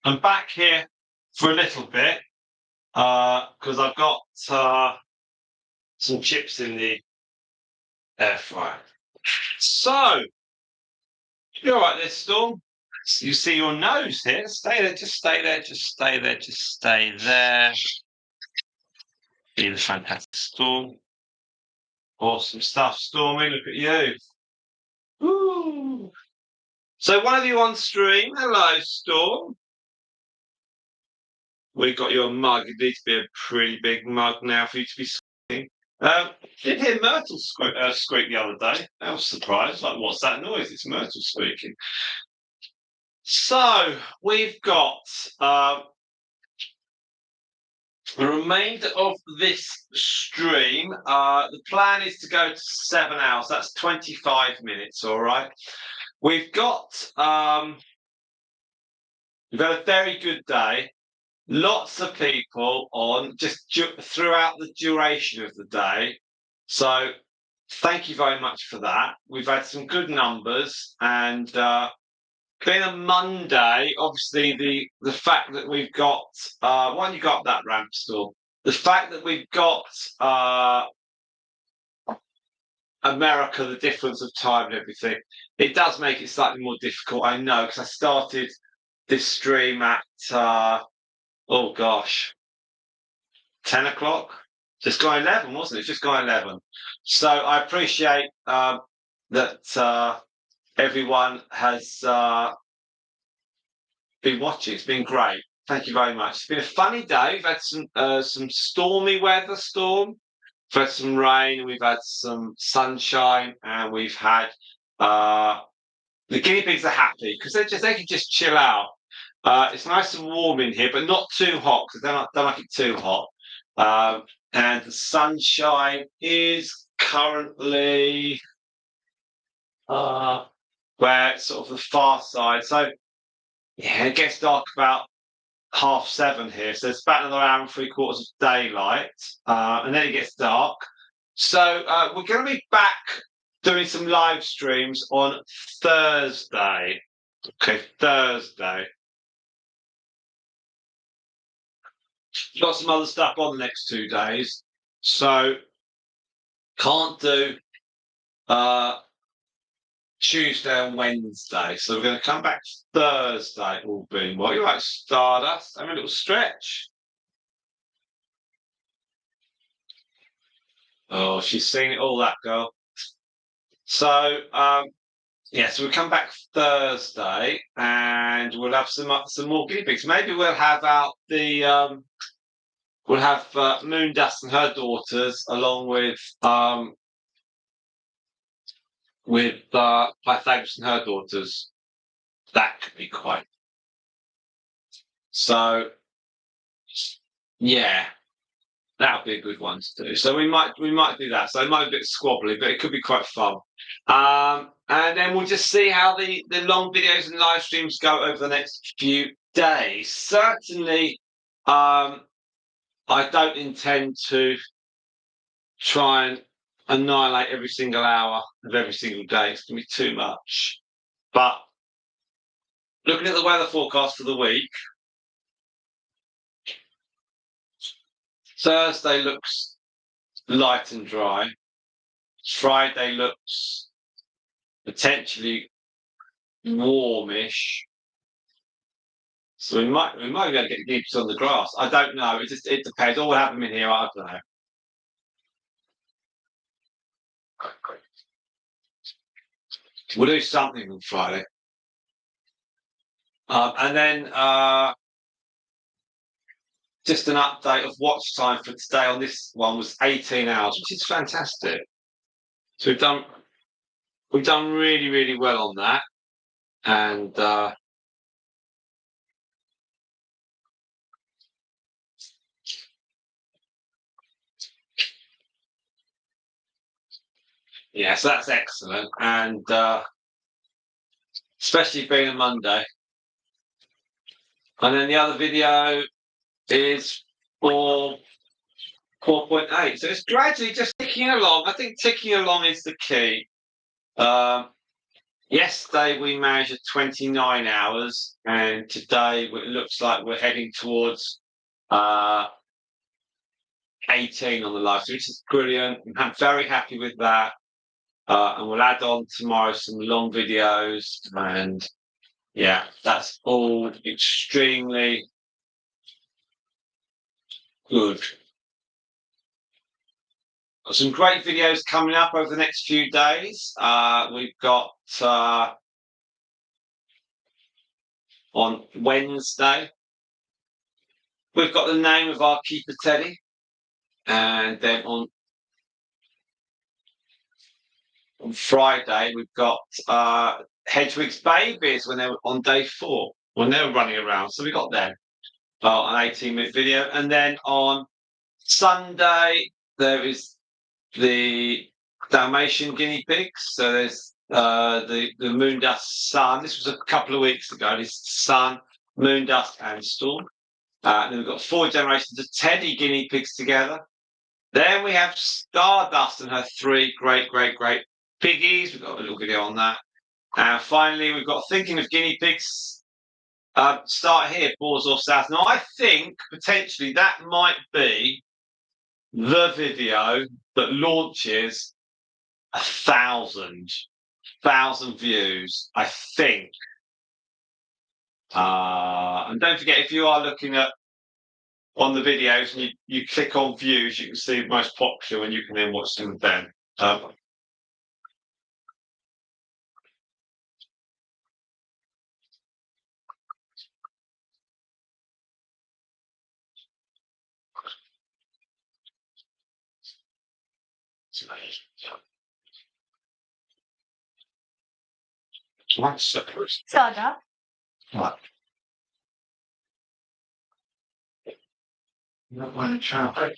S1: I'm back here for a little bit because I've got some chips in the air fryer. So, you're all right there, Storm. You see your nose here. Stay there, just stay there, just stay there, just stay there. Be the fantastic Storm. Awesome stuff, Stormy. Look at you. Woo. So, one of you on stream. Hello, Storm. We got you a mug. It needs to be a pretty big mug now for you to be squeaking. Did hear Myrtle squeak the other day. I was surprised. Like, what's that noise? It's Myrtle squeaking. So we've got the remainder of this stream. The plan is to go to 7 hours. That's 25 minutes. All right. We've got we've had a very good day. Lots of people on just throughout the duration of the day. So thank you very much for that. We've had some good numbers, and being a Monday, obviously the fact that we've got why don't you got that ramp store? The fact that we've got America, the difference of time and everything, it does make it slightly more difficult. I know, because I started this stream at oh gosh, 10 o'clock. Just gone 11, wasn't it? It's just gone 11. So I appreciate that everyone has been watching. It's been great. Thank you very much. It's been a funny day. We've had some stormy weather, Storm. We've had some rain. We've had some sunshine, and we've had the guinea pigs are happy because they can just chill out. It's nice and warm in here, but not too hot because don't like it too hot. And the sunshine is currently where it's sort of the far side. So yeah, it gets dark about 7:30 here. So it's about another hour and 3/4 of daylight, and then it gets dark. So we're going to be back doing some live streams on Thursday. Okay, Thursday. Got some other stuff on the next 2 days, so can't do Tuesday and Wednesday. So we're going to come back Thursday, all being well. You're right, Stardust. Have a little stretch. Oh, she's seen it all, that girl. So, yeah, so we'll come back Thursday and we'll have some more guinea pigs. Maybe we'll have out the we'll have Moondust and her daughters along with Pythagoras and her daughters. That could be quite. So, yeah, that would be a good one to do. So we might do that. So it might be a bit squabbly, but it could be quite fun. And then we'll just see how the long videos and live streams go over the next few days. Certainly, I don't intend to try and annihilate every single hour of every single day. It's going to be too much. But looking at the weather forecast for the week, Thursday looks light and dry. Friday looks potentially warmish. So we might be able to get gigs on the grass. I don't know. It depends. All will have them in here. I don't know. We'll do something on Friday. And then just an update of watch time for today on this one was 18 hours, which is fantastic. So we've done really, really well on that. And yeah, so that's excellent. And especially being a Monday. And then the other video is for 4.8. So it's gradually just ticking along. I think ticking along is the key. Yesterday we managed 29 hours, and today it looks like we're heading towards 18 on the live, which is brilliant. I'm very happy with that. And we'll add on tomorrow some long videos, and yeah, that's all extremely good. Got some great videos coming up over the next few days. We've got on Wednesday, we've got the name of our keeper Teddy, and then on Friday we've got Hedwig's babies when they were on day 4 when they were running around. So we got them an 18-minute video, and then on Sunday there is the Dalmatian guinea pigs. So there's the Moondust son. This was a couple of weeks ago. His son, Moondust and Storm. And then we've got 4 generations of Teddy guinea pigs together. Then we have Stardust and her 3 great piggies. We've got a little video on that. And finally, we've got Thinking of Guinea Pigs. Start here, Borzor South. Now, I think potentially that might be the video that launches 1,000 views, I think. And don't forget, if you are looking at on the videos and you click on views, you can see the most popular, and you can then watch them then.
S2: Soda.
S1: What? You don't want to try.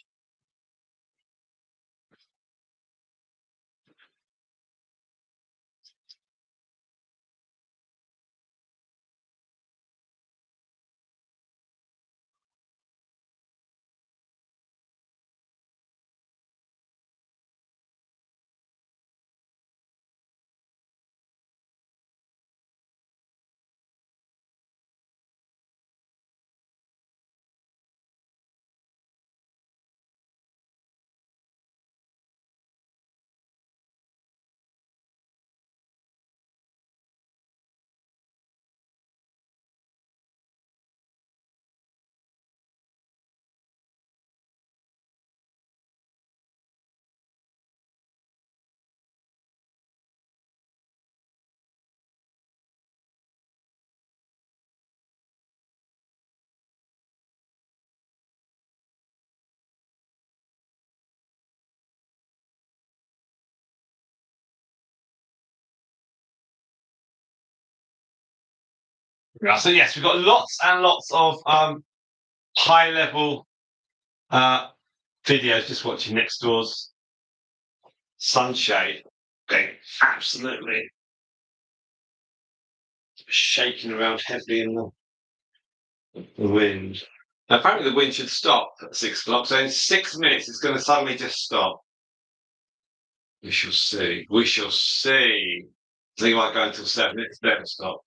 S1: Yeah, so yes, we've got lots and lots of high level videos. Just watching next door's sunshade going absolutely shaking around heavily in the wind. Now, apparently, the wind should stop at 6 o'clock. So in 6 minutes, it's going to suddenly just stop. We shall see. We shall see. I think it might go until 7. It's never stop.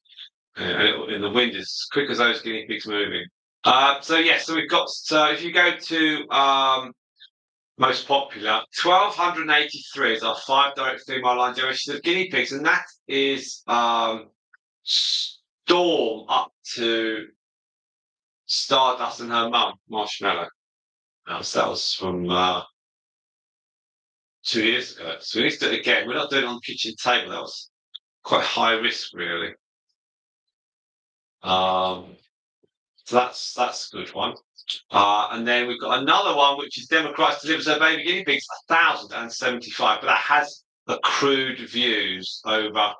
S1: And the wind is as quick as those guinea pigs moving. So yes, so we've got. So if you go to most popular, 1283 is our 5 direct female line generations of guinea pigs, and that is Storm up to Stardust and her mum, Marshmallow. So that was from 2 years ago. So we need to do it again. We're not doing it on the kitchen table. That was quite high risk, really. So that's a good one. And then we've got another one, which is Democrat delivers her baby guinea pigs, 1,075, but that has accrued views over.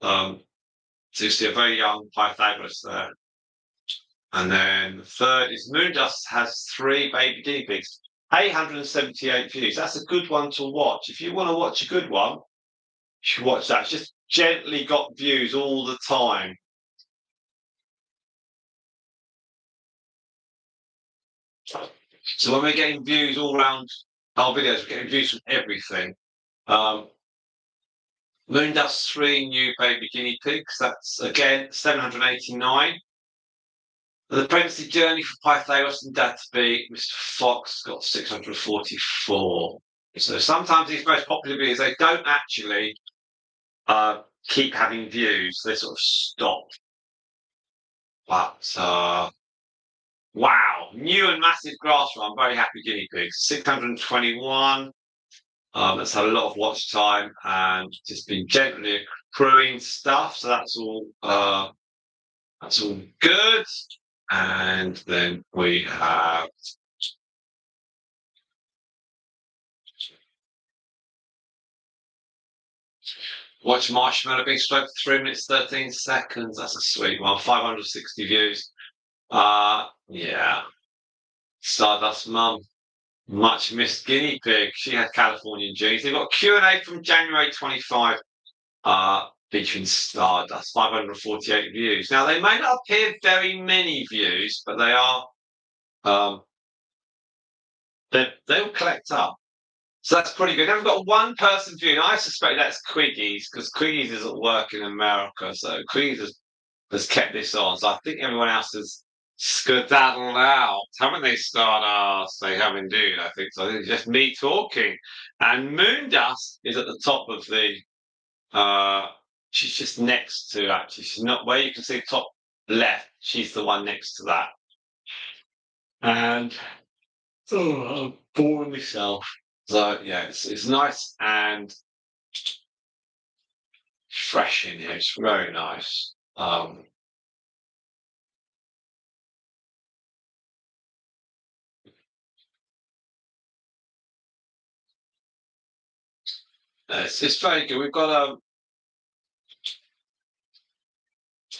S1: So you see a very young Pythagoras there. And then the third is Moondust has 3 baby guinea pigs, 878 views. That's a good one to watch. If you want to watch a good one, you should watch that. It's just gently got views all the time. So when we're getting views all around our videos, we're getting views from everything. Moondust 3 new baby guinea pigs. That's again 789. The pregnancy journey for Pythagoras and Dad to be Mr. Fox got 644. So sometimes these most popular videos they don't actually keep having views. They sort of stop. But wow, new and massive grass run. Very happy guinea pigs. 621. That's had a lot of watch time and just been gently accruing stuff. So that's all good. And then we have watch Marshmallow being stroked for 3 minutes 13 seconds. That's a sweet one. 560 views. Yeah. Stardust Mum. Much missed guinea pig. She had Californian genes. They've got Q&A from January 25. Featuring Stardust, 548 views. Now they may not appear very many views, but they are. They'll collect up. So that's pretty good. Now we've got one person viewing. I suspect that's Quiggies because Quiggies doesn't work in America. So Quiggies has kept this on. So I think everyone else has skedaddled out. Haven't they, Stardust? They have indeed, I think so. I think it's just me talking. And Moondust is at the top of the she's just next to actually. She's not where you can see top left. She's the one next to that. And I'm boring myself. So yeah, it's nice and fresh in here. It's very nice. It's very good. We've got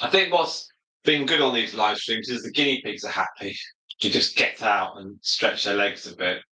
S1: I think what's been good on these live streams is the guinea pigs are happy to just get out and stretch their legs a bit.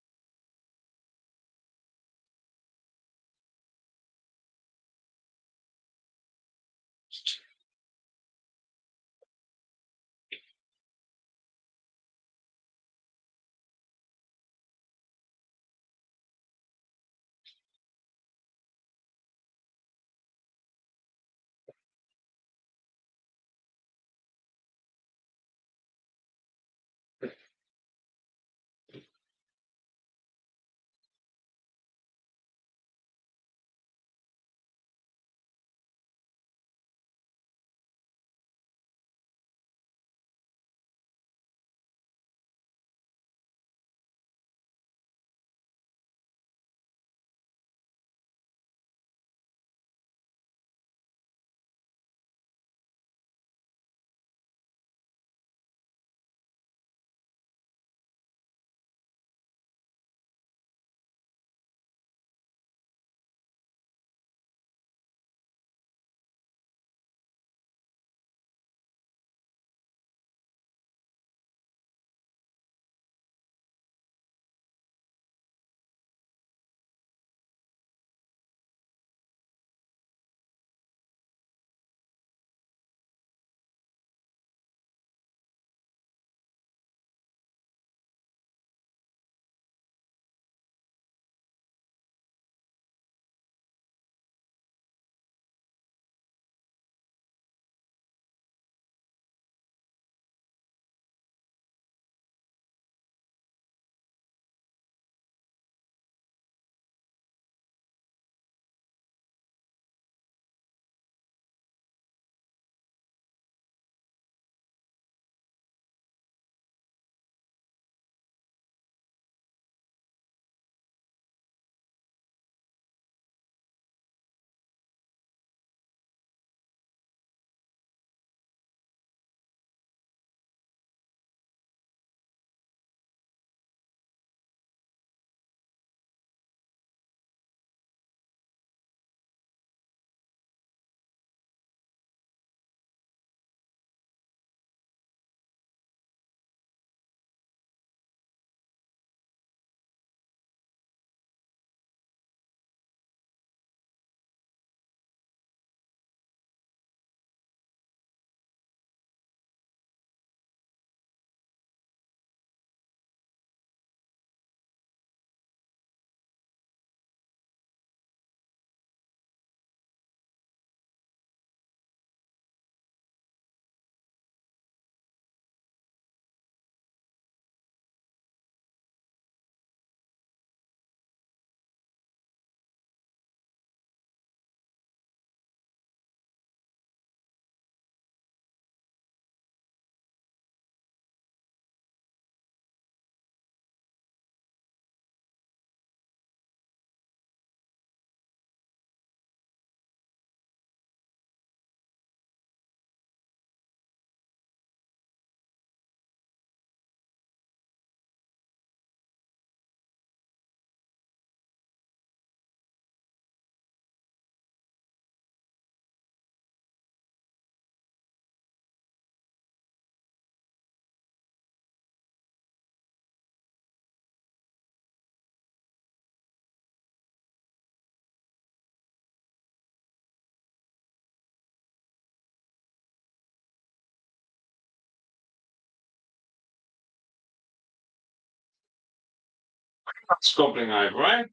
S1: Squabbling over, eh?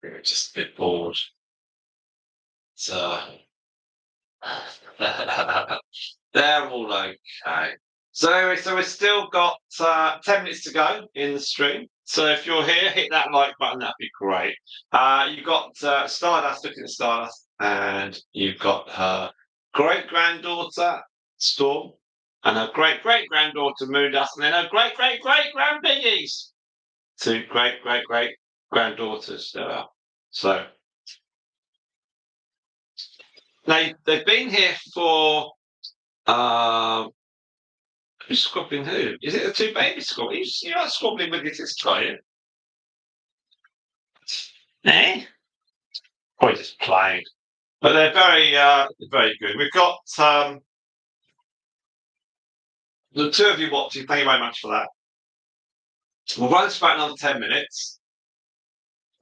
S1: We're just a bit bored. So they're all okay. So we've still got 10 minutes to go in the stream. So if you're here, hit that like button. That'd be great. You've got Stardust, looking at Stardust, and you've got her great granddaughter Storm, and her great great granddaughter Moondust, and then her great great great grandbabies. Two great great great granddaughters there are. So they've been here for who's squabbling who? Is it the two babies squabbling? You're not squabbling with your sister, are you? Eh? Probably just playing. But they're very good. We've got the two of you watching. Thank you very much for that. We'll run this for about another 10 minutes.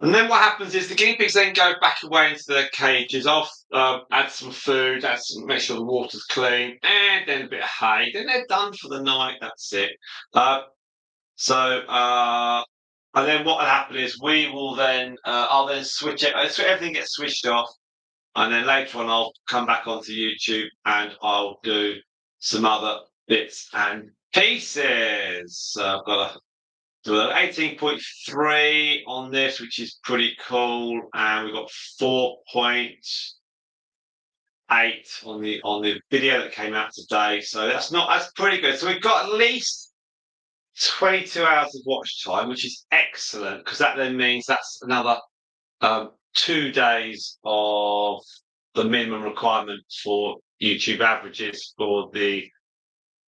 S1: And then what happens is the guinea pigs then go back away into their cages, off, add some food, make sure the water's clean, and then a bit of hay. Then they're done for the night. That's it. And then what will happen is we will then, I'll then switch it, everything gets switched off. And then later on, I'll come back onto YouTube and I'll do some other bits and pieces. So I've got a 18.3 on this, which is pretty cool. And we've got 4.8 on the video that came out today. So that's pretty good. So we've got at least 22 hours of watch time, which is excellent because that then means that's another 2 days of the minimum requirement for YouTube averages for the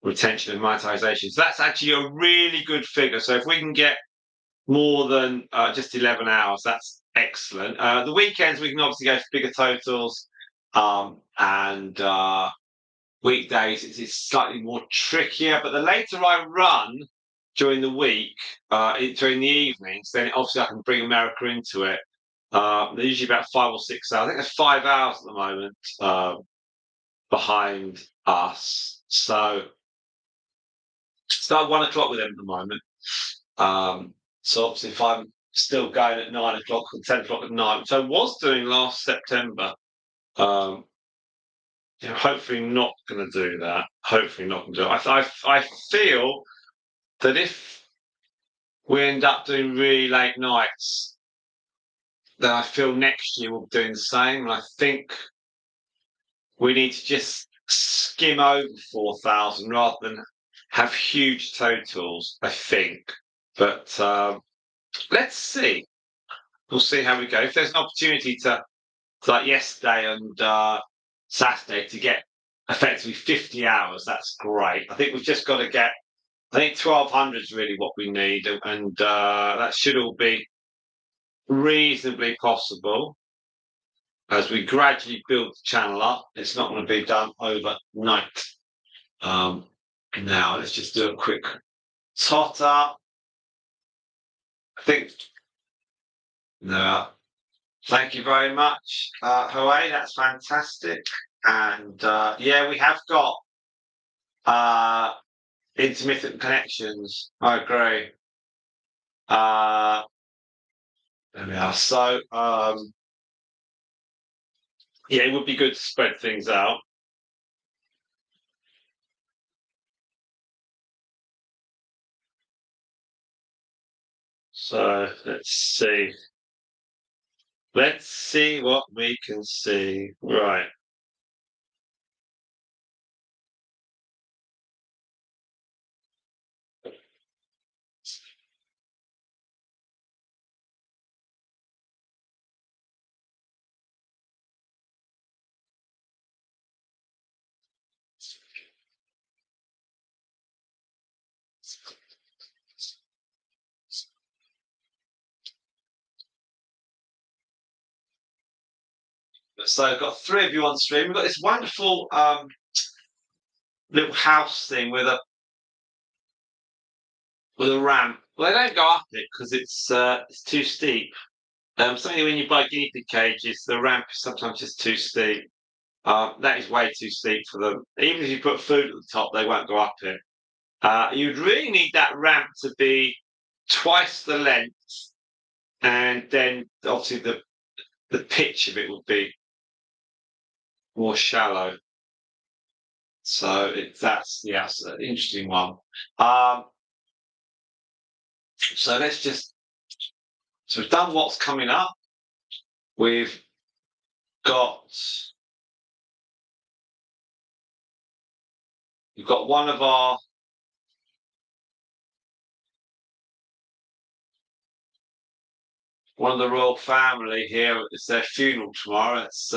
S1: retention and monetization. So that's actually a really good figure. So if we can get more than just 11 hours, that's excellent. The weekends, we can obviously go for bigger totals, and weekdays, it's slightly more trickier. But the later I run during the week, during the evenings, then obviously I can bring America into it. They're usually about 5 or 6 hours. I think there's 5 hours at the moment behind us. So it's about 1 o'clock with them at the moment. So obviously, if I'm still going at 9 o'clock and 10 o'clock at night, which I was doing last September, hopefully not going to do that. Hopefully not going to do it. I feel that if we end up doing really late nights, then I feel next year we'll be doing the same. And I think we need to just skim over 4,000 rather than have huge totals, I think. But let's see. We'll see how we go. If there's an opportunity to like yesterday and Saturday, to get effectively 50 hours, that's great. I think we've just got to get, I think 1,200 is really what we need. And that should all be reasonably possible as we gradually build the channel up. It's not going to be done overnight. Now, let's just do a quick tot up. I think, no, thank you very much, Hooray, that's fantastic. And yeah, we have got intermittent connections. I agree. There we are. So, yeah, it would be good to spread things out. So let's see. Let's see what we can see. Right. So I've got 3 of you on stream. We've got this wonderful little house thing with a ramp. Well, they don't go up it because it's too steep. Certainly when you buy guinea pig cages, the ramp is sometimes just too steep. That is way too steep for them. Even if you put food at the top, they won't go up it. You'd really need that ramp to be twice the length, and then obviously the pitch of it would be more shallow. So that's an interesting one. So we've done what's coming up. We've got one of the royal family here. It's their funeral tomorrow. It's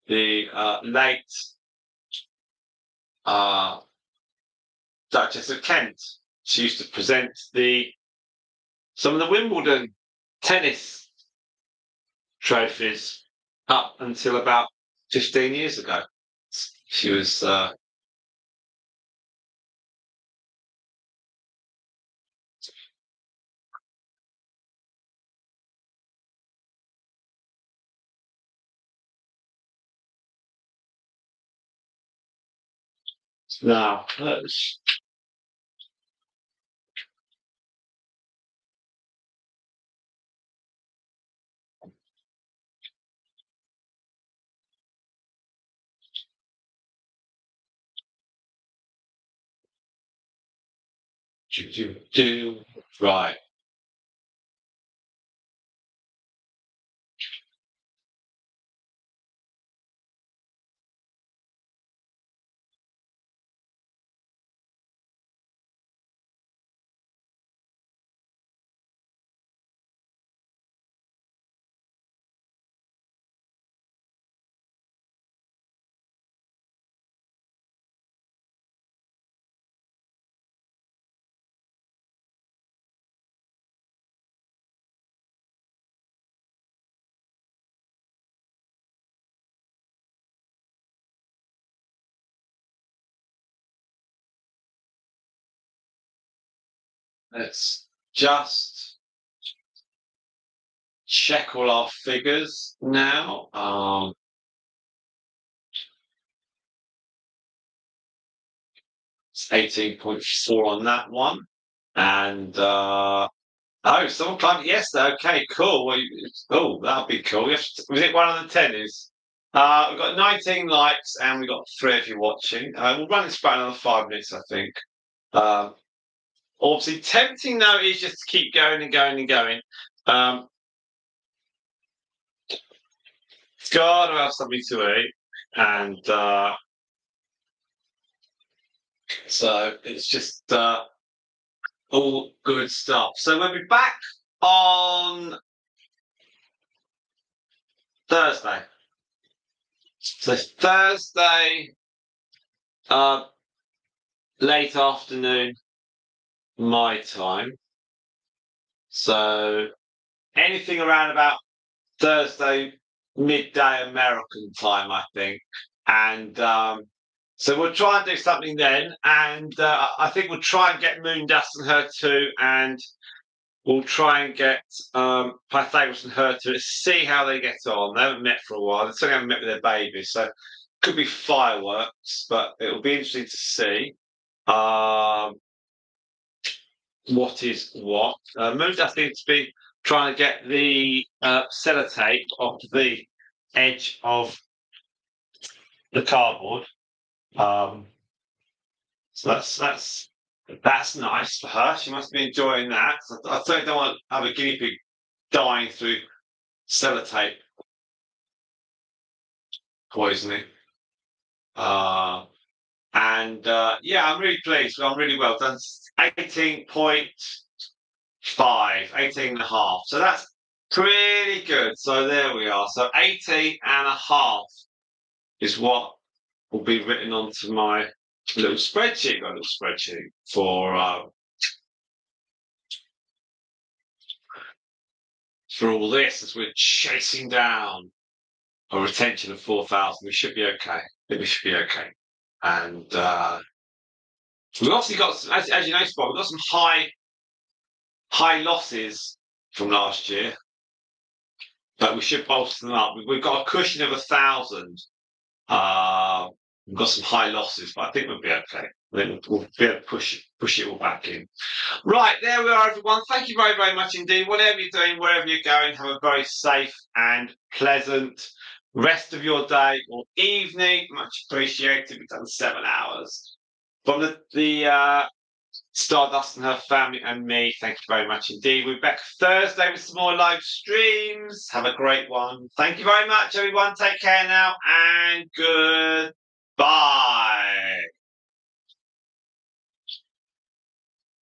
S1: the late Duchess of Kent. She used to present some of the Wimbledon tennis trophies up until about 15 years ago. She was no. Right. Let's just check all our figures now. It's 18.4 on that one. And someone climbed it yesterday. Okay, cool. Well, that'll be cool. Was it one of the tennies? We've got 19 likes and we've got 3 of you watching. We'll run this for another 5 minutes, I think. Obviously, tempting though is just to keep going and going and going. Got to have something to eat, and so it's just all good stuff. So we'll be back on Thursday. So Thursday, late afternoon, my time. So anything around about Thursday midday American time, I think. And so we'll try and do something then. And I think we'll try and get Moondust and her too, and we'll try and get Pythagoras and her to see how they get on. They haven't met for a while. They certainly haven't met with their babies, so could be fireworks, but it'll be interesting to see what is what. Moondust needs to be trying to get the sellotape off the edge of the cardboard. So that's nice for her. She must be enjoying that. I certainly don't want to have a guinea pig dying through sellotape poisoning. And I'm really pleased. I'm really well done. 18.5, 18 and a half. So that's pretty good. So there we are. So 18 and a half is what will be written onto my little spreadsheet. Got a little spreadsheet for all this as we're chasing down a retention of 4,000. We should be okay. We should be okay. And we've obviously got, as you know, Spot, we've got some high losses from last year, but we should bolster them up. We've got a cushion of 1,000. We've got some high losses, but I think we'll be okay. Then we'll be able to push it all back in. Right, there we are, everyone. Thank you very, very much indeed. Whatever you're doing, wherever you're going, have a very safe and pleasant rest of your day or evening. Much appreciated. We've done 7 hours. From the Stardust and her family and me, thank you very much indeed. We'll be back Thursday with some more live streams. Have a great one. Thank you very much, everyone. Take care now and goodbye.